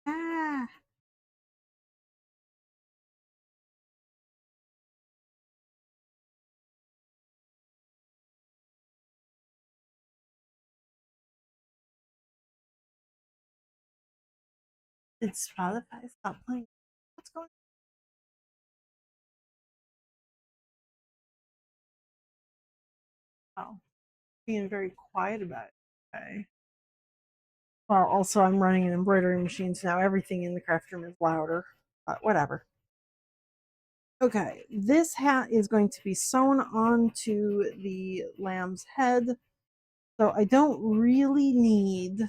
Ah. Did Spotify stop playing? What's going on? Oh, being very quiet about it. Okay. Well, also, I'm running an embroidery machine, so now everything in the craft room is louder. But whatever. Okay, this hat is going to be sewn onto the lamb's head, so I don't really need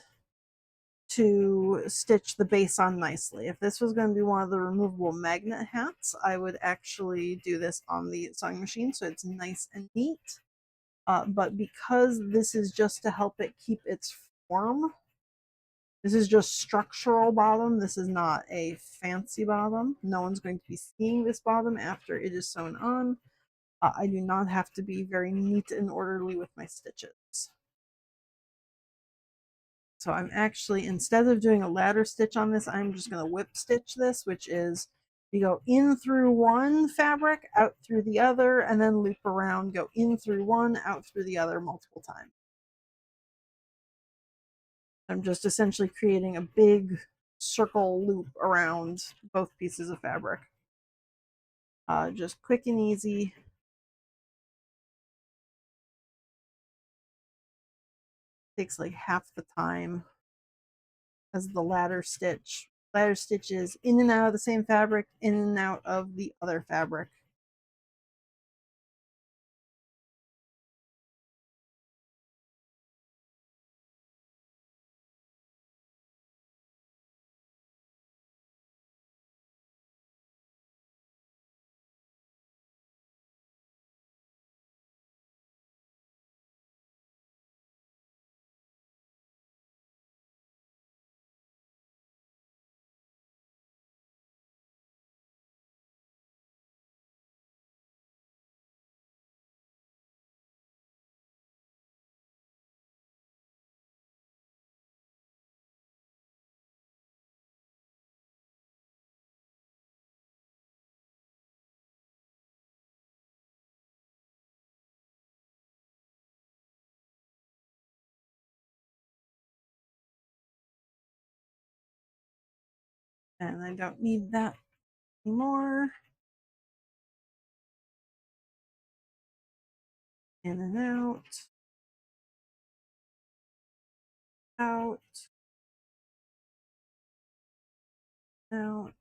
to stitch the base on nicely. If this was going to be one of the removable magnet hats, I would actually do this on the sewing machine so it's nice and neat. But because this is just to help it keep its form, this is just structural bottom. This is not a fancy bottom. No one's going to be seeing this bottom after it is sewn on. I do not have to be very neat and orderly with my stitches. So I'm actually, instead of doing a ladder stitch on this, I'm just going to whip stitch this, which is you go in through one fabric, out through the other, and then loop around, go in through one, out through the other multiple times. I'm just essentially creating a big circle loop around both pieces of fabric. Just quick and easy. Takes like half the time as the ladder stitch. Ladder stitches in and out of the same fabric, in and out of the other fabric. And I don't need that anymore. In and out, out, out.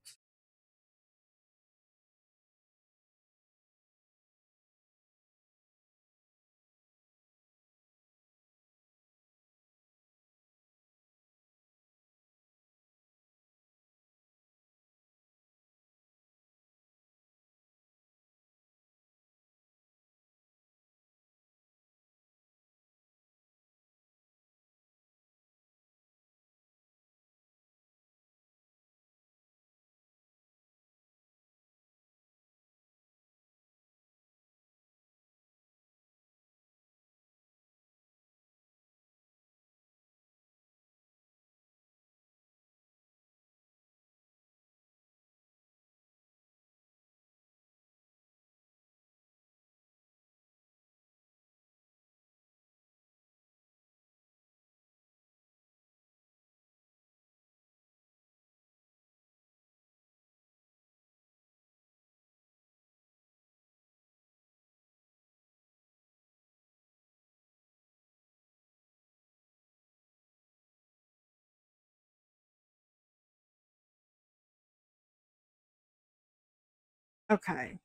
Okay.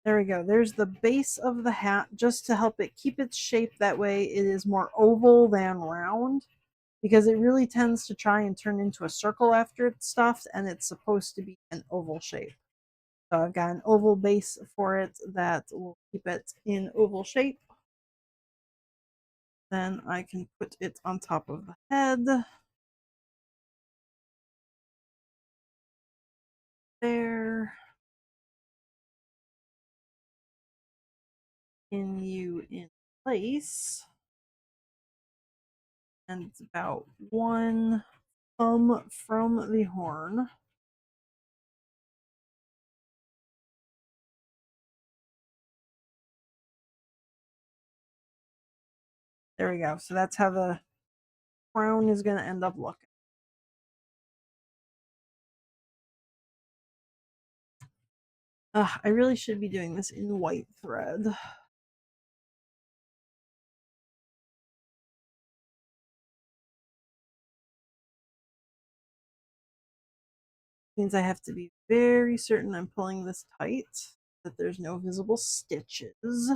There we go. There's the base of the hat just to help it keep its shape. That way it is more oval than round because it really tends to try and turn into a circle after it's stuffed and it's supposed to be an oval shape. So I've got an oval base for it that will keep it in oval shape. Then I can put it on top of the head. There. Pin you in place. And it's about 1 thumb from the horn. There we go. So that's how the crown is going to end up looking. I really should be doing this in white thread. means I have to be very certain I'm pulling this tight, that there's no visible stitches.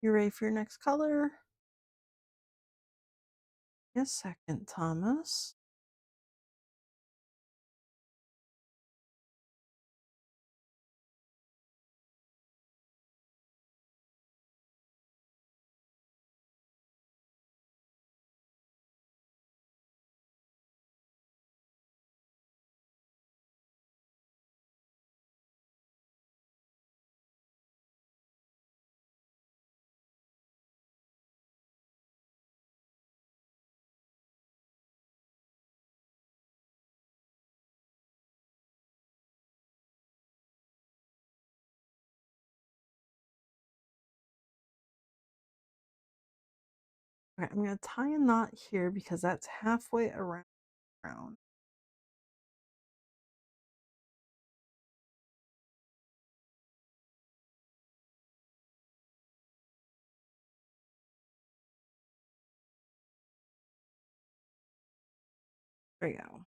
You ready for your next color? Yes, second, Thomas. Okay, I'm gonna tie a knot here because that's halfway around. There you go.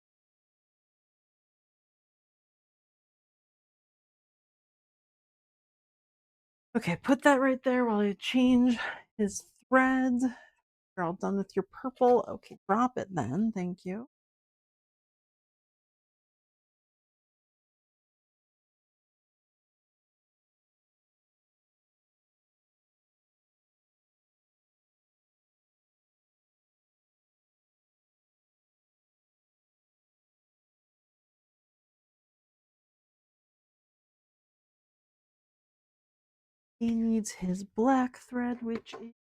Okay, put that right there while I change his thread. You're all done with your purple. Okay, drop it then. Thank you. He needs his black thread, which is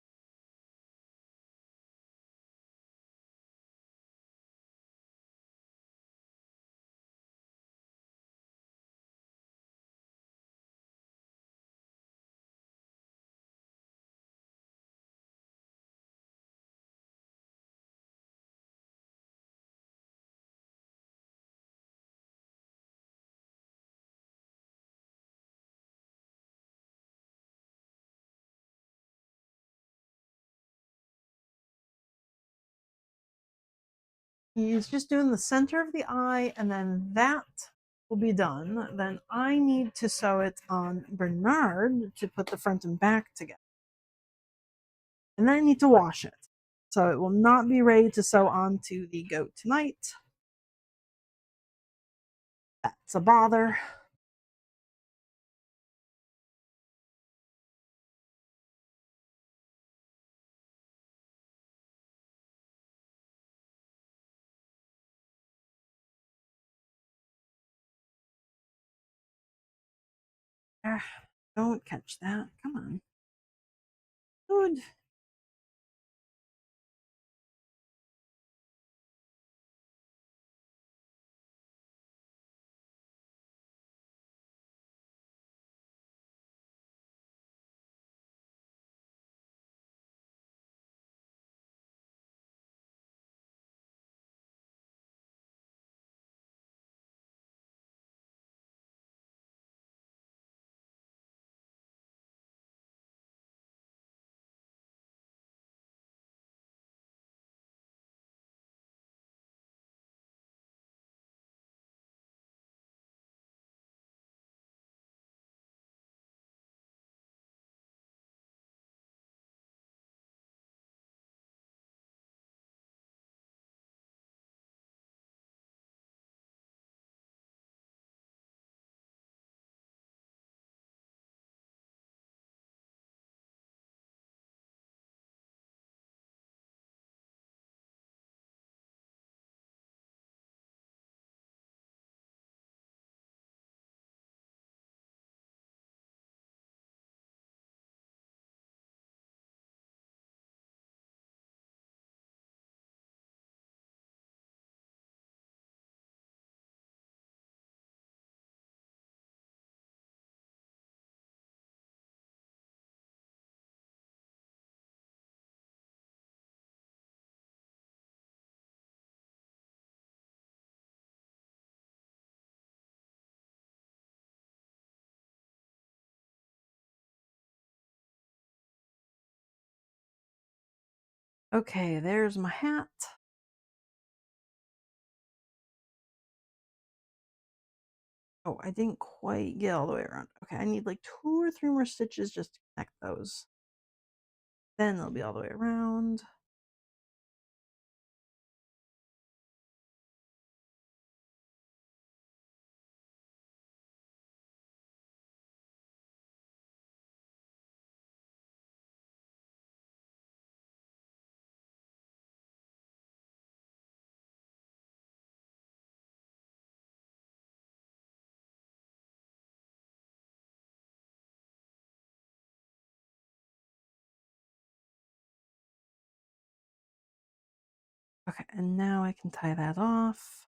he's just doing the center of the eye, and then that will be done. Then I need to sew it on Bernard to put the front and back together. And then I need to wash it. So it will not be ready to sew onto the goat tonight. That's a bother. Ah, don't catch that. Come on. Good. Okay, there's my hat. Oh, I didn't quite get all the way around. Okay, I need like 2 or 3 more stitches just to connect those. Then they'll be all the way around. Okay, and now I can tie that off.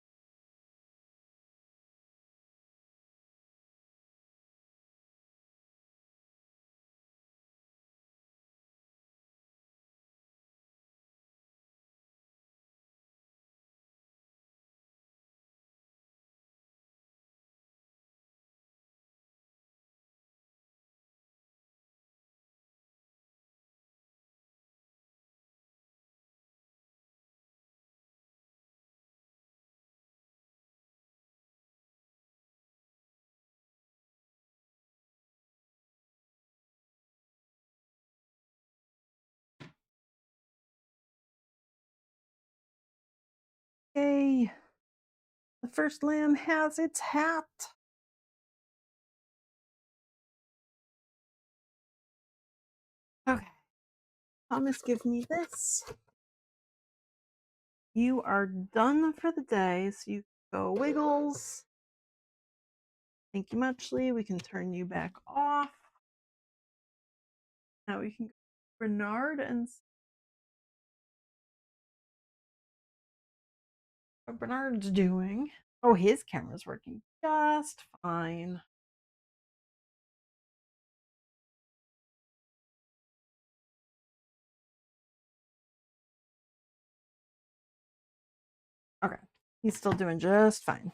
Yay! The first lamb has its hat. Okay. Thomas, give me this. You are done for the day, so you go Wiggles. Thank you muchly. We can turn you back off. Now we can go to Bernard and see what Bernard's doing. Oh, his camera's working just fine. Okay, he's still doing just fine.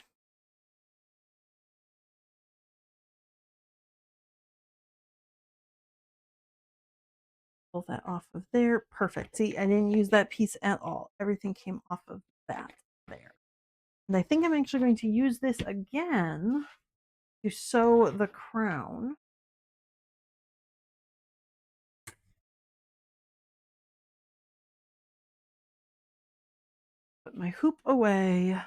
Pull that off of there. Perfect. See, I didn't use that piece at all. Everything came off of that there. And I think I'm actually going to use this again to sew the crown. Put my hoop away.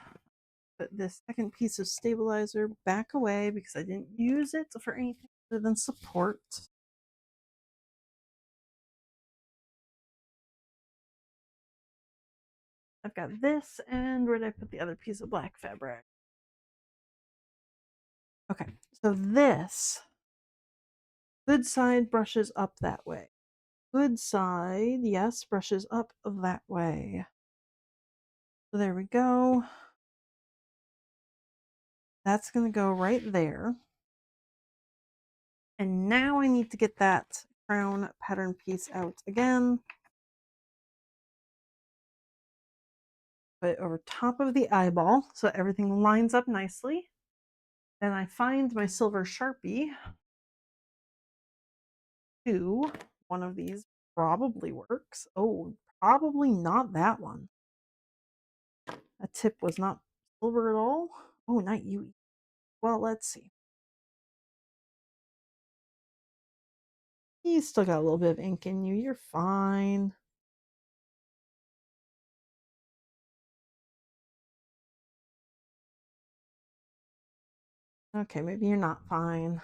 Put this second piece of stabilizer back away because I didn't use it for anything other than support. I've got this, and where did I put the other piece of black fabric? Okay, so this good side brushes up that way. Good side, yes, brushes up that way. So there we go. That's going to go right there. And now I need to get that crown pattern piece out again. Put it over top of the eyeball so everything lines up nicely. Then I find my silver Sharpie. One of these probably works. Oh, probably not that one. That tip was not silver at all. Oh, not you. Well, let's see. You still got a little bit of ink in you. You're fine. Okay, maybe you're not fine.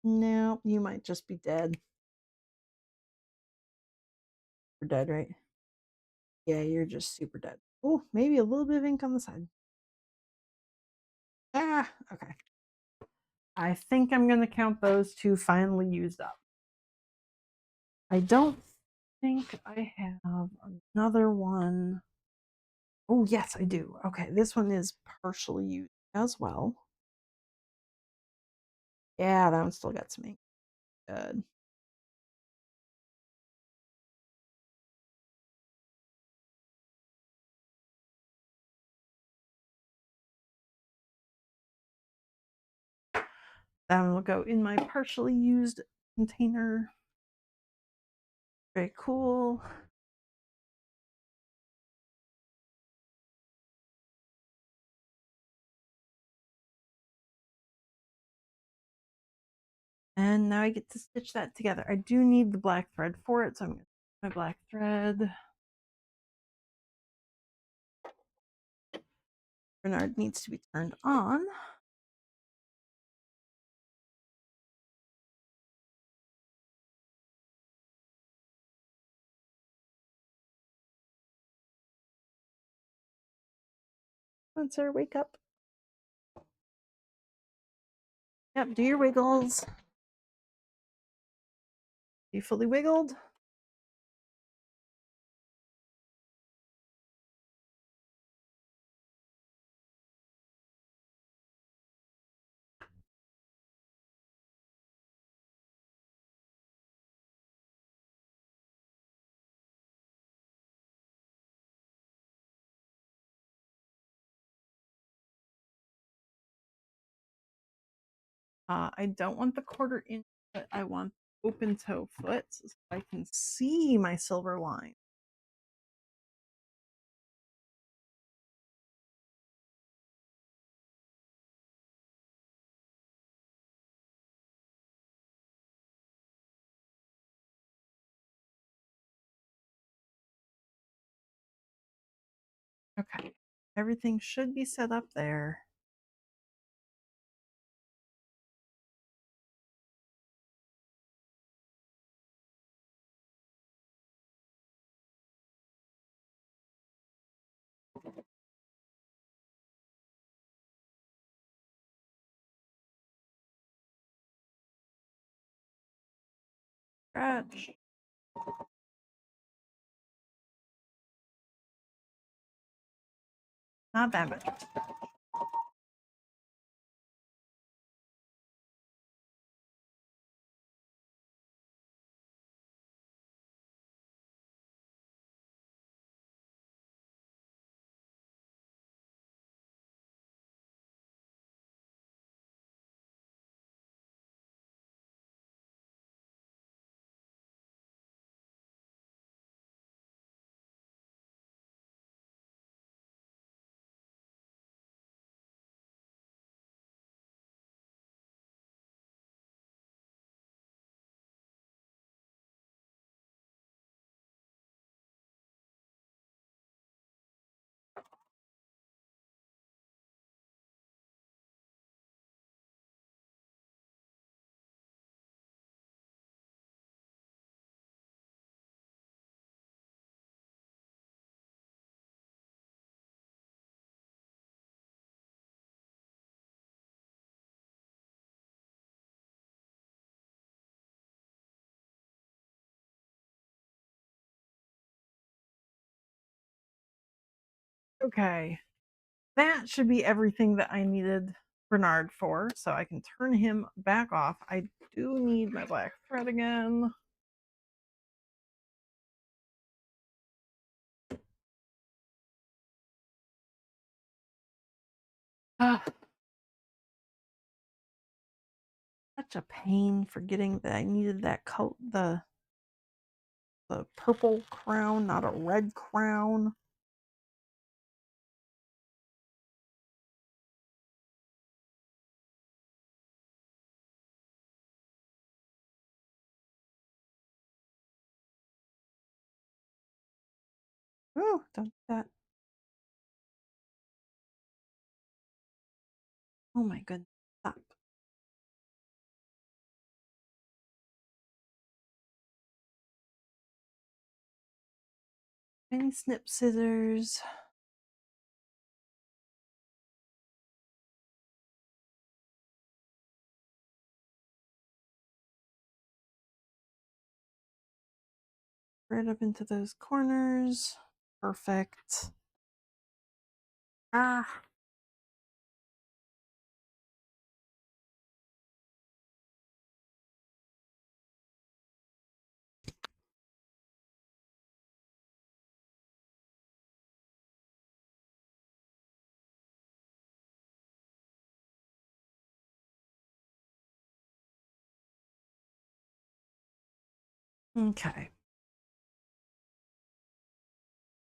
No, you might just be dead. You're dead, right? Yeah, you're just super dead. Oh, maybe a little bit of ink on the side. Ah, okay. I think I'm going to count those two finally used up. I don't think I have another one. Oh, yes, I do. Okay, this one is partially used as well. Yeah, that one still got some ink. Good. That will go in my partially used container. Very cool. And now I get to stitch that together. I do need the black thread for it, so I'm going to use my black thread. Bernard needs to be turned on. Spencer, wake up. Yep, do your wiggles. You fully wiggled? I don't want the 1/4 inch, but I want open toe foot so I can see my silver line. Okay, everything should be set up there. Scratch. Not that much. Okay, that should be everything that I needed Bernard for, so I can turn him back off. I do need my black thread again. Ah, such a pain forgetting that I needed that coat, the purple crown, not a red crown. Oh, don't do that. Oh my goodness. Stop. Tiny snip scissors. Right up into those corners. Perfect. Ah. Okay.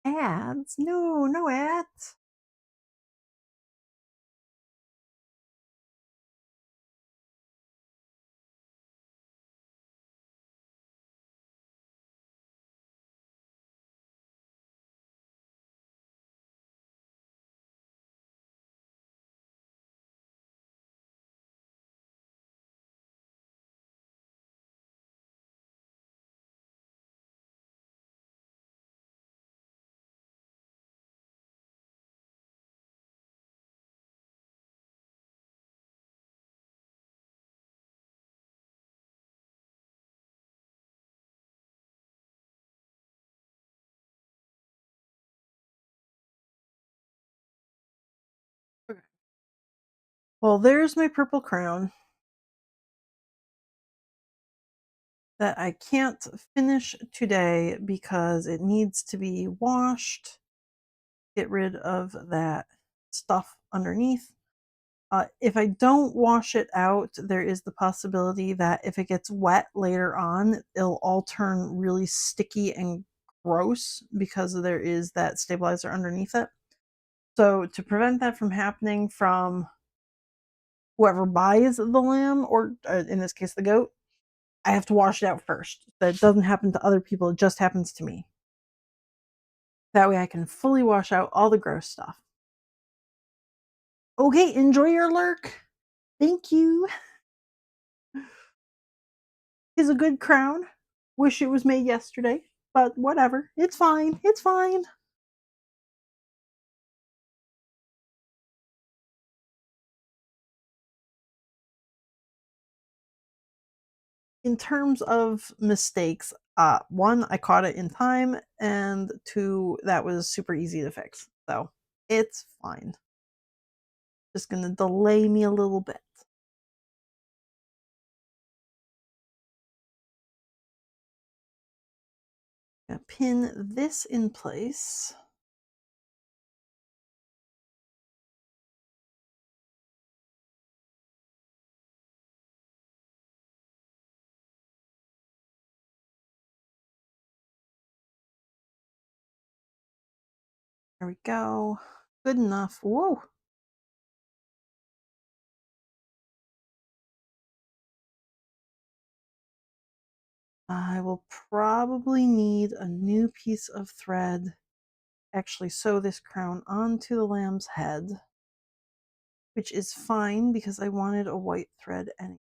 Ads? No, no ads. Okay. Well, there's my purple crown that I can't finish today because it needs to be washed, get rid of that stuff underneath. If I don't wash it out, there is the possibility that if it gets wet later on, it'll all turn really sticky and gross because there is that stabilizer underneath it. So, to prevent that from happening from whoever buys the lamb, or in this case, the goat, I have to wash it out first. That doesn't happen to other people, it just happens to me. That way I can fully wash out all the gross stuff. Okay, enjoy your lurk. Thank you. Is a good crown. Wish it was made yesterday, but whatever. It's fine. It's fine. In terms of mistakes, one, I caught it in time, and two, that was super easy to fix. So it's fine. Just gonna delay me a little bit. Gonna pin this in place. There we go. Good enough. Whoa. I will probably need a new piece of thread. Actually, sew this crown onto the lamb's head, which is fine because I wanted a white thread anyways.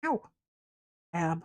Ow. Ab.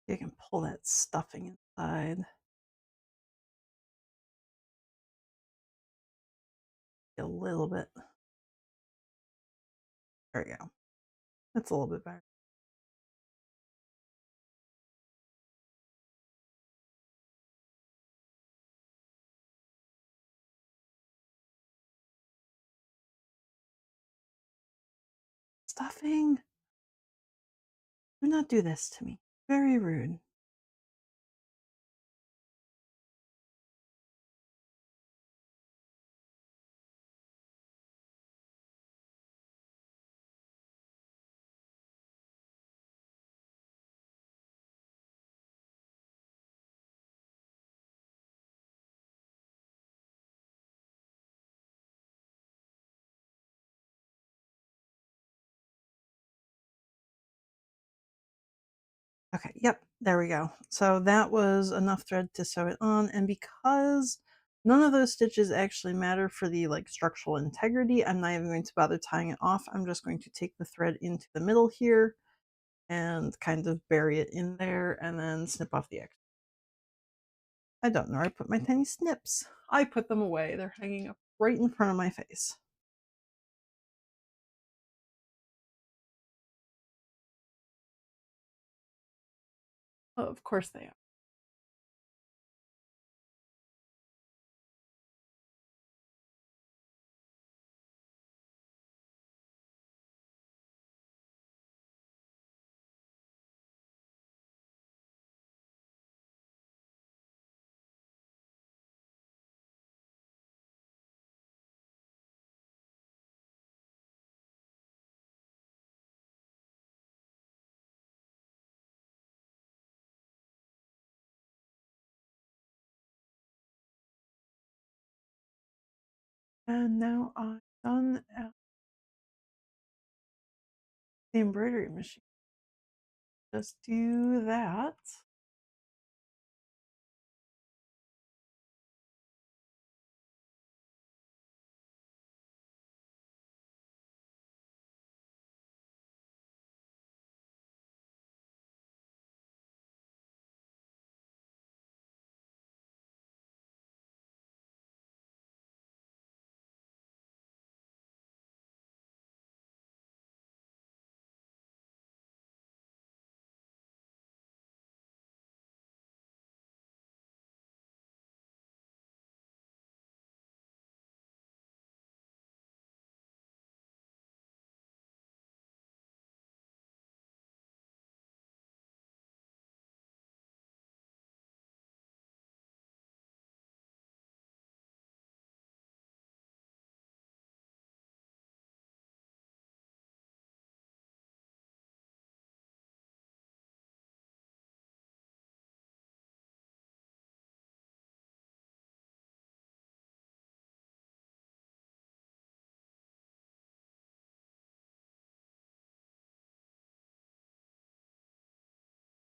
You can pull that stuffing inside. A little bit. There we go. That's a little bit better. Stuffing. not do this to me. Very rude. Okay, yep, there we go. So that was enough thread to sew it on, and because none of those stitches actually matter for the like structural integrity, I'm not even going to bother tying it off. I'm just going to take the thread into the middle here and kind of bury it in there and then snip off the extra. I don't know where I put my tiny snips. I put them away. They're hanging up right in front of my face. Oh, of course they are. And now I'm done at the embroidery machine. Just do that.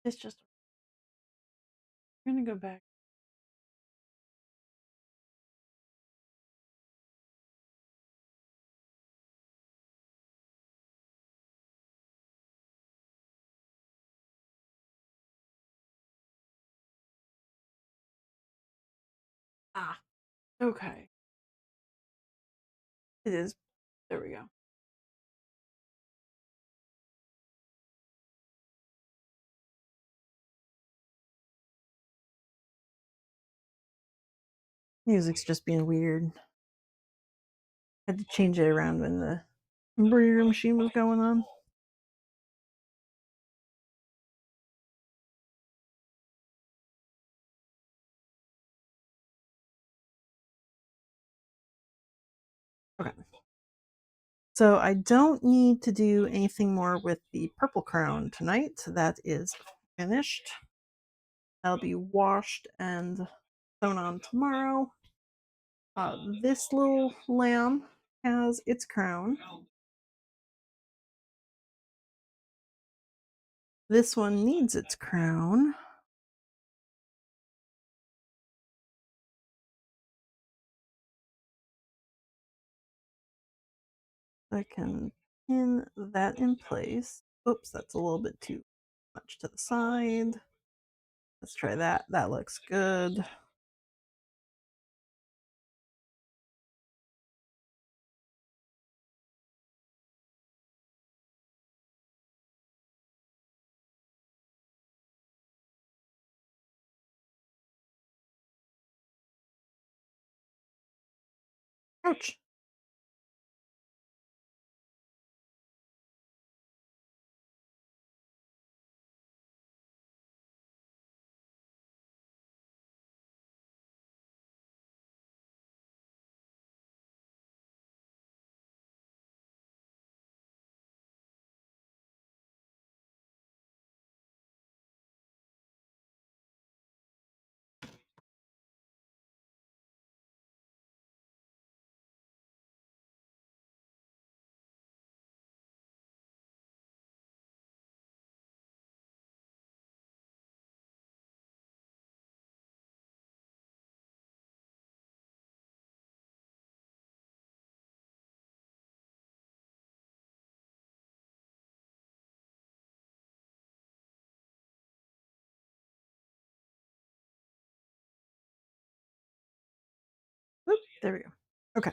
It's just, we're gonna go back. Ah, okay. It is. There we go. Music's just being weird. Had to change it around when the embroidery machine was going on. Okay. So I don't need to do anything more with the purple crown tonight. That is finished. That'll be washed and sewn on tomorrow. This little lamb has its crown. This one needs its crown. I can pin that in place. Oops, that's a little bit too much to the side. Let's try that. That looks good. Ouch. There we go. Okay.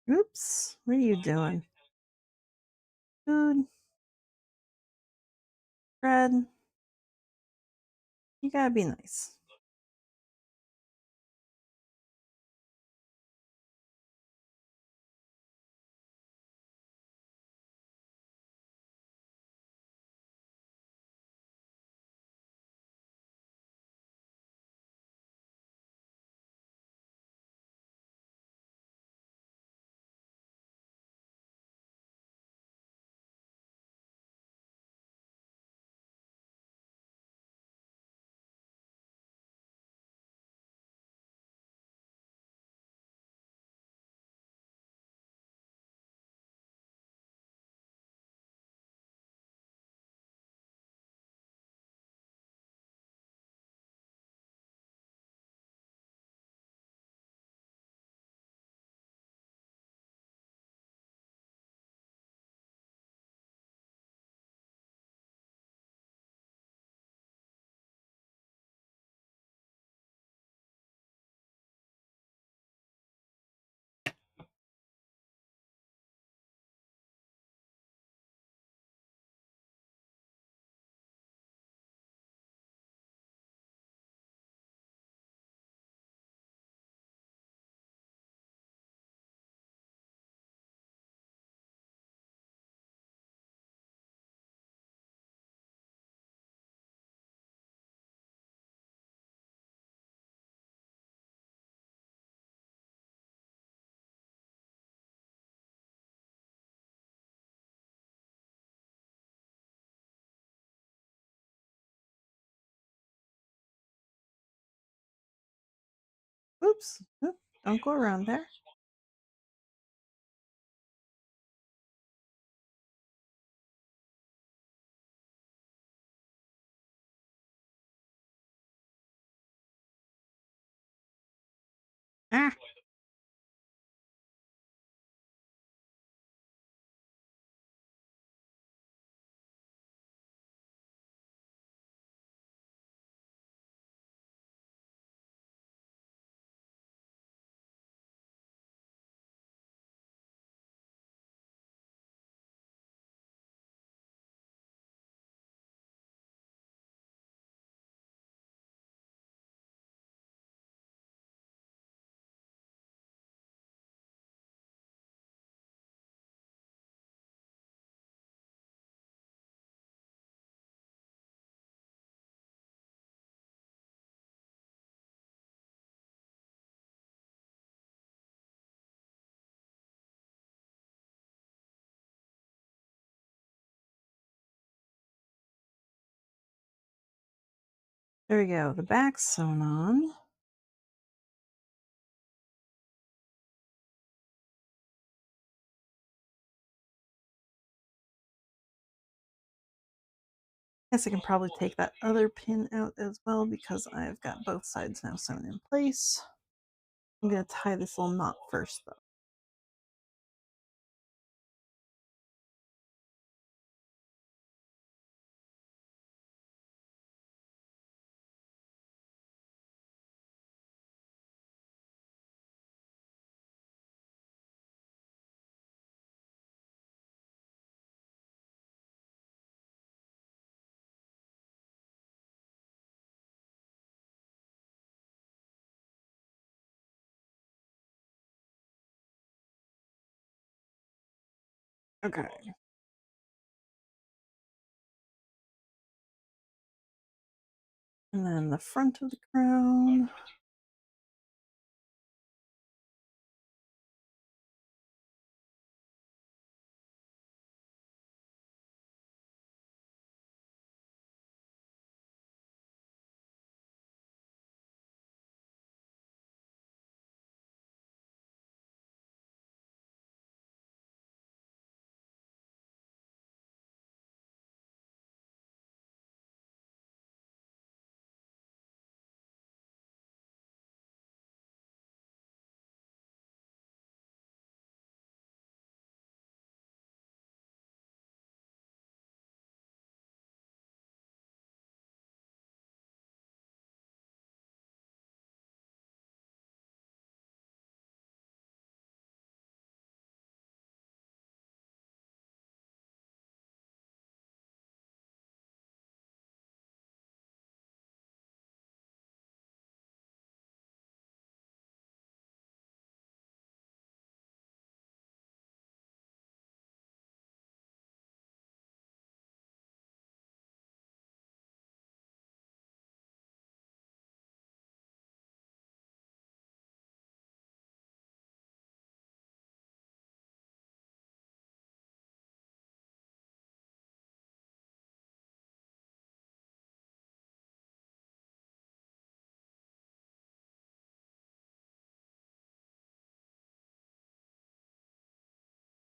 Oops. What are you doing? Dude, Fred, you gotta be nice. Oops. Oop, don't go around there. Ah. There we go. The back's sewn on. Guess I can probably take that other pin out as well because I've got both sides now sewn in place. I'm going to tie this little knot first though. Okay. And then the front of the crown.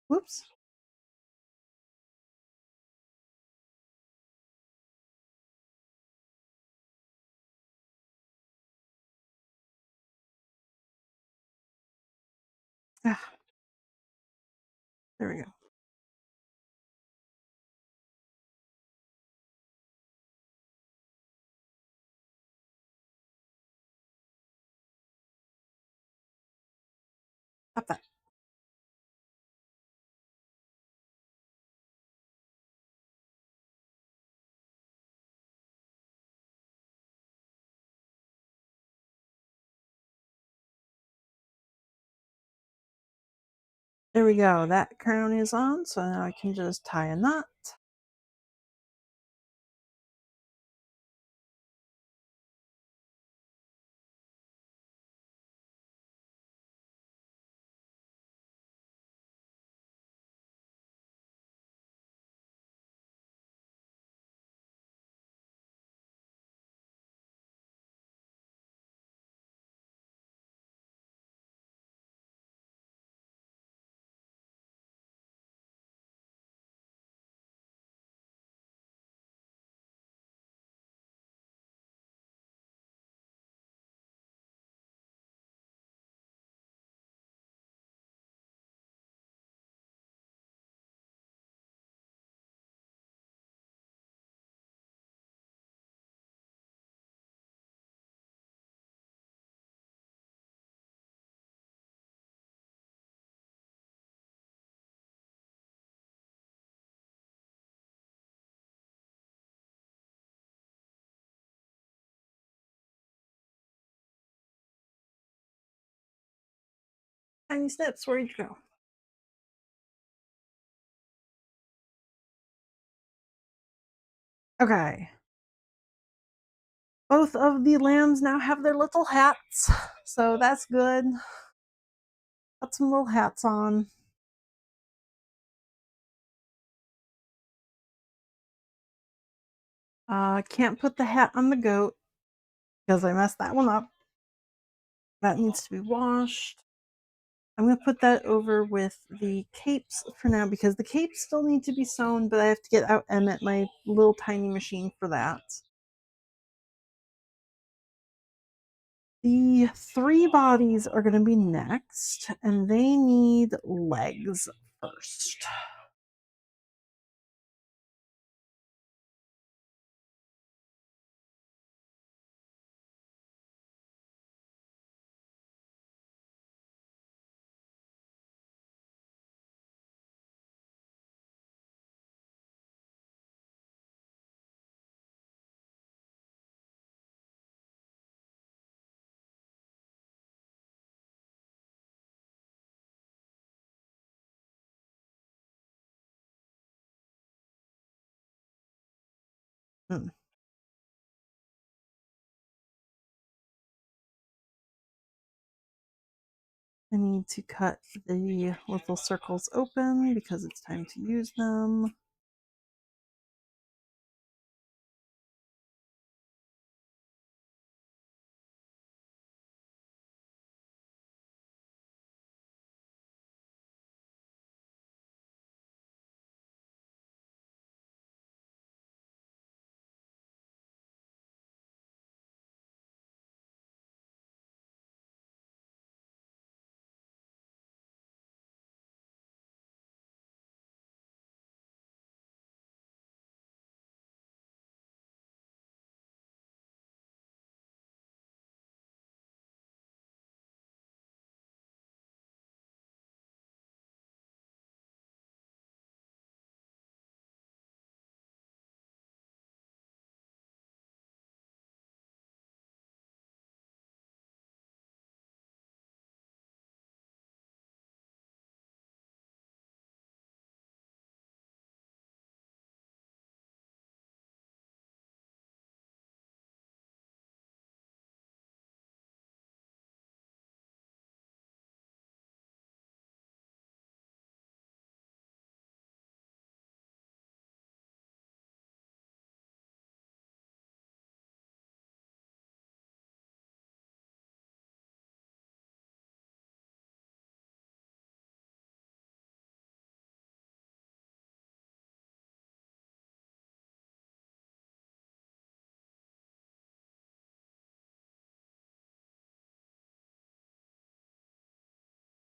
Whoops. Ah, there we go. Pop that. There we go. That crown is on, so now I can just tie a knot. Tiny snips, where'd you go? Okay. Both of the lambs now have their little hats, so that's good. Got some little hats on. Can't put the hat on the goat because I messed that one up. That needs to be washed. I'm going to put that over with the capes for now because the capes still need to be sewn, but I have to get out Emmett, my little tiny machine, for that. The three bodies are going to be next, and they need legs first. Hmm. I need to cut the little circles open because it's time to use them.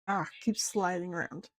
Ah, keeps sliding around.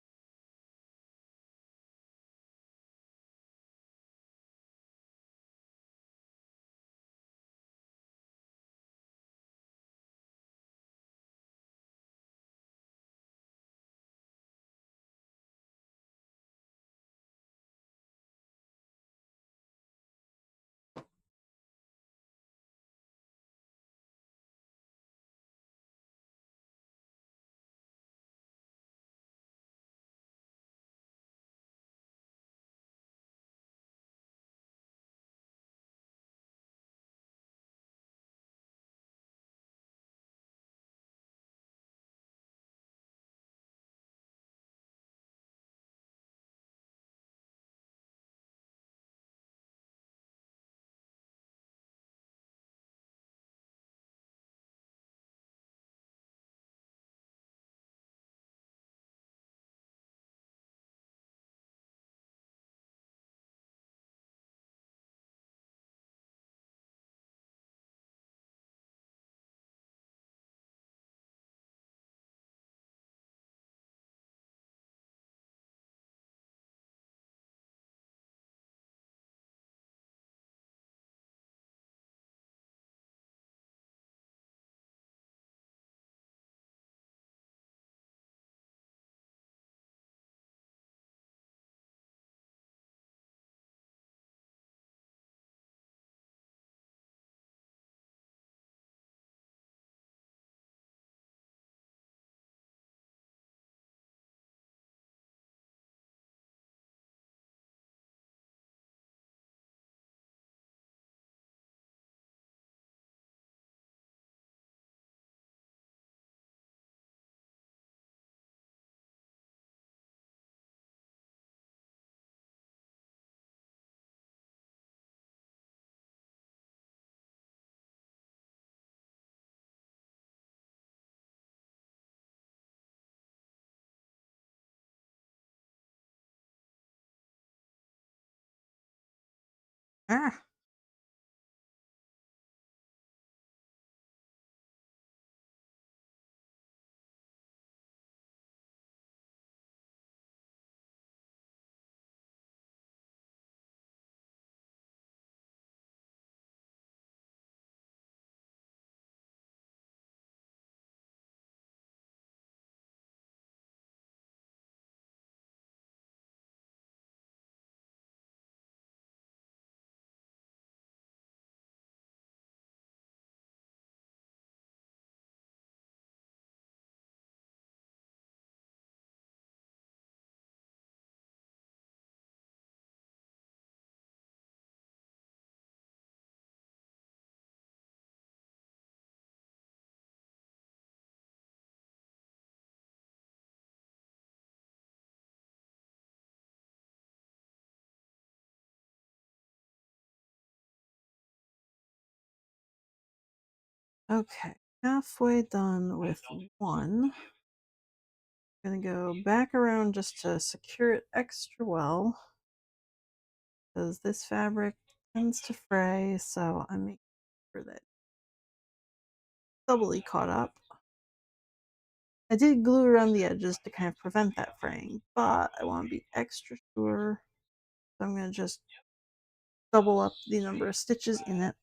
Ah, okay. Halfway done with one. Gonna go back around just to secure it extra well, because this fabric tends to fray, so I'm making sure that doubly caught up. I did glue around the edges to kind of prevent that fraying, but I want to be extra sure. So I'm going to just double up the number of stitches in it.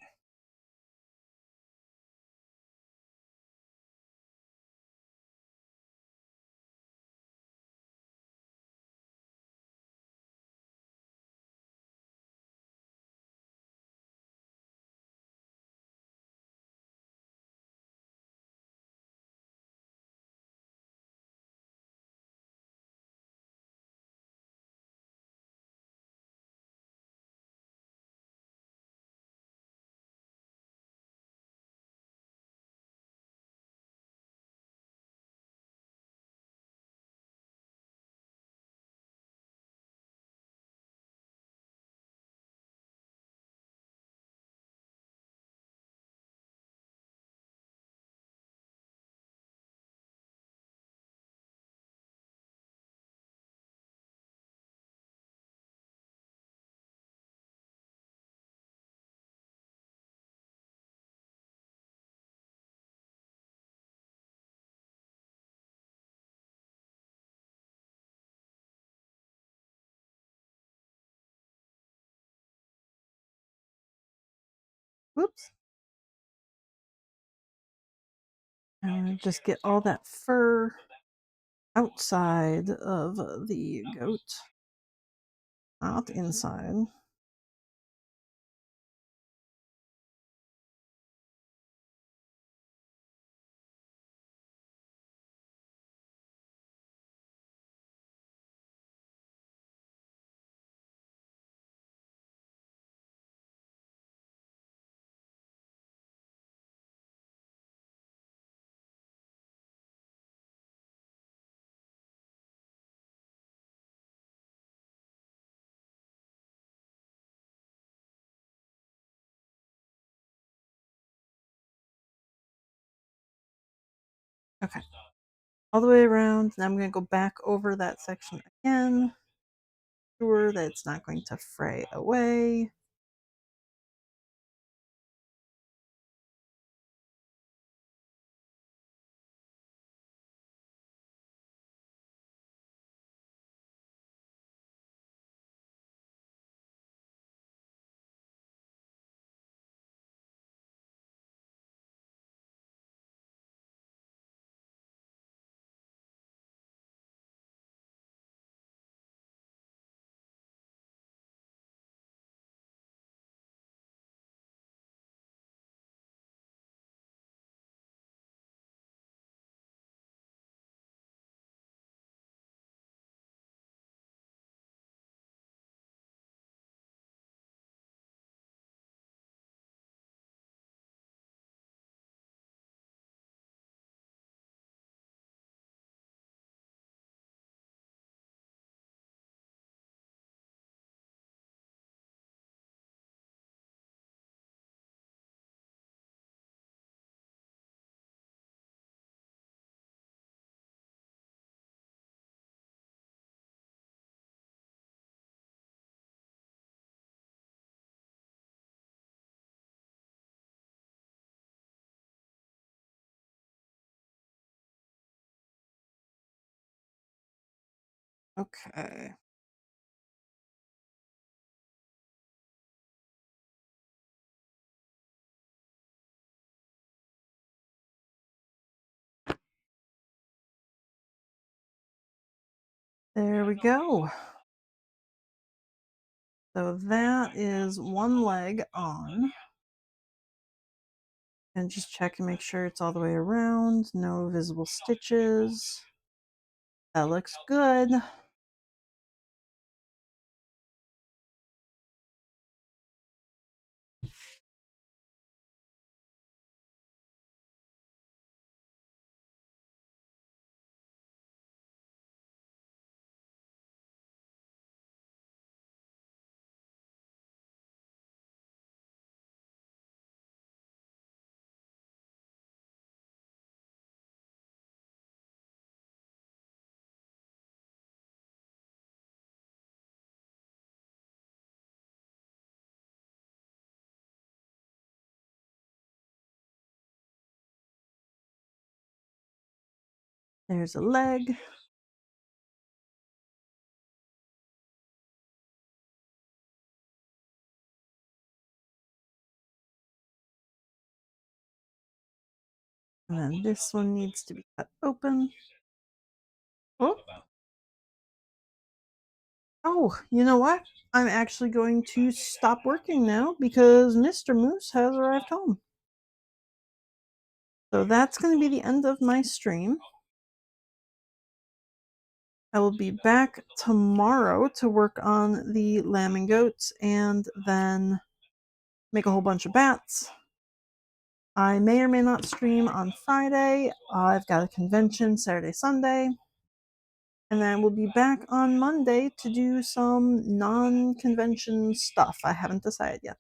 Oops. And just get all that fur outside of the goat, not inside. Okay. All the way around. Now I'm going to go back over that section again. Sure that it's not going to fray away. Okay. There we go. So that is one leg on. And just check and make sure it's all the way around. No visible stitches. That looks good. There's a leg. And then this one needs to be cut open. Oh. Oh, you know what? I'm actually going to stop working now because Mr. Moose has arrived home. So that's going to be the end of my stream. I will be back tomorrow to work on the lamb and goats and then make a whole bunch of bats. I may or may not stream on Friday. I've got a convention Saturday, Sunday. And then we'll be back on Monday to do some non convention stuff. I haven't decided yet.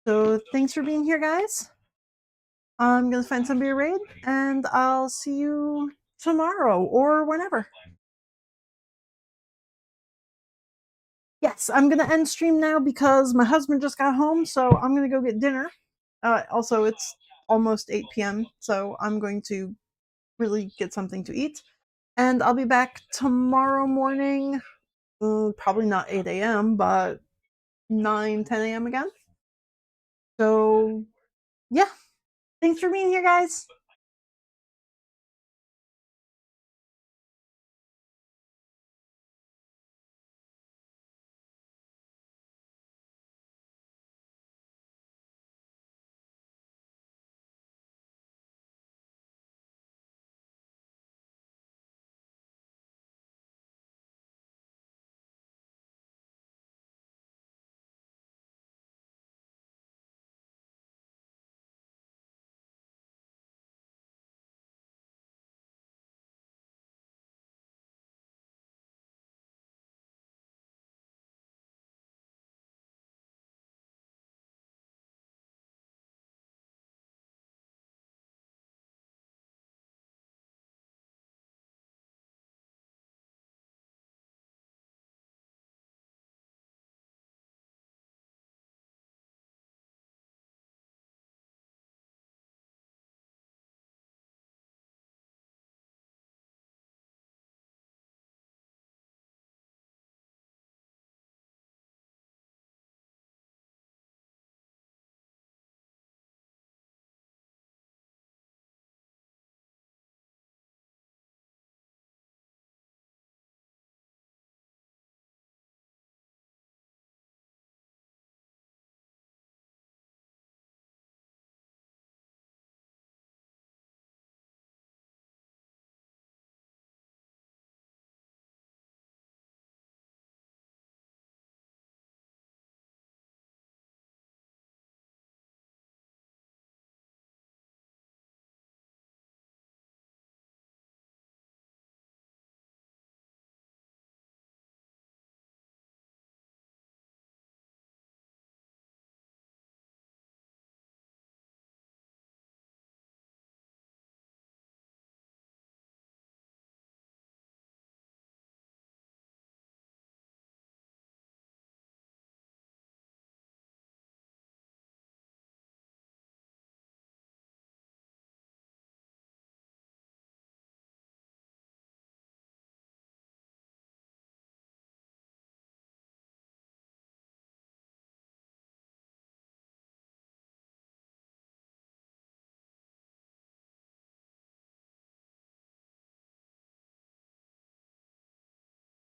So thanks for being here, guys. I'm going to find somebody to raid, and I'll see you tomorrow or whenever. Yes, I'm going to end stream now because my husband just got home, so I'm going to go get dinner. Also, it's almost 8 p.m., so I'm going to really get something to eat. And I'll be back tomorrow morning. Probably not 8 a.m., but 9, 10 a.m. again. So, yeah. Thanks for being here, guys.